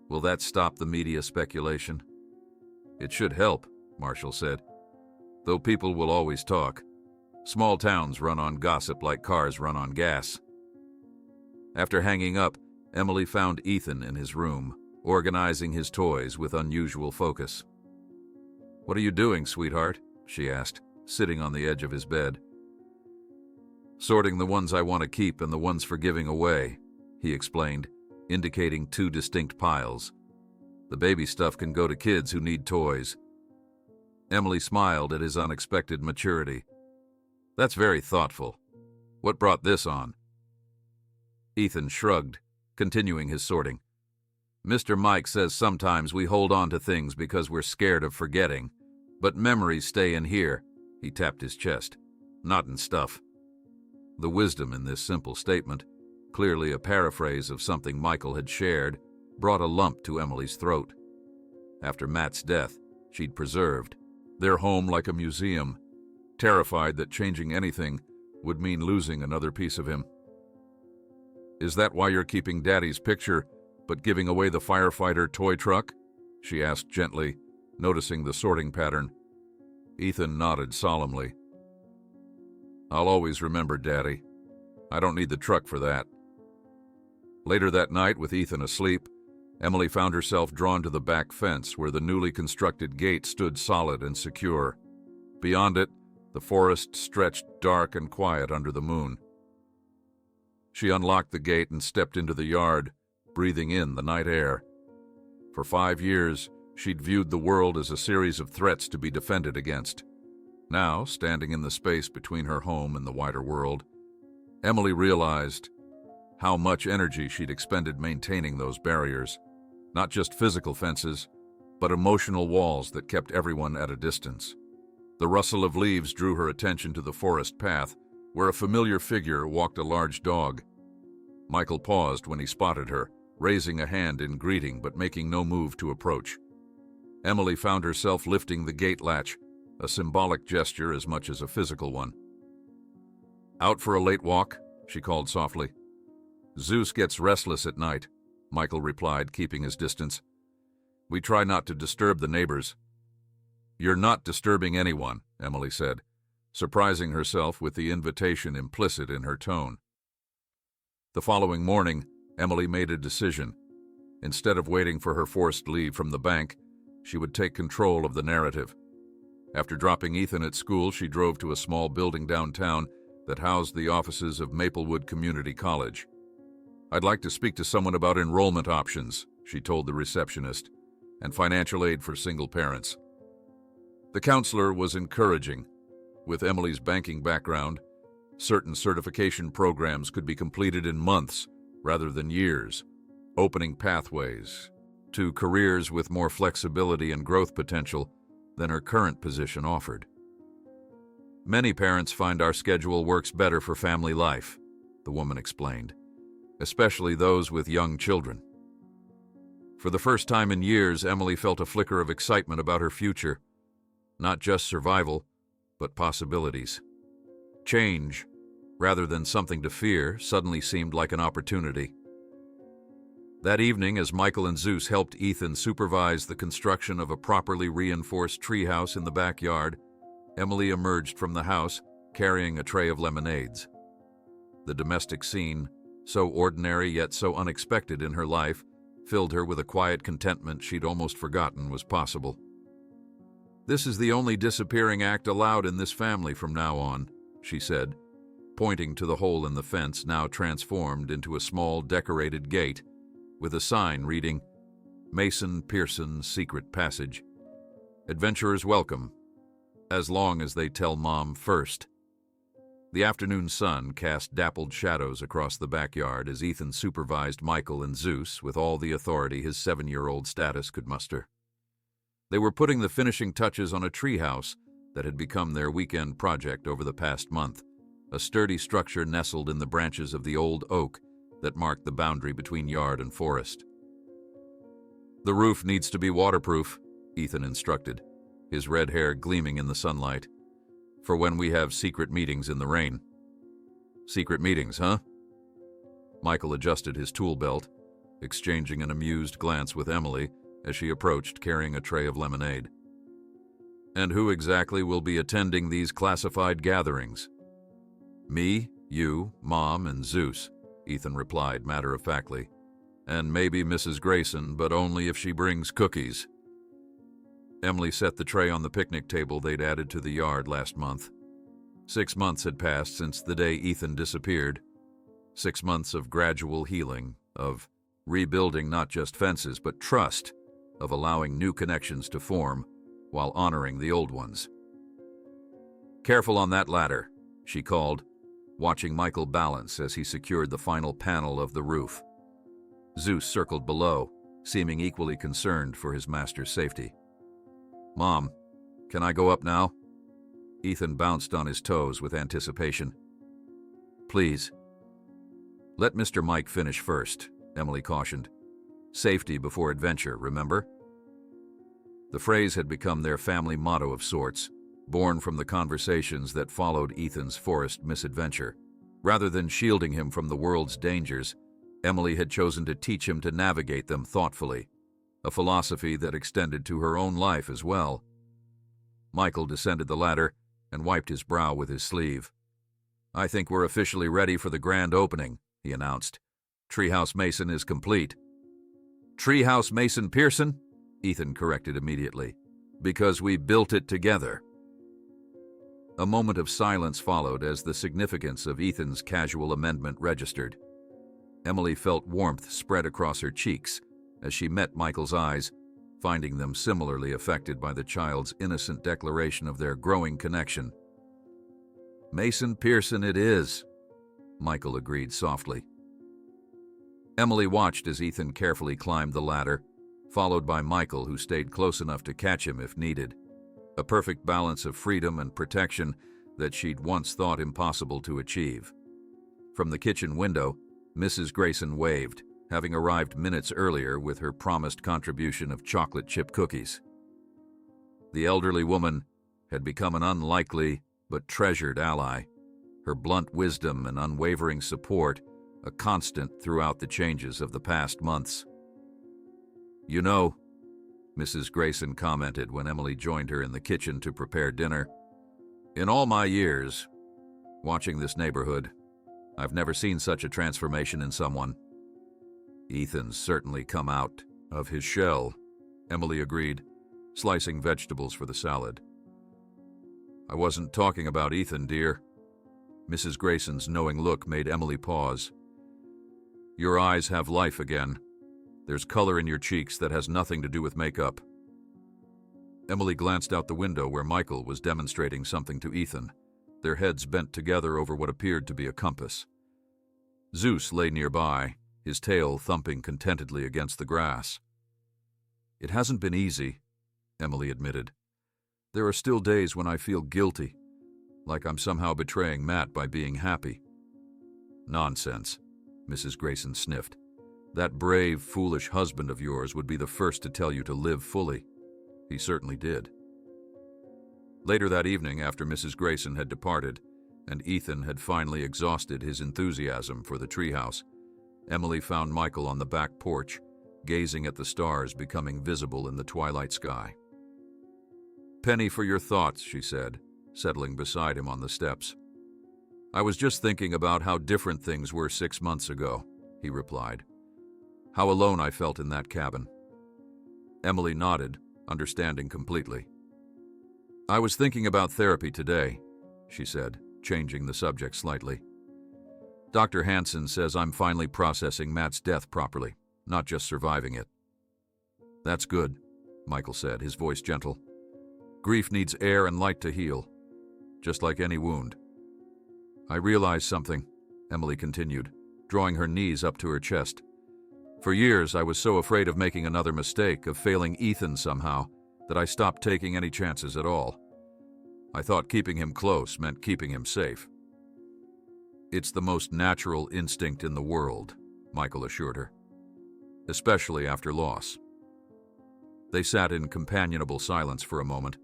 "Will that stop the media speculation?" "It should help," Marshall said. "Though people will always talk. Small towns run on gossip like cars run on gas." After hanging up, Emily found Ethan in his room, organizing his toys with unusual focus. "What are you doing, sweetheart?" she asked, sitting on the edge of his bed. "Sorting the ones I want to keep and the ones for giving away," he explained, indicating 2 distinct piles. "The baby stuff can go to kids who need toys." Emily smiled at his unexpected maturity. "That's very thoughtful. What brought this on?" Ethan shrugged, continuing his sorting. "Mr. Mike says sometimes we hold on to things because we're scared of forgetting, but memories stay in here," he tapped his chest, "not in stuff." The wisdom in this simple statement, clearly a paraphrase of something Michael had shared, brought a lump to Emily's throat. After Matt's death, she'd preserved their home like a museum, terrified that changing anything would mean losing another piece of him. "Is that why you're keeping Daddy's picture, but giving away the firefighter toy truck?" she asked gently, noticing the sorting pattern. Ethan nodded solemnly. "I'll always remember Daddy. I don't need the truck for that." Later that night, with Ethan asleep, Emily found herself drawn to the back fence where the newly constructed gate stood solid and secure. Beyond it, the forest stretched dark and quiet under the moon. She unlocked the gate and stepped into the yard, breathing in the night air. For 5 years, she'd viewed the world as a series of threats to be defended against. Now, standing in the space between her home and the wider world, Emily realized how much energy she'd expended maintaining those barriers. Not just physical fences, but emotional walls that kept everyone at a distance. The rustle of leaves drew her attention to the forest path, where a familiar figure walked a large dog. Michael paused when he spotted her, raising a hand in greeting but making no move to approach. Emily found herself lifting the gate latch, a symbolic gesture as much as a physical one. "Out for a late walk?" she called softly. "Zeus gets restless at night," Michael replied, keeping his distance. "We try not to disturb the neighbors." "You're not disturbing anyone," Emily said. surprising herself with the invitation implicit in her tone. The following morning, Emily made a decision. Instead of waiting for her forced leave from the bank, she would take control of the narrative. After dropping Ethan at school, she drove to a small building downtown that housed the offices of Maplewood Community College. "I'd like to speak to someone about enrollment options," she told the receptionist, "and financial aid for single parents." The counselor was encouraging. With Emily's banking background, certain certification programs could be completed in months rather than years, opening pathways to careers with more flexibility and growth potential than her current position offered. "Many parents find our schedule works better for family life," the woman explained, "especially those with young children." For the first time in years, Emily felt a flicker of excitement about her future. Not just survival, but possibilities. Change, rather than something to fear, suddenly seemed like an opportunity. That evening, as Michael and Zeus helped Ethan supervise the construction of a properly reinforced treehouse in the backyard, Emily emerged from the house carrying a tray of lemonades. The domestic scene, so ordinary yet so unexpected in her life, filled her with a quiet contentment she'd almost forgotten was possible. "This is the only disappearing act allowed in this family from now on," she said, pointing to the hole in the fence now transformed into a small decorated gate with a sign reading, "Mason Pearson Secret Passage. Adventurers welcome, as long as they tell Mom first." The afternoon sun cast dappled shadows across the backyard as Ethan supervised Michael and Zeus with all the authority his 7-year-old status could muster. They were putting the finishing touches on a treehouse that had become their weekend project over the past month, a sturdy structure nestled in the branches of the old oak that marked the boundary between yard and forest. "The roof needs to be waterproof," Ethan instructed, his red hair gleaming in the sunlight, "for when we have secret meetings in the rain." "Secret meetings, huh?" Michael adjusted his tool belt, exchanging an amused glance with Emily as she approached carrying a tray of lemonade. "And who exactly will be attending these classified gatherings?" "Me, you, Mom, and Zeus," Ethan replied matter-of-factly. "And maybe Mrs. Grayson, but only if she brings cookies." Emily set the tray on the picnic table they'd added to the yard last month. 6 months had passed since the day Ethan disappeared. 6 months of gradual healing, of rebuilding not just fences, but trust, of allowing new connections to form while honoring the old ones. "Careful on that ladder," she called, watching Michael balance as he secured the final panel of the roof. Zeus circled below, seeming equally concerned for his master's safety. "Mom, can I go up now?" Ethan bounced on his toes with anticipation. "Please." "Let Mr. Mike finish first," Emily cautioned. "Safety before adventure, remember?" The phrase had become their family motto of sorts, born from the conversations that followed Ethan's forest misadventure. Rather than shielding him from the world's dangers, Emily had chosen to teach him to navigate them thoughtfully, a philosophy that extended to her own life as well. Michael descended the ladder and wiped his brow with his sleeve. "I think we're officially ready for the grand opening," he announced. "Treehouse Mason is complete." "Treehouse Mason Pearson?" Ethan corrected immediately. "Because we built it together." A moment of silence followed as the significance of Ethan's casual amendment registered. Emily felt warmth spread across her cheeks as she met Michael's eyes, finding them similarly affected by the child's innocent declaration of their growing connection. "Mason Pearson it is," Michael agreed softly. Emily watched as Ethan carefully climbed the ladder, followed by Michael, who stayed close enough to catch him if needed. A perfect balance of freedom and protection that she'd once thought impossible to achieve. From the kitchen window, Mrs. Grayson waved, having arrived minutes earlier with her promised contribution of chocolate chip cookies. The elderly woman had become an unlikely but treasured ally, her blunt wisdom and unwavering support a constant throughout the changes of the past months. "You know," Mrs. Grayson commented when Emily joined her in the kitchen to prepare dinner, In all my years watching this neighborhood, I've never seen such a transformation in someone. Ethan's certainly come out of his shell, Emily agreed, slicing vegetables for the salad. I wasn't talking about Ethan, dear. Mrs. Grayson's knowing look made Emily pause. Your eyes have life again. There's color in your cheeks that has nothing to do with makeup. Emily glanced out the window where Michael was demonstrating something to Ethan, their heads bent together over what appeared to be a compass. Zeus lay nearby, his tail thumping contentedly against the grass. It hasn't been easy, Emily admitted. There are still days when I feel guilty, like I'm somehow betraying Matt by being happy. Nonsense, Mrs. Grayson sniffed. That brave, foolish husband of yours would be the first to tell you to live fully. He certainly did. Later that evening, after Mrs. Grayson had departed, and Ethan had finally exhausted his enthusiasm for the treehouse, Emily found Michael on the back porch, gazing at the stars becoming visible in the twilight sky. Penny for your thoughts, she said, settling beside him on the steps. I was just thinking about how different things were 6 months ago, he replied. How alone I felt in that cabin. Emily nodded, understanding completely. I was thinking about therapy today, she said, changing the subject slightly. Dr. Hansen says I'm finally processing Matt's death properly, not just surviving it. That's good, Michael said, his voice gentle. Grief needs air and light to heal, just like any wound. I realized something, Emily continued, drawing her knees up to her chest. For years, I was so afraid of making another mistake, of failing Ethan somehow, that I stopped taking any chances at all. I thought keeping him close meant keeping him safe. It's the most natural instinct in the world, Michael assured her, especially after loss. They sat in companionable silence for a moment,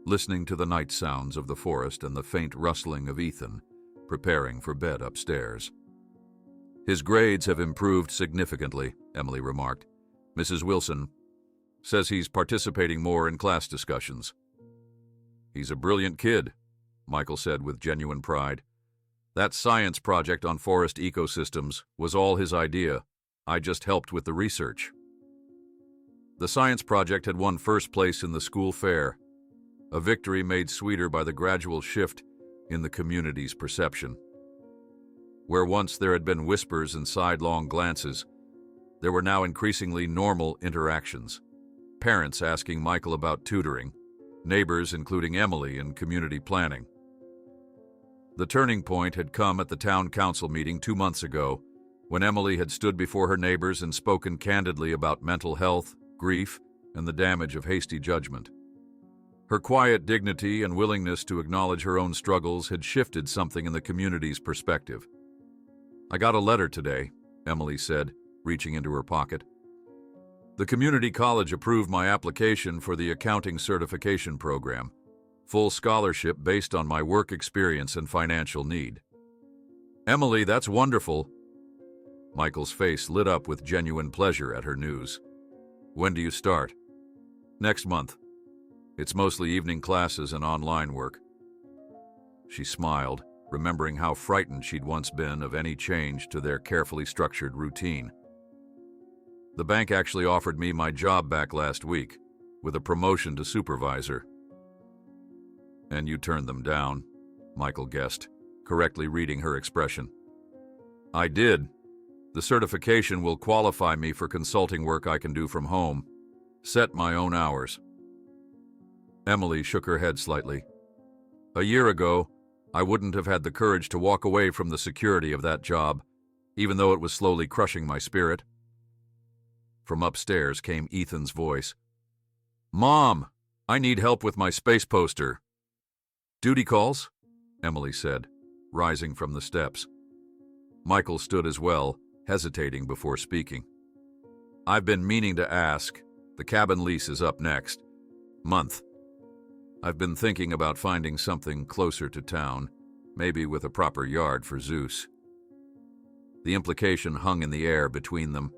listening to the night sounds of the forest and the faint rustling of Ethan, preparing for bed upstairs. His grades have improved significantly, Emily remarked. Mrs. Wilson says he's participating more in class discussions. He's a brilliant kid, Michael said with genuine pride. That science project on forest ecosystems was all his idea. I just helped with the research. The science project had won first place in the school fair, a victory made sweeter by the gradual shift in the community's perception. Where once there had been whispers and sidelong glances, there were now increasingly normal interactions. Parents asking Michael about tutoring, neighbors including Emily in community planning. The turning point had come at the town council meeting 2 months ago, when Emily had stood before her neighbors and spoken candidly about mental health, grief, and the damage of hasty judgment. Her quiet dignity and willingness to acknowledge her own struggles had shifted something in the community's perspective. I got a letter today, Emily said, reaching into her pocket. The community college approved my application for the accounting certification program, full scholarship based on my work experience and financial need. Emily, that's wonderful. Michael's face lit up with genuine pleasure at her news. When do you start? Next month. It's mostly evening classes and online work. She smiled, remembering how frightened she'd once been of any change to their carefully structured routine. The bank actually offered me my job back last week, with a promotion to supervisor. And you turned them down, Michael guessed, correctly reading her expression. I did. The certification will qualify me for consulting work I can do from home. Set my own hours. Emily shook her head slightly. A year ago, I wouldn't have had the courage to walk away from the security of that job, even though it was slowly crushing my spirit. From upstairs came Ethan's voice. Mom, I need help with my space poster. Duty calls? Emily said, rising from the steps. Michael stood as well, hesitating before speaking. I've been meaning to ask. The cabin lease is up next month. I've been thinking about finding something closer to town, maybe with a proper yard for Zeus. The implication hung in the air between them,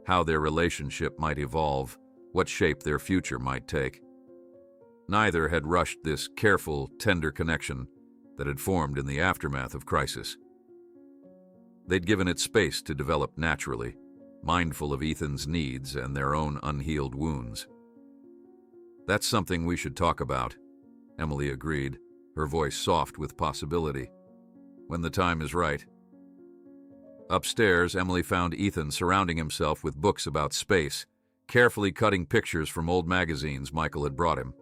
how their relationship might evolve, what shape their future might take. Neither had rushed this careful, tender connection that had formed in the aftermath of crisis. They'd given it space to develop naturally, mindful of Ethan's needs and their own unhealed wounds. "That's something we should talk about," Emily agreed, her voice soft with possibility. "When the time is right." Upstairs, Emily found Ethan surrounding himself with books about space, carefully cutting pictures from old magazines Michael had brought him.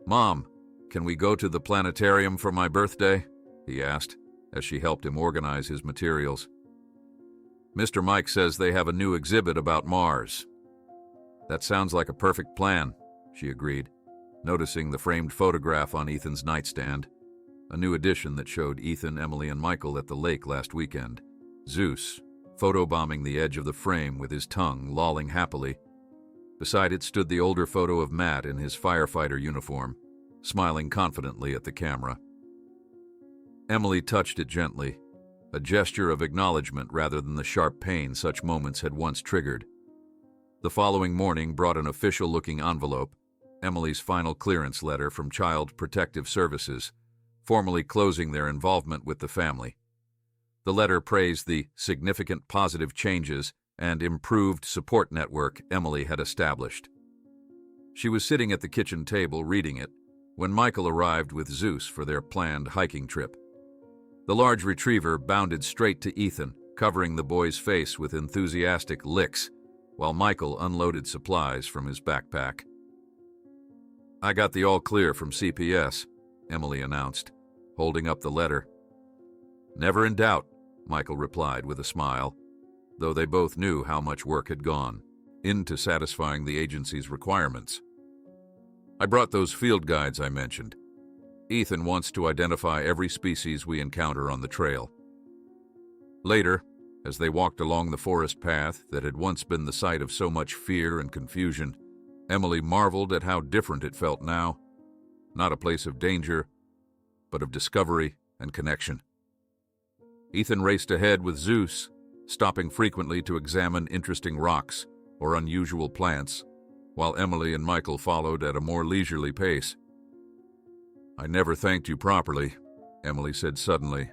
"Mom, can we go to the planetarium for my birthday?" he asked, as she helped him organize his materials. "Mr. Mike says they have a new exhibit about Mars." "That sounds like a perfect plan," she agreed, noticing the framed photograph on Ethan's nightstand, a new edition that showed Ethan, Emily, and Michael at the lake last weekend. Zeus, photobombing the edge of the frame with his tongue lolling happily. Beside it stood the older photo of Matt in his firefighter uniform, smiling confidently at the camera. Emily touched it gently, a gesture of acknowledgement rather than the sharp pain such moments had once triggered. The following morning brought an official-looking envelope, Emily's final clearance letter from Child Protective Services, formally closing their involvement with the family. The letter praised the significant positive changes and improved support network Emily had established. She was sitting at the kitchen table reading it when Michael arrived with Zeus for their planned hiking trip. The large retriever bounded straight to Ethan, covering the boy's face with enthusiastic licks, while Michael unloaded supplies from his backpack. "I got the all clear from CPS," Emily announced, holding up the letter. "Never in doubt," Michael replied with a smile, though they both knew how much work had gone into satisfying the agency's requirements. "I brought those field guides I mentioned. Ethan wants to identify every species we encounter on the trail." Later, as they walked along the forest path that had once been the site of so much fear and confusion, Emily marveled at how different it felt now. Not a place of danger, but of discovery and connection. Ethan raced ahead with Zeus, stopping frequently to examine interesting rocks or unusual plants, while Emily and Michael followed at a more leisurely pace. "I never thanked you properly," Emily said suddenly.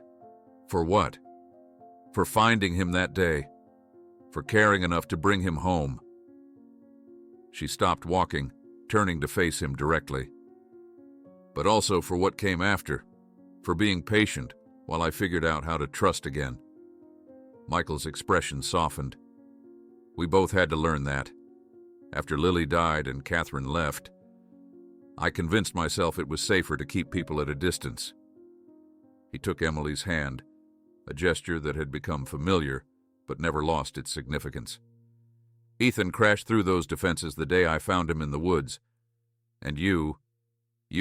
"For what?" "For finding him that day. For caring enough to bring him home." She stopped walking, turning to face him directly. "But also for what came after. For being patient while I figured out how to trust again." Michael's expression softened. "We both had to learn that. After Lily died and Catherine left, I convinced myself it was safer to keep people at a distance." He took Emily's hand, a gesture that had become familiar but never lost its significance. "Ethan crashed through those defenses the day I found him in the woods. And you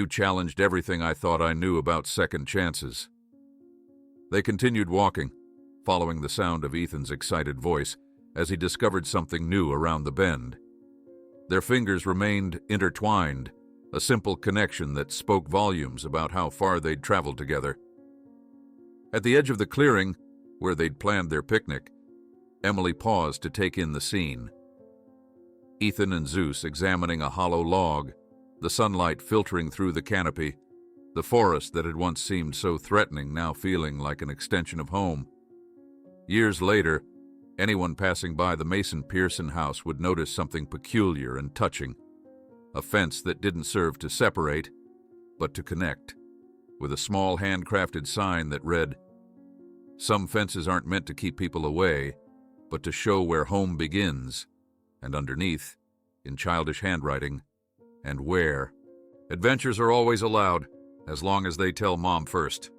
challenged everything I thought I knew about second chances." They continued walking, following the sound of Ethan's excited voice as he discovered something new around the bend. Their fingers remained intertwined, a simple connection that spoke volumes about how far they'd traveled together. At the edge of the clearing, where they'd planned their picnic, Emily paused to take in the scene. Ethan and Zeus examining a hollow log, the sunlight filtering through the canopy, the forest that had once seemed so threatening now feeling like an extension of home. Years later, anyone passing by the Mason Pearson house would notice something peculiar and touching. A fence that didn't serve to separate, but to connect, with a small handcrafted sign that read, "Some fences aren't meant to keep people away, but to show where home begins," and underneath, in childish handwriting, "And where. Adventures are always allowed, as long as they tell Mom first."